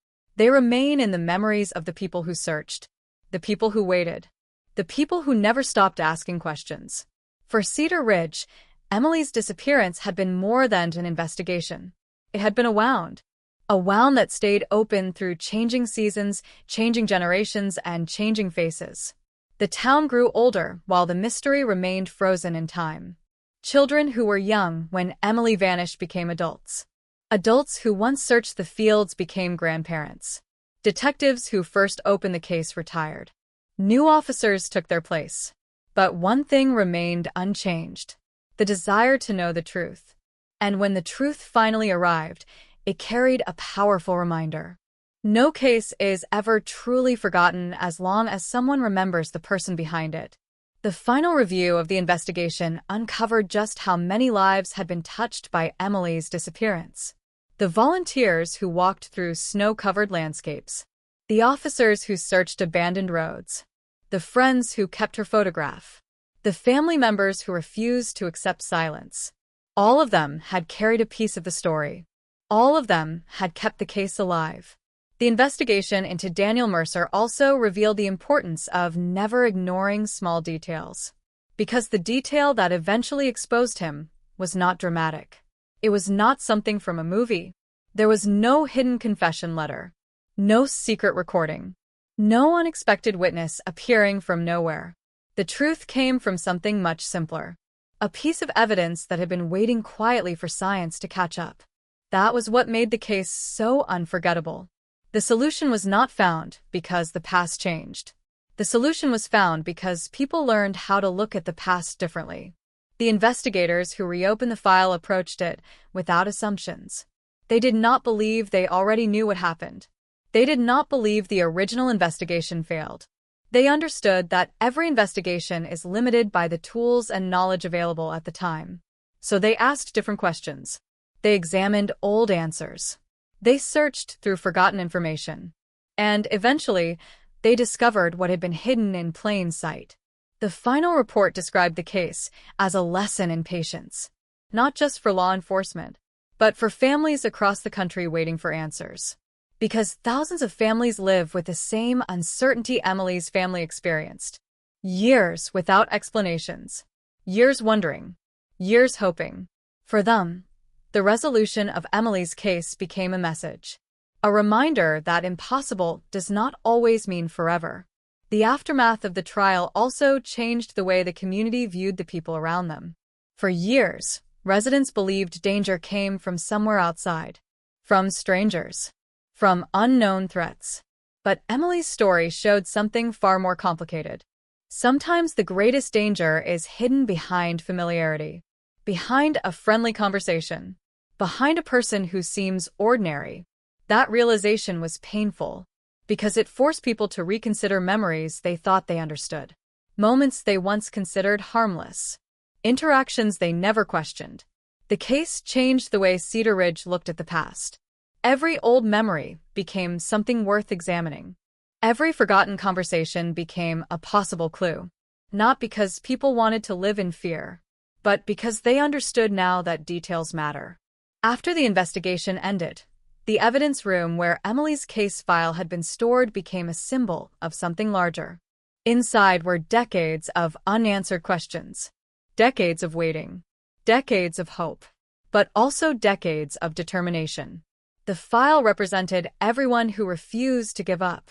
They remain in the memories of the people who searched, the people who waited, the people who never stopped asking questions. For Cedar Ridge, Emily's disappearance had been more than an investigation. It had been a wound that stayed open through changing seasons, changing generations, and changing faces. The town grew older while the mystery remained frozen in time. Children who were young when Emily vanished became adults. Adults who once searched the fields became grandparents. Detectives who first opened the case retired. New officers took their place. But one thing remained unchanged: the desire to know the truth. And when the truth finally arrived, it carried a powerful reminder. No case is ever truly forgotten as long as someone remembers the person behind it. The final review of the investigation uncovered just how many lives had been touched by Emily's disappearance. The volunteers who walked through snow-covered landscapes, the officers who searched abandoned roads, the friends who kept her photograph, the family members who refused to accept silence. All of them had carried a piece of the story. All of them had kept the case alive. The investigation into Daniel Mercer also revealed the importance of never ignoring small details. Because the detail that eventually exposed him was not dramatic. It was not something from a movie. There was no hidden confession letter, no secret recording, no unexpected witness appearing from nowhere. The truth came from something much simpler. A piece of evidence that had been waiting quietly for science to catch up. That was what made the case so unforgettable. The solution was not found because the past changed. The solution was found because people learned how to look at the past differently. The investigators who reopened the file approached it without assumptions. They did not believe they already knew what happened. They did not believe the original investigation failed. They understood that every investigation is limited by the tools and knowledge available at the time. So they asked different questions. They examined old answers. They searched through forgotten information. And eventually, they discovered what had been hidden in plain sight. The final report described the case as a lesson in patience, not just for law enforcement, but for families across the country waiting for answers. Because thousands of families live with the same uncertainty Emily's family experienced. Years without explanations. Years wondering. Years hoping. For them, the resolution of Emily's case became a message. A reminder that impossible does not always mean forever. The aftermath of the trial also changed the way the community viewed the people around them. For years, residents believed danger came from somewhere outside. From strangers. From unknown threats. But Emily's story showed something far more complicated. Sometimes the greatest danger is hidden behind familiarity. Behind a friendly conversation. Behind a person who seems ordinary. That realization was painful, because it forced people to reconsider memories they thought they understood. Moments they once considered harmless. Interactions they never questioned. The case changed the way Cedar Ridge looked at the past. Every old memory became something worth examining. Every forgotten conversation became a possible clue. Not because people wanted to live in fear, but because they understood now that details matter. After the investigation ended, the evidence room where Emily's case file had been stored became a symbol of something larger. Inside were decades of unanswered questions, decades of waiting, decades of hope, but also decades of determination. The file represented everyone who refused to give up.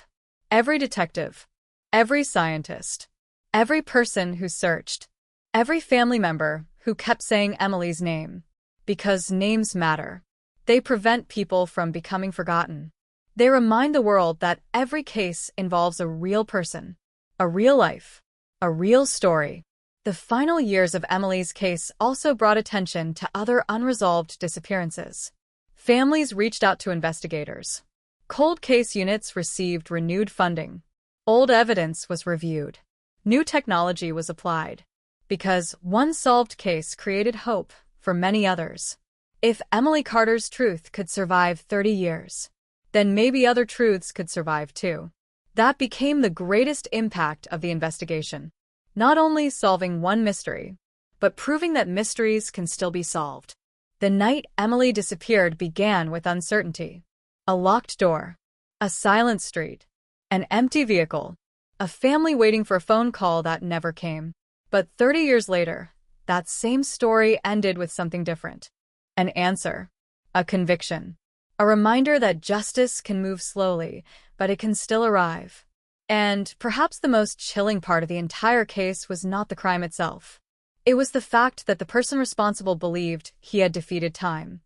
Every detective, every scientist, every person who searched, every family member who kept saying Emily's name. Because names matter. They prevent people from becoming forgotten. They remind the world that every case involves a real person, a real life, a real story. The final years of Emily's case also brought attention to other unresolved disappearances. Families reached out to investigators. Cold case units received renewed funding. Old evidence was reviewed. New technology was applied. Because one solved case created hope for many others. If Emily Carter's truth could survive 30 years, then maybe other truths could survive too. That became the greatest impact of the investigation. Not only solving one mystery, but proving that mysteries can still be solved. The night Emily disappeared began with uncertainty. A locked door. A silent street, an empty vehicle, a family waiting for a phone call that never came. But 30 years later, that same story ended with something different. An answer, a conviction, a reminder that justice can move slowly, but it can still arrive. And perhaps the most chilling part of the entire case was not the crime itself. It was the fact that the person responsible believed he had defeated time.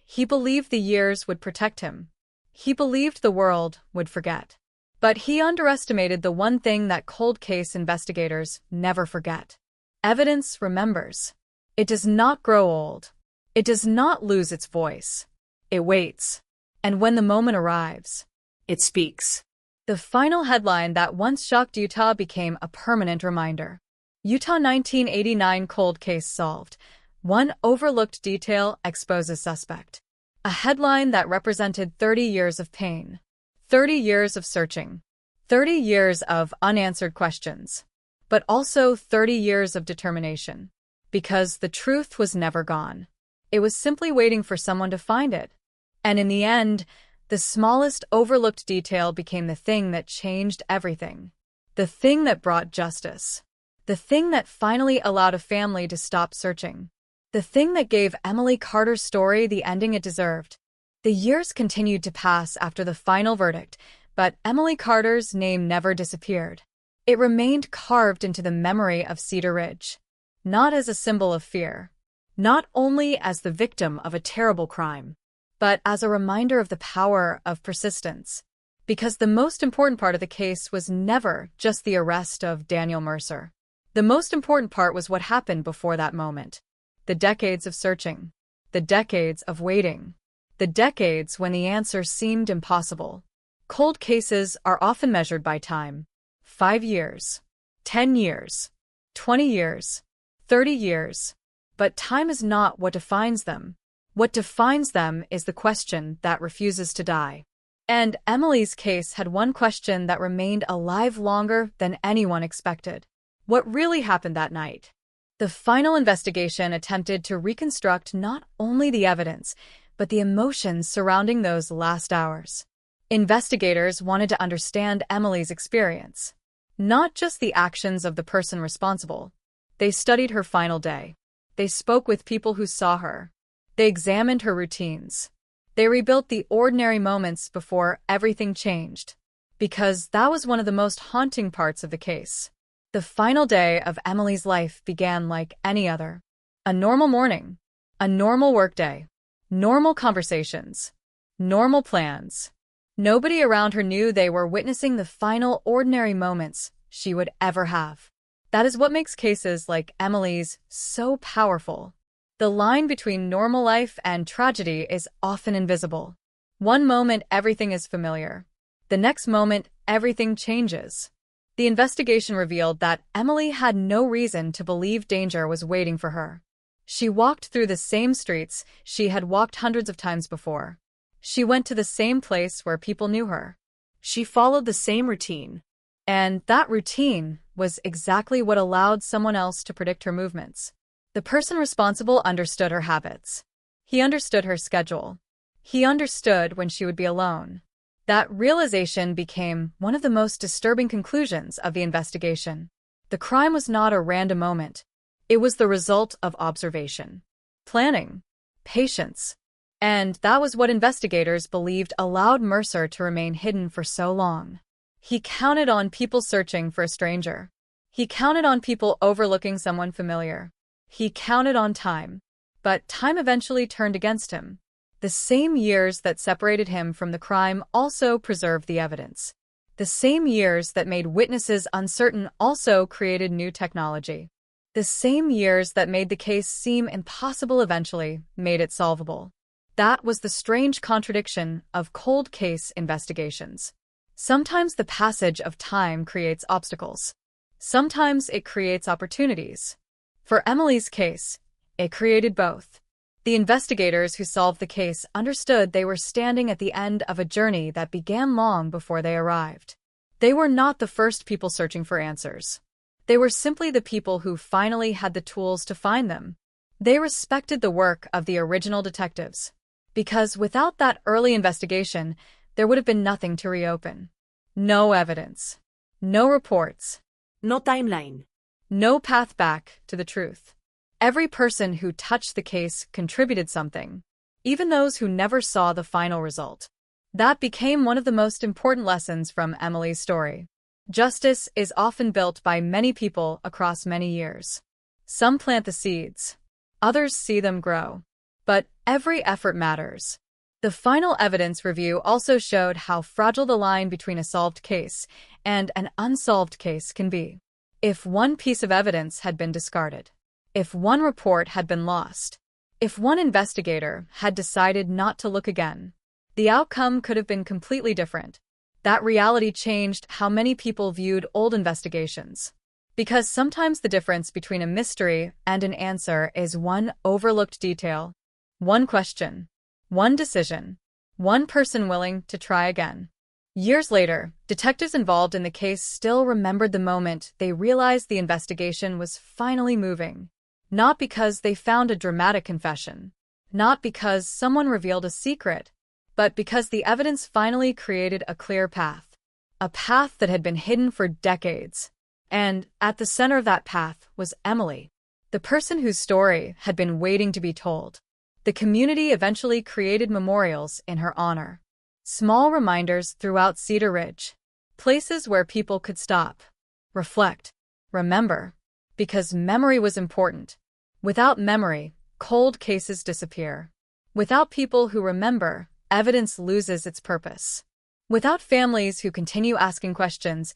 He believed the years would protect him. He believed the world would forget. But he underestimated the one thing that cold case investigators never forget. Evidence remembers. It does not grow old. It does not lose its voice. It waits. And when the moment arrives, it speaks. The final headline that once shocked Utah became a permanent reminder. Utah 1989 cold case solved. One overlooked detail exposes suspect. A headline that represented 30 years of pain. 30 years of searching. 30 years of unanswered questions. But also 30 years of determination. Because the truth was never gone. It was simply waiting for someone to find it. And in the end, the smallest overlooked detail became the thing that changed everything. The thing that brought justice. The thing that finally allowed a family to stop searching. The thing that gave Emily Carter's story the ending it deserved. The years continued to pass after the final verdict, but Emily Carter's name never disappeared. It remained carved into the memory of Cedar Ridge. Not as a symbol of fear. Not only as the victim of a terrible crime, but as a reminder of the power of persistence. Because the most important part of the case was never just the arrest of Daniel Mercer. The most important part was what happened before that moment. The decades of searching. The decades of waiting. The decades when the answer seemed impossible. Cold cases are often measured by time. 5 years. 10 years. 20 years. 30 years. But time is not what defines them. What defines them is the question that refuses to die. And Emily's case had one question that remained alive longer than anyone expected. What really happened that night? The final investigation attempted to reconstruct not only the evidence, but the emotions surrounding those last hours. Investigators wanted to understand Emily's experience. Not just the actions of the person responsible. They studied her final day. They spoke with people who saw her. They examined her routines. They rebuilt the ordinary moments before everything changed. Because that was one of the most haunting parts of the case. The final day of Emily's life began like any other. A normal morning. A normal workday. Normal conversations. Normal plans. Nobody around her knew they were witnessing the final ordinary moments she would ever have. That is what makes cases like Emily's so powerful. The line between normal life and tragedy is often invisible. One moment everything is familiar. The next moment everything changes. The investigation revealed that Emily had no reason to believe danger was waiting for her. She walked through the same streets she had walked hundreds of times before. She went to the same place where people knew her. She followed the same routine. And that routine was exactly what allowed someone else to predict her movements. The person responsible understood her habits. He understood her schedule. He understood when she would be alone. That realization became one of the most disturbing conclusions of the investigation. The crime was not a random moment. It was the result of observation, planning, patience. And that was what investigators believed allowed Mercer to remain hidden for so long. He counted on people searching for a stranger. He counted on people overlooking someone familiar. He counted on time. But time eventually turned against him. The same years that separated him from the crime also preserved the evidence. The same years that made witnesses uncertain also created new technology. The same years that made the case seem impossible eventually made it solvable. That was the strange contradiction of cold case investigations. Sometimes the passage of time creates obstacles. Sometimes it creates opportunities. For Emily's case, it created both. The investigators who solved the case understood they were standing at the end of a journey that began long before they arrived. They were not the first people searching for answers. They were simply the people who finally had the tools to find them. They respected the work of the original detectives. Because without that early investigation, there would have been nothing to reopen. No evidence. No reports. No timeline. No path back to the truth. Every person who touched the case contributed something, even those who never saw the final result. That became one of the most important lessons from Emily's story. Justice is often built by many people across many years. Some plant the seeds. Others see them grow. But every effort matters. The final evidence review also showed how fragile the line between a solved case and an unsolved case can be. If one piece of evidence had been discarded, if one report had been lost, if one investigator had decided not to look again, the outcome could have been completely different. That reality changed how many people viewed old investigations. Because sometimes the difference between a mystery and an answer is one overlooked detail, one question, one decision, one person willing to try again. Years later, detectives involved in the case still remembered the moment they realized the investigation was finally moving. Not because they found a dramatic confession, not because someone revealed a secret, but because the evidence finally created a clear path. A path that had been hidden for decades. And at the center of that path was Emily, the person whose story had been waiting to be told. The community eventually created memorials in her honor. Small reminders throughout Cedar Ridge. Places where people could stop, reflect, remember. Because memory was important. Without memory, cold cases disappear. Without people who remember, evidence loses its purpose. Without families who continue asking questions,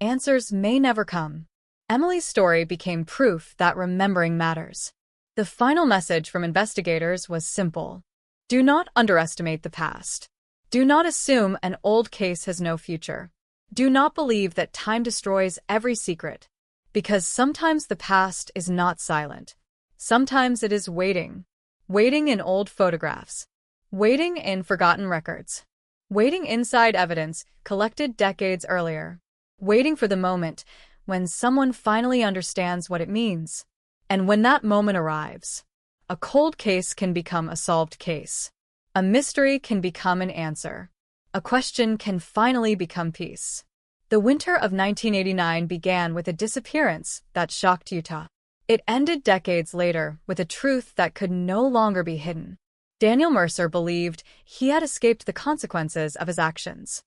answers may never come. Emily's story became proof that remembering matters. The final message from investigators was simple. Do not underestimate the past. Do not assume an old case has no future. Do not believe that time destroys every secret. Because sometimes the past is not silent. Sometimes it is waiting. Waiting in old photographs. Waiting in forgotten records. Waiting inside evidence collected decades earlier. Waiting for the moment when someone finally understands what it means. And when that moment arrives, a cold case can become a solved case. A mystery can become an answer. A question can finally become peace. The winter of 1989 began with a disappearance that shocked Utah. It ended decades later with a truth that could no longer be hidden. Daniel Mercer believed he had escaped the consequences of his actions.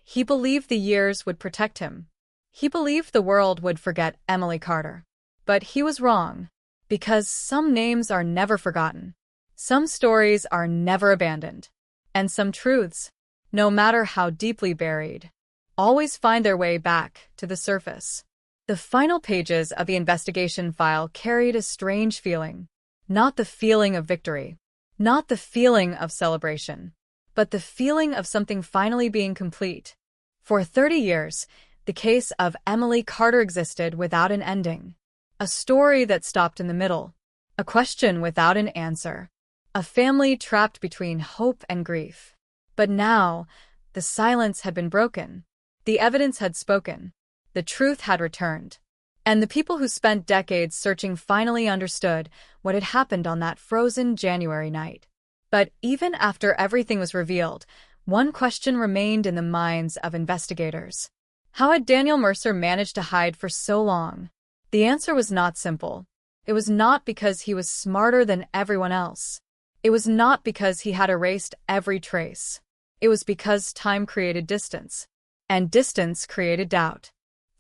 He believed the years would protect him. He believed the world would forget Emily Carter. But he was wrong, because some names are never forgotten. Some stories are never abandoned. And some truths, no matter how deeply buried, always find their way back to the surface. The final pages of the investigation file carried a strange feeling. Not the feeling of victory. Not the feeling of celebration. But the feeling of something finally being complete. For 30 years, the case of Emily Carter existed without an ending. A story that stopped in the middle. A question without an answer. A family trapped between hope and grief. But now, the silence had been broken. The evidence had spoken. The truth had returned. And the people who spent decades searching finally understood what had happened on that frozen January night. But even after everything was revealed, one question remained in the minds of investigators. How had Daniel Mercer managed to hide for so long? The answer was not simple. It was not because he was smarter than everyone else. It was not because he had erased every trace. It was because time created distance. And distance created doubt.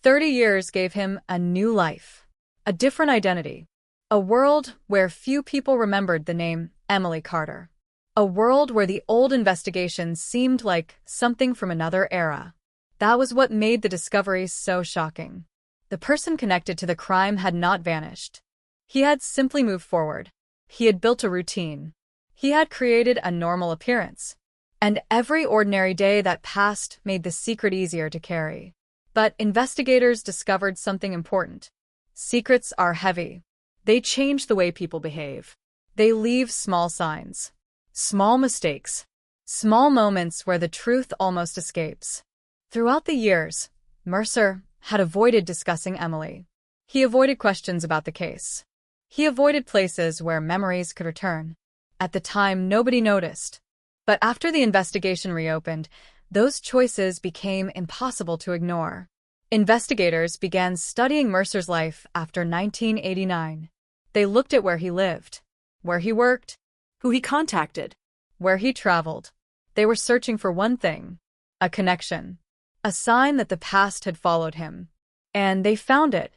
30 years gave him a new life. A different identity. A world where few people remembered the name Emily Carter. A world where the old investigations seemed like something from another era. That was what made the discovery so shocking. The person connected to the crime had not vanished. He had simply moved forward. He had built a routine. He had created a normal appearance. And every ordinary day that passed made the secret easier to carry. But investigators discovered something important. Secrets are heavy. They change the way people behave. They leave small signs. Small mistakes. Small moments where the truth almost escapes. Throughout the years, Mercer had avoided discussing Emily. He avoided questions about the case. He avoided places where memories could return. At the time, nobody noticed. But after the investigation reopened, Those choices became impossible to ignore. Investigators began studying Mercer's life after 1989. They looked at where he lived, where he worked, who he contacted, where he traveled. They were searching for one thing: a connection, a sign that the past had followed him. And they found it.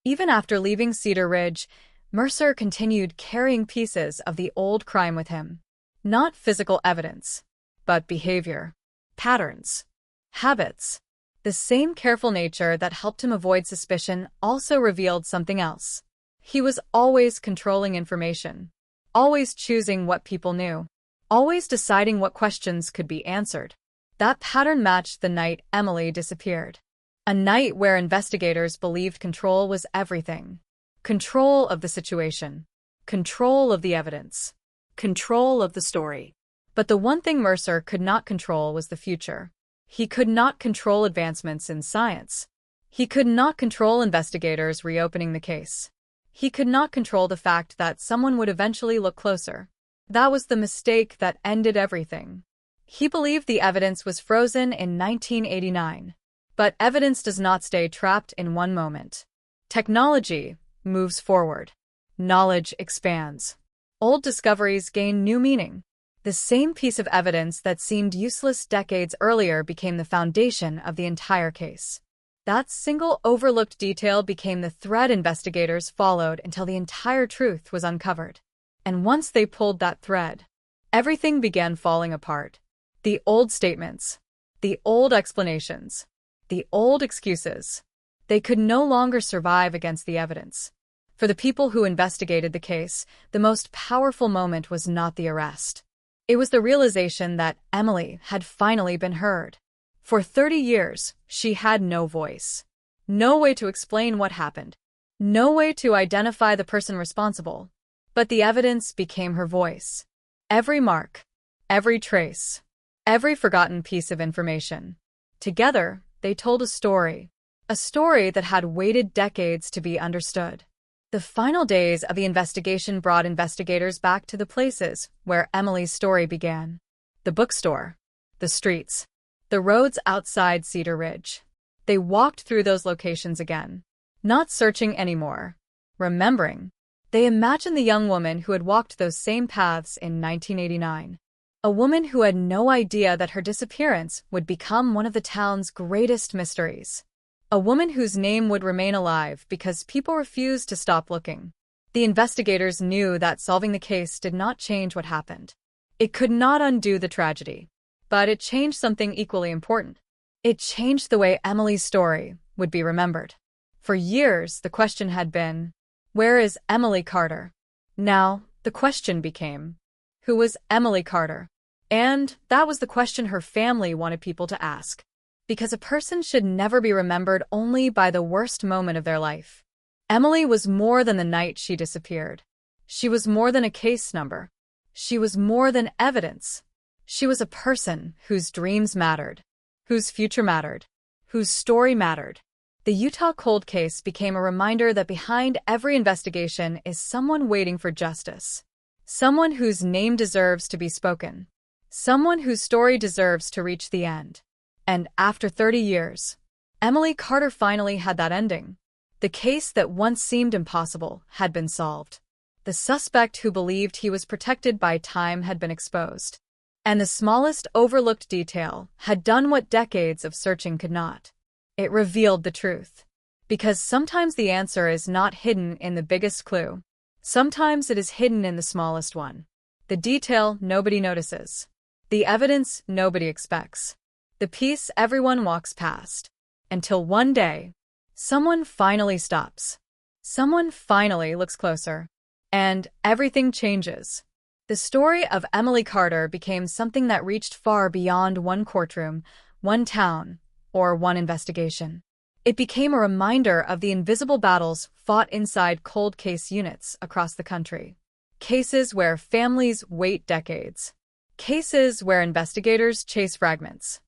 Even after leaving Cedar Ridge, Mercer continued carrying pieces of the old crime with him. Not physical evidence, but behavior, patterns, habits. The same careful nature that helped him avoid suspicion also revealed something else. He was always controlling information, always choosing what people knew, always deciding what questions could be answered. That pattern matched the night Emily disappeared. A night where investigators believed control was everything. Control of the situation, control of the evidence, control of the story. But the one thing Mercer could not control was the future. He could not control advancements in science. He could not control investigators reopening the case. He could not control the fact that someone would eventually look closer. That was the mistake that ended everything. He believed the evidence was frozen in 1989. But evidence does not stay trapped in one moment. Technology moves forward. Knowledge expands. Old discoveries gain new meaning. The same piece of evidence that seemed useless decades earlier became the foundation of the entire case. That single overlooked detail became the thread investigators followed until the entire truth was uncovered. And once they pulled that thread, everything began falling apart. The old statements, the old explanations, the old excuses. They could no longer survive against the evidence. For the people who investigated the case, the most powerful moment was not the arrest. It was the realization that Emily had finally been heard. For 30 years, she had no voice. No way to explain what happened. No way to identify the person responsible. But the evidence became her voice. Every mark, every trace, every forgotten piece of information. Together, they told a story that had waited decades to be understood. The final days of the investigation brought investigators back to the places where Emily's story began. The bookstore, the streets, the roads outside Cedar Ridge. They walked through those locations again, not searching anymore, remembering. They imagined the young woman who had walked those same paths in 1989. A woman who had no idea that her disappearance would become one of the town's greatest mysteries. A woman whose name would remain alive because people refused to stop looking. The investigators knew that solving the case did not change what happened. It could not undo the tragedy. But it changed something equally important. It changed the way Emily's story would be remembered. For years, the question had been, where is Emily Carter? Now, the question became, who was Emily Carter? And that was the question her family wanted people to ask. Because a person should never be remembered only by the worst moment of their life. Emily was more than the night she disappeared. She was more than a case number. She was more than evidence. She was a person whose dreams mattered, whose future mattered, whose story mattered. The Utah cold case became a reminder that behind every investigation is someone waiting for justice. Someone whose name deserves to be spoken. Someone whose story deserves to reach the end. And after 30 years, Emily Carter finally had that ending. The case that once seemed impossible had been solved. The suspect who believed he was protected by time had been exposed. And the smallest overlooked detail had done what decades of searching could not. It revealed the truth. Because sometimes the answer is not hidden in the biggest clue. Sometimes it is hidden in the smallest one. The detail nobody notices. The evidence nobody expects. The piece everyone walks past. Until one day, someone finally stops. Someone finally looks closer. And everything changes. The story of Emily Carter became something that reached far beyond one courtroom, one town, or one investigation. It became a reminder of the invisible battles fought inside cold case units across the country. Cases where families wait decades. Cases where investigators chase fragments.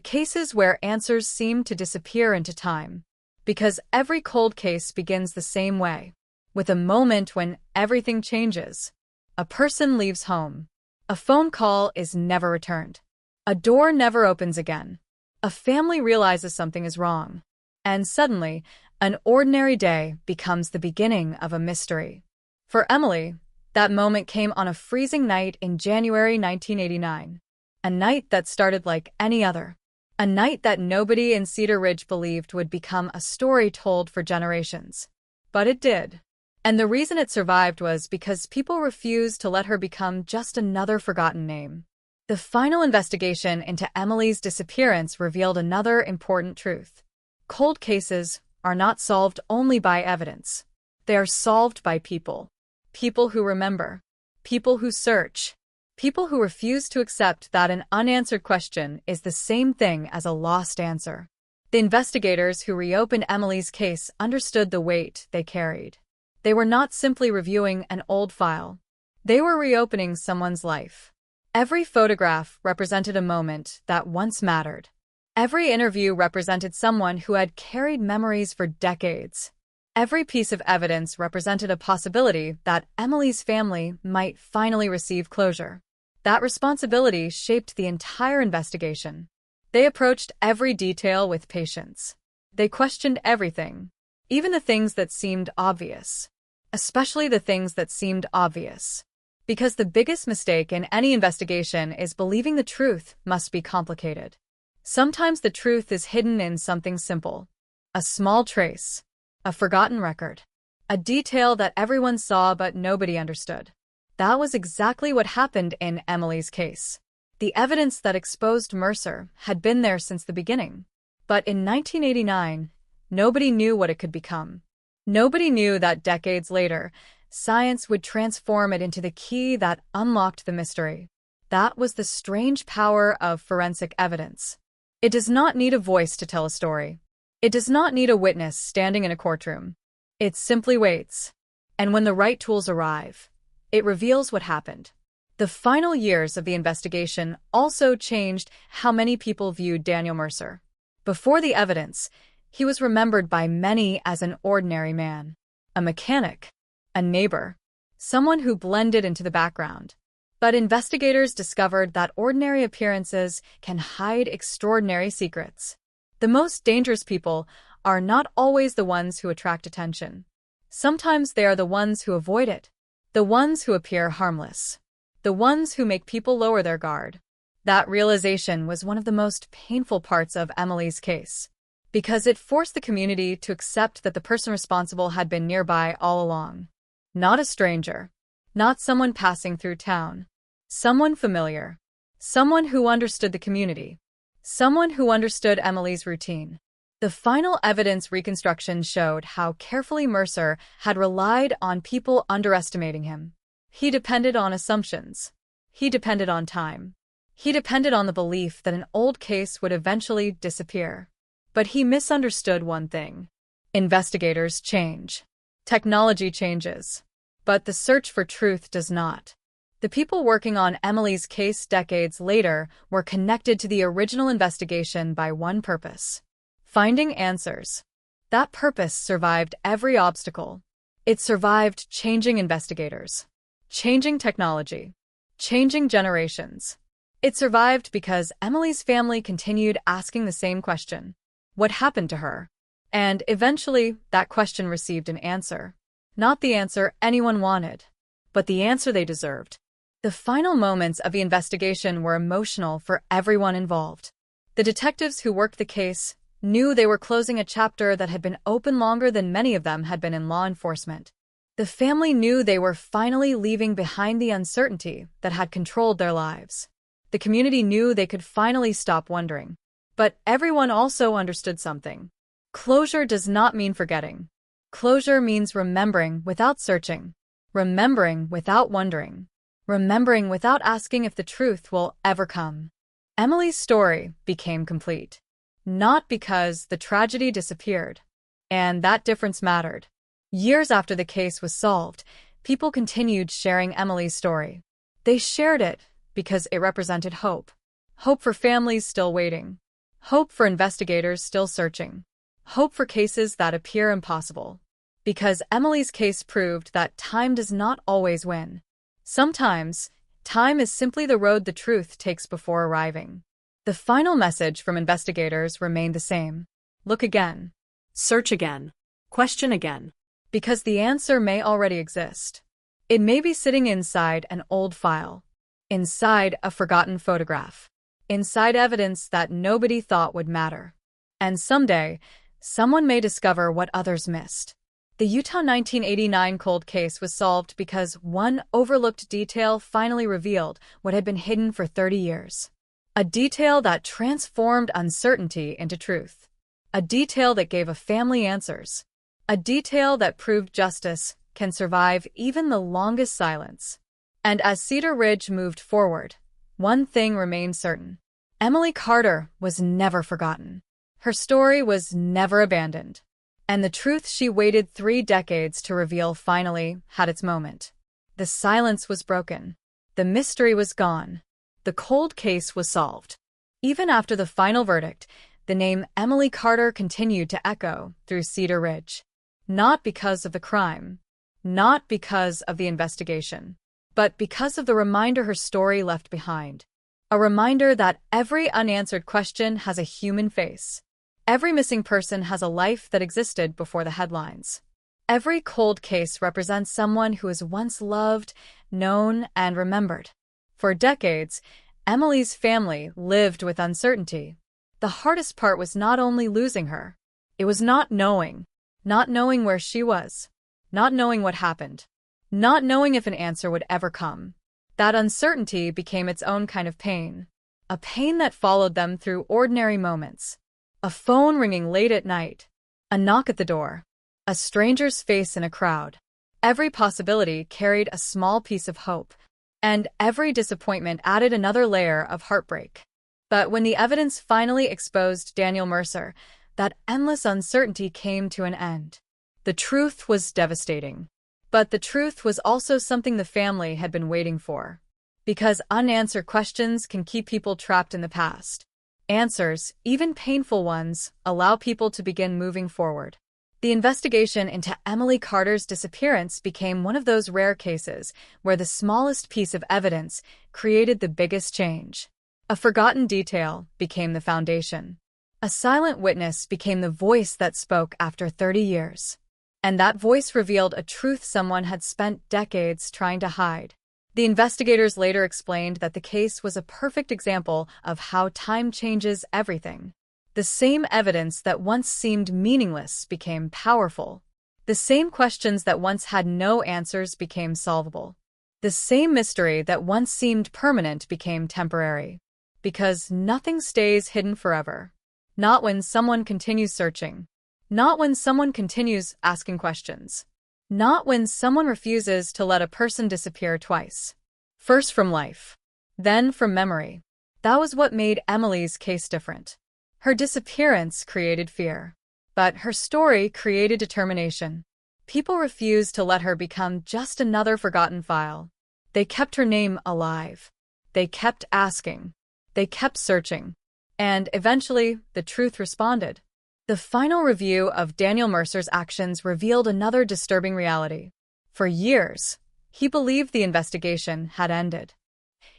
Cases where answers seem to disappear into time. Because every cold case begins the same way. With a moment when everything changes. A person leaves home. A phone call is never returned. A door never opens again. A family realizes something is wrong. And suddenly, an ordinary day becomes the beginning of a mystery. For Emily, that moment came on a freezing night in January 1989. A night that started like any other. A night that nobody in Cedar Ridge believed would become a story told for generations. But it did. And the reason it survived was because people refused to let her become just another forgotten name. The final investigation into Emily's disappearance revealed another important truth. Cold cases are not solved only by evidence. They are solved by people. People who remember. People who search. People who refuse to accept that an unanswered question is the same thing as a lost answer. The investigators who reopened Emily's case understood the weight they carried. They were not simply reviewing an old file. They were reopening someone's life. Every photograph represented a moment that once mattered. Every interview represented someone who had carried memories for decades. Every piece of evidence represented a possibility that Emily's family might finally receive closure. That responsibility shaped the entire investigation. They approached every detail with patience. They questioned everything, even the things that seemed obvious. Especially the things that seemed obvious. Because the biggest mistake in any investigation is believing the truth must be complicated. Sometimes the truth is hidden in something simple. A small trace. A forgotten record. A detail that everyone saw but nobody understood. That was exactly what happened in Emily's case. The evidence that exposed Mercer had been there since the beginning. But in 1989, nobody knew what it could become. Nobody knew that decades later, science would transform it into the key that unlocked the mystery. That was the strange power of forensic evidence. It does not need a voice to tell a story. It does not need a witness standing in a courtroom. It simply waits. And when the right tools arrive, it reveals what happened. The final years of the investigation also changed how many people viewed Daniel Mercer. Before the evidence, he was remembered by many as an ordinary man. A mechanic. A neighbor. Someone who blended into the background. But investigators discovered that ordinary appearances can hide extraordinary secrets. The most dangerous people are not always the ones who attract attention. Sometimes they are the ones who avoid it. The ones who appear harmless. The ones who make people lower their guard. That realization was one of the most painful parts of Emily's case. Because it forced the community to accept that the person responsible had been nearby all along. Not a stranger. Not someone passing through town. Someone familiar. Someone who understood the community. Someone who understood Emily's routine. The final evidence reconstruction showed how carefully Mercer had relied on people underestimating him. He depended on assumptions. He depended on time. He depended on the belief that an old case would eventually disappear. But he misunderstood one thing. Investigators change. Technology changes. But the search for truth does not. The people working on Emily's case decades later were connected to the original investigation by one purpose. Finding answers. That purpose survived every obstacle. It survived changing investigators. Changing technology. Changing generations. It survived because Emily's family continued asking the same question. What happened to her? And eventually, that question received an answer. Not the answer anyone wanted, but the answer they deserved. The final moments of the investigation were emotional for everyone involved. The detectives who worked the case knew they were closing a chapter that had been open longer than many of them had been in law enforcement. The family knew they were finally leaving behind the uncertainty that had controlled their lives. The community knew they could finally stop wondering. But everyone also understood something. Closure does not mean forgetting. Closure means remembering without searching. Remembering without wondering. Remembering without asking if the truth will ever come. Emily's story became complete. Not because the tragedy disappeared. And that difference mattered. Years after the case was solved, people continued sharing Emily's story. They shared it because it represented hope. Hope for families still waiting. Hope for investigators still searching. Hope for cases that appear impossible. Because Emily's case proved that time does not always win. Sometimes, time is simply the road the truth takes before arriving. The final message from investigators remained the same. Look again. Search again. Question again. Because the answer may already exist. It may be sitting inside an old file, inside a forgotten photograph, inside evidence that nobody thought would matter. And someday, someone may discover what others missed. The Utah 1989 cold case was solved because one overlooked detail finally revealed what had been hidden for 30 years. A detail that transformed uncertainty into truth. A detail that gave a family answers. A detail that proved justice can survive even the longest silence. And as Cedar Ridge moved forward, one thing remained certain. Emily Carter was never forgotten. Her story was never abandoned. And the truth she waited 3 decades to reveal finally had its moment. The silence was broken. The mystery was gone. The cold case was solved. Even after the final verdict, the name Emily Carter continued to echo through Cedar Ridge. Not because of the crime, not because of the investigation, but because of the reminder her story left behind. A reminder that every unanswered question has a human face. Every missing person has a life that existed before the headlines. Every cold case represents someone who was once loved, known, and remembered. For decades, Emily's family lived with uncertainty. The hardest part was not only losing her. It was not knowing where she was, not knowing what happened, not knowing if an answer would ever come. That uncertainty became its own kind of pain, a pain that followed them through ordinary moments. A phone ringing late at night, a knock at the door, a stranger's face in a crowd. Every possibility carried a small piece of hope, and every disappointment added another layer of heartbreak. But when the evidence finally exposed Daniel Mercer, that endless uncertainty came to an end. The truth was devastating. But the truth was also something the family had been waiting for. Because unanswered questions can keep people trapped in the past. Answers, even painful ones, allow people to begin moving forward. The investigation into Emily Carter's disappearance became one of those rare cases where the smallest piece of evidence created the biggest change. A forgotten detail became the foundation. A silent witness became the voice that spoke after 30 years. And that voice revealed a truth someone had spent decades trying to hide. The investigators later explained that the case was a perfect example of how time changes everything. The same evidence that once seemed meaningless became powerful. The same questions that once had no answers became solvable. The same mystery that once seemed permanent became temporary. Because nothing stays hidden forever. Not when someone continues searching. Not when someone continues asking questions. Not when someone refuses to let a person disappear twice. First from life, then from memory. That was what made Emily's case different. Her disappearance created fear, but her story created determination. People refused to let her become just another forgotten file. They kept her name alive. They kept asking. They kept searching. And eventually, the truth responded. The final review of Daniel Mercer's actions revealed another disturbing reality. For years, he believed the investigation had ended.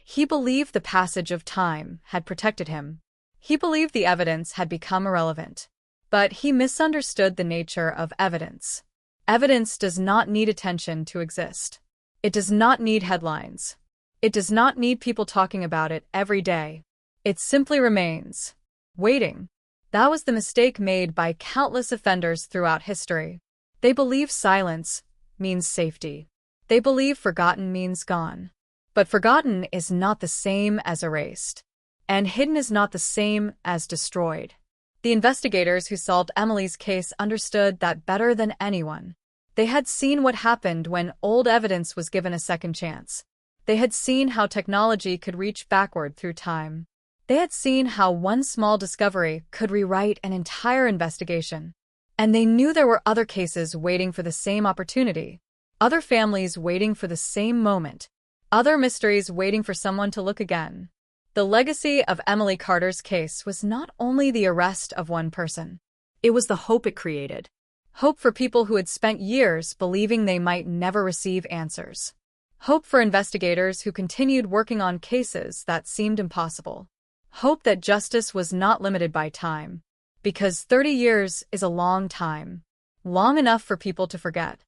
He believed the passage of time had protected him. He believed the evidence had become irrelevant. But he misunderstood the nature of evidence. Evidence does not need attention to exist. It does not need headlines. It does not need people talking about it every day. It simply remains, waiting. That was the mistake made by countless offenders throughout history. They believe silence means safety. They believe forgotten means gone. But forgotten is not the same as erased. And hidden is not the same as destroyed. The investigators who solved Emily's case understood that better than anyone. They had seen what happened when old evidence was given a second chance. They had seen how technology could reach backward through time. They had seen how one small discovery could rewrite an entire investigation. And they knew there were other cases waiting for the same opportunity. Other families waiting for the same moment. Other mysteries waiting for someone to look again. The legacy of Emily Carter's case was not only the arrest of one person. It was the hope it created. Hope for people who had spent years believing they might never receive answers. Hope for investigators who continued working on cases that seemed impossible. Hope that justice was not limited by time. Because 30 years is a long time. Long enough for people to forget.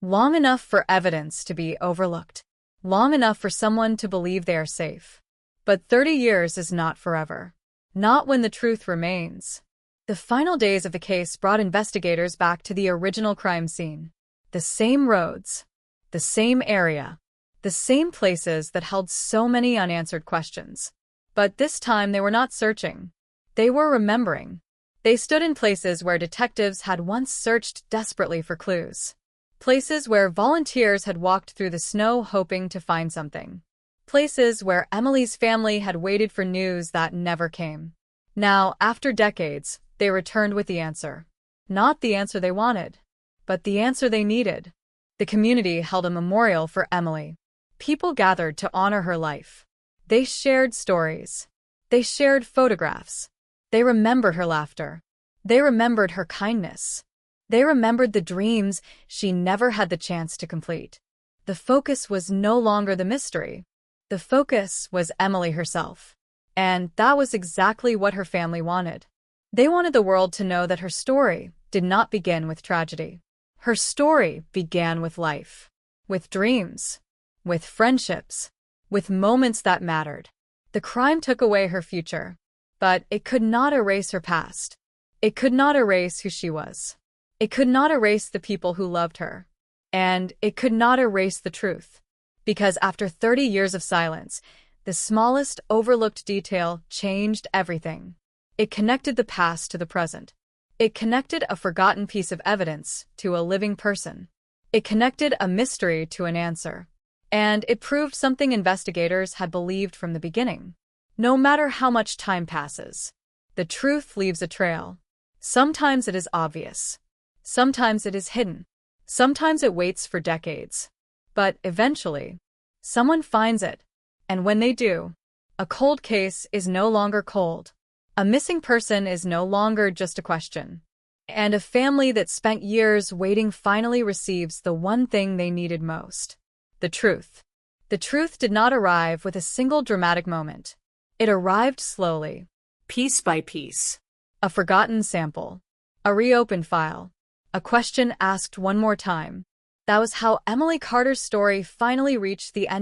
Long enough for evidence to be overlooked. Long enough for someone to believe they are safe. But 30 years is not forever. Not when the truth remains. The final days of the case brought investigators back to the original crime scene. The same roads. The same area. The same places that held so many unanswered questions. But this time they were not searching. They were remembering. They stood in places where detectives had once searched desperately for clues. Places where volunteers had walked through the snow hoping to find something. Places where Emily's family had waited for news that never came. Now, after decades, they returned with the answer. Not the answer they wanted, but the answer they needed. The community held a memorial for Emily. People gathered to honor her life. They shared stories. They shared photographs. They remembered her laughter. They remembered her kindness. They remembered the dreams she never had the chance to complete. The focus was no longer the mystery. The focus was Emily herself. And that was exactly what her family wanted. They wanted the world to know that her story did not begin with tragedy. Her story began with life, with dreams, with friendships, with moments that mattered. The crime took away her future, but it could not erase her past. It could not erase who she was. It could not erase the people who loved her. And it could not erase the truth. Because after 30 years of silence, the smallest overlooked detail changed everything. It connected the past to the present. It connected a forgotten piece of evidence to a living person. It connected a mystery to an answer. And it proved something investigators had believed from the beginning. No matter how much time passes, the truth leaves a trail. Sometimes it is obvious. Sometimes it is hidden. Sometimes it waits for decades. But eventually, someone finds it. And when they do, a cold case is no longer cold. A missing person is no longer just a question. And a family that spent years waiting finally receives the one thing they needed most. The truth. The truth did not arrive with a single dramatic moment. It arrived slowly. Piece by piece. A forgotten sample. A reopened file. A question asked one more time. That was how Emily Carter's story finally reached the end.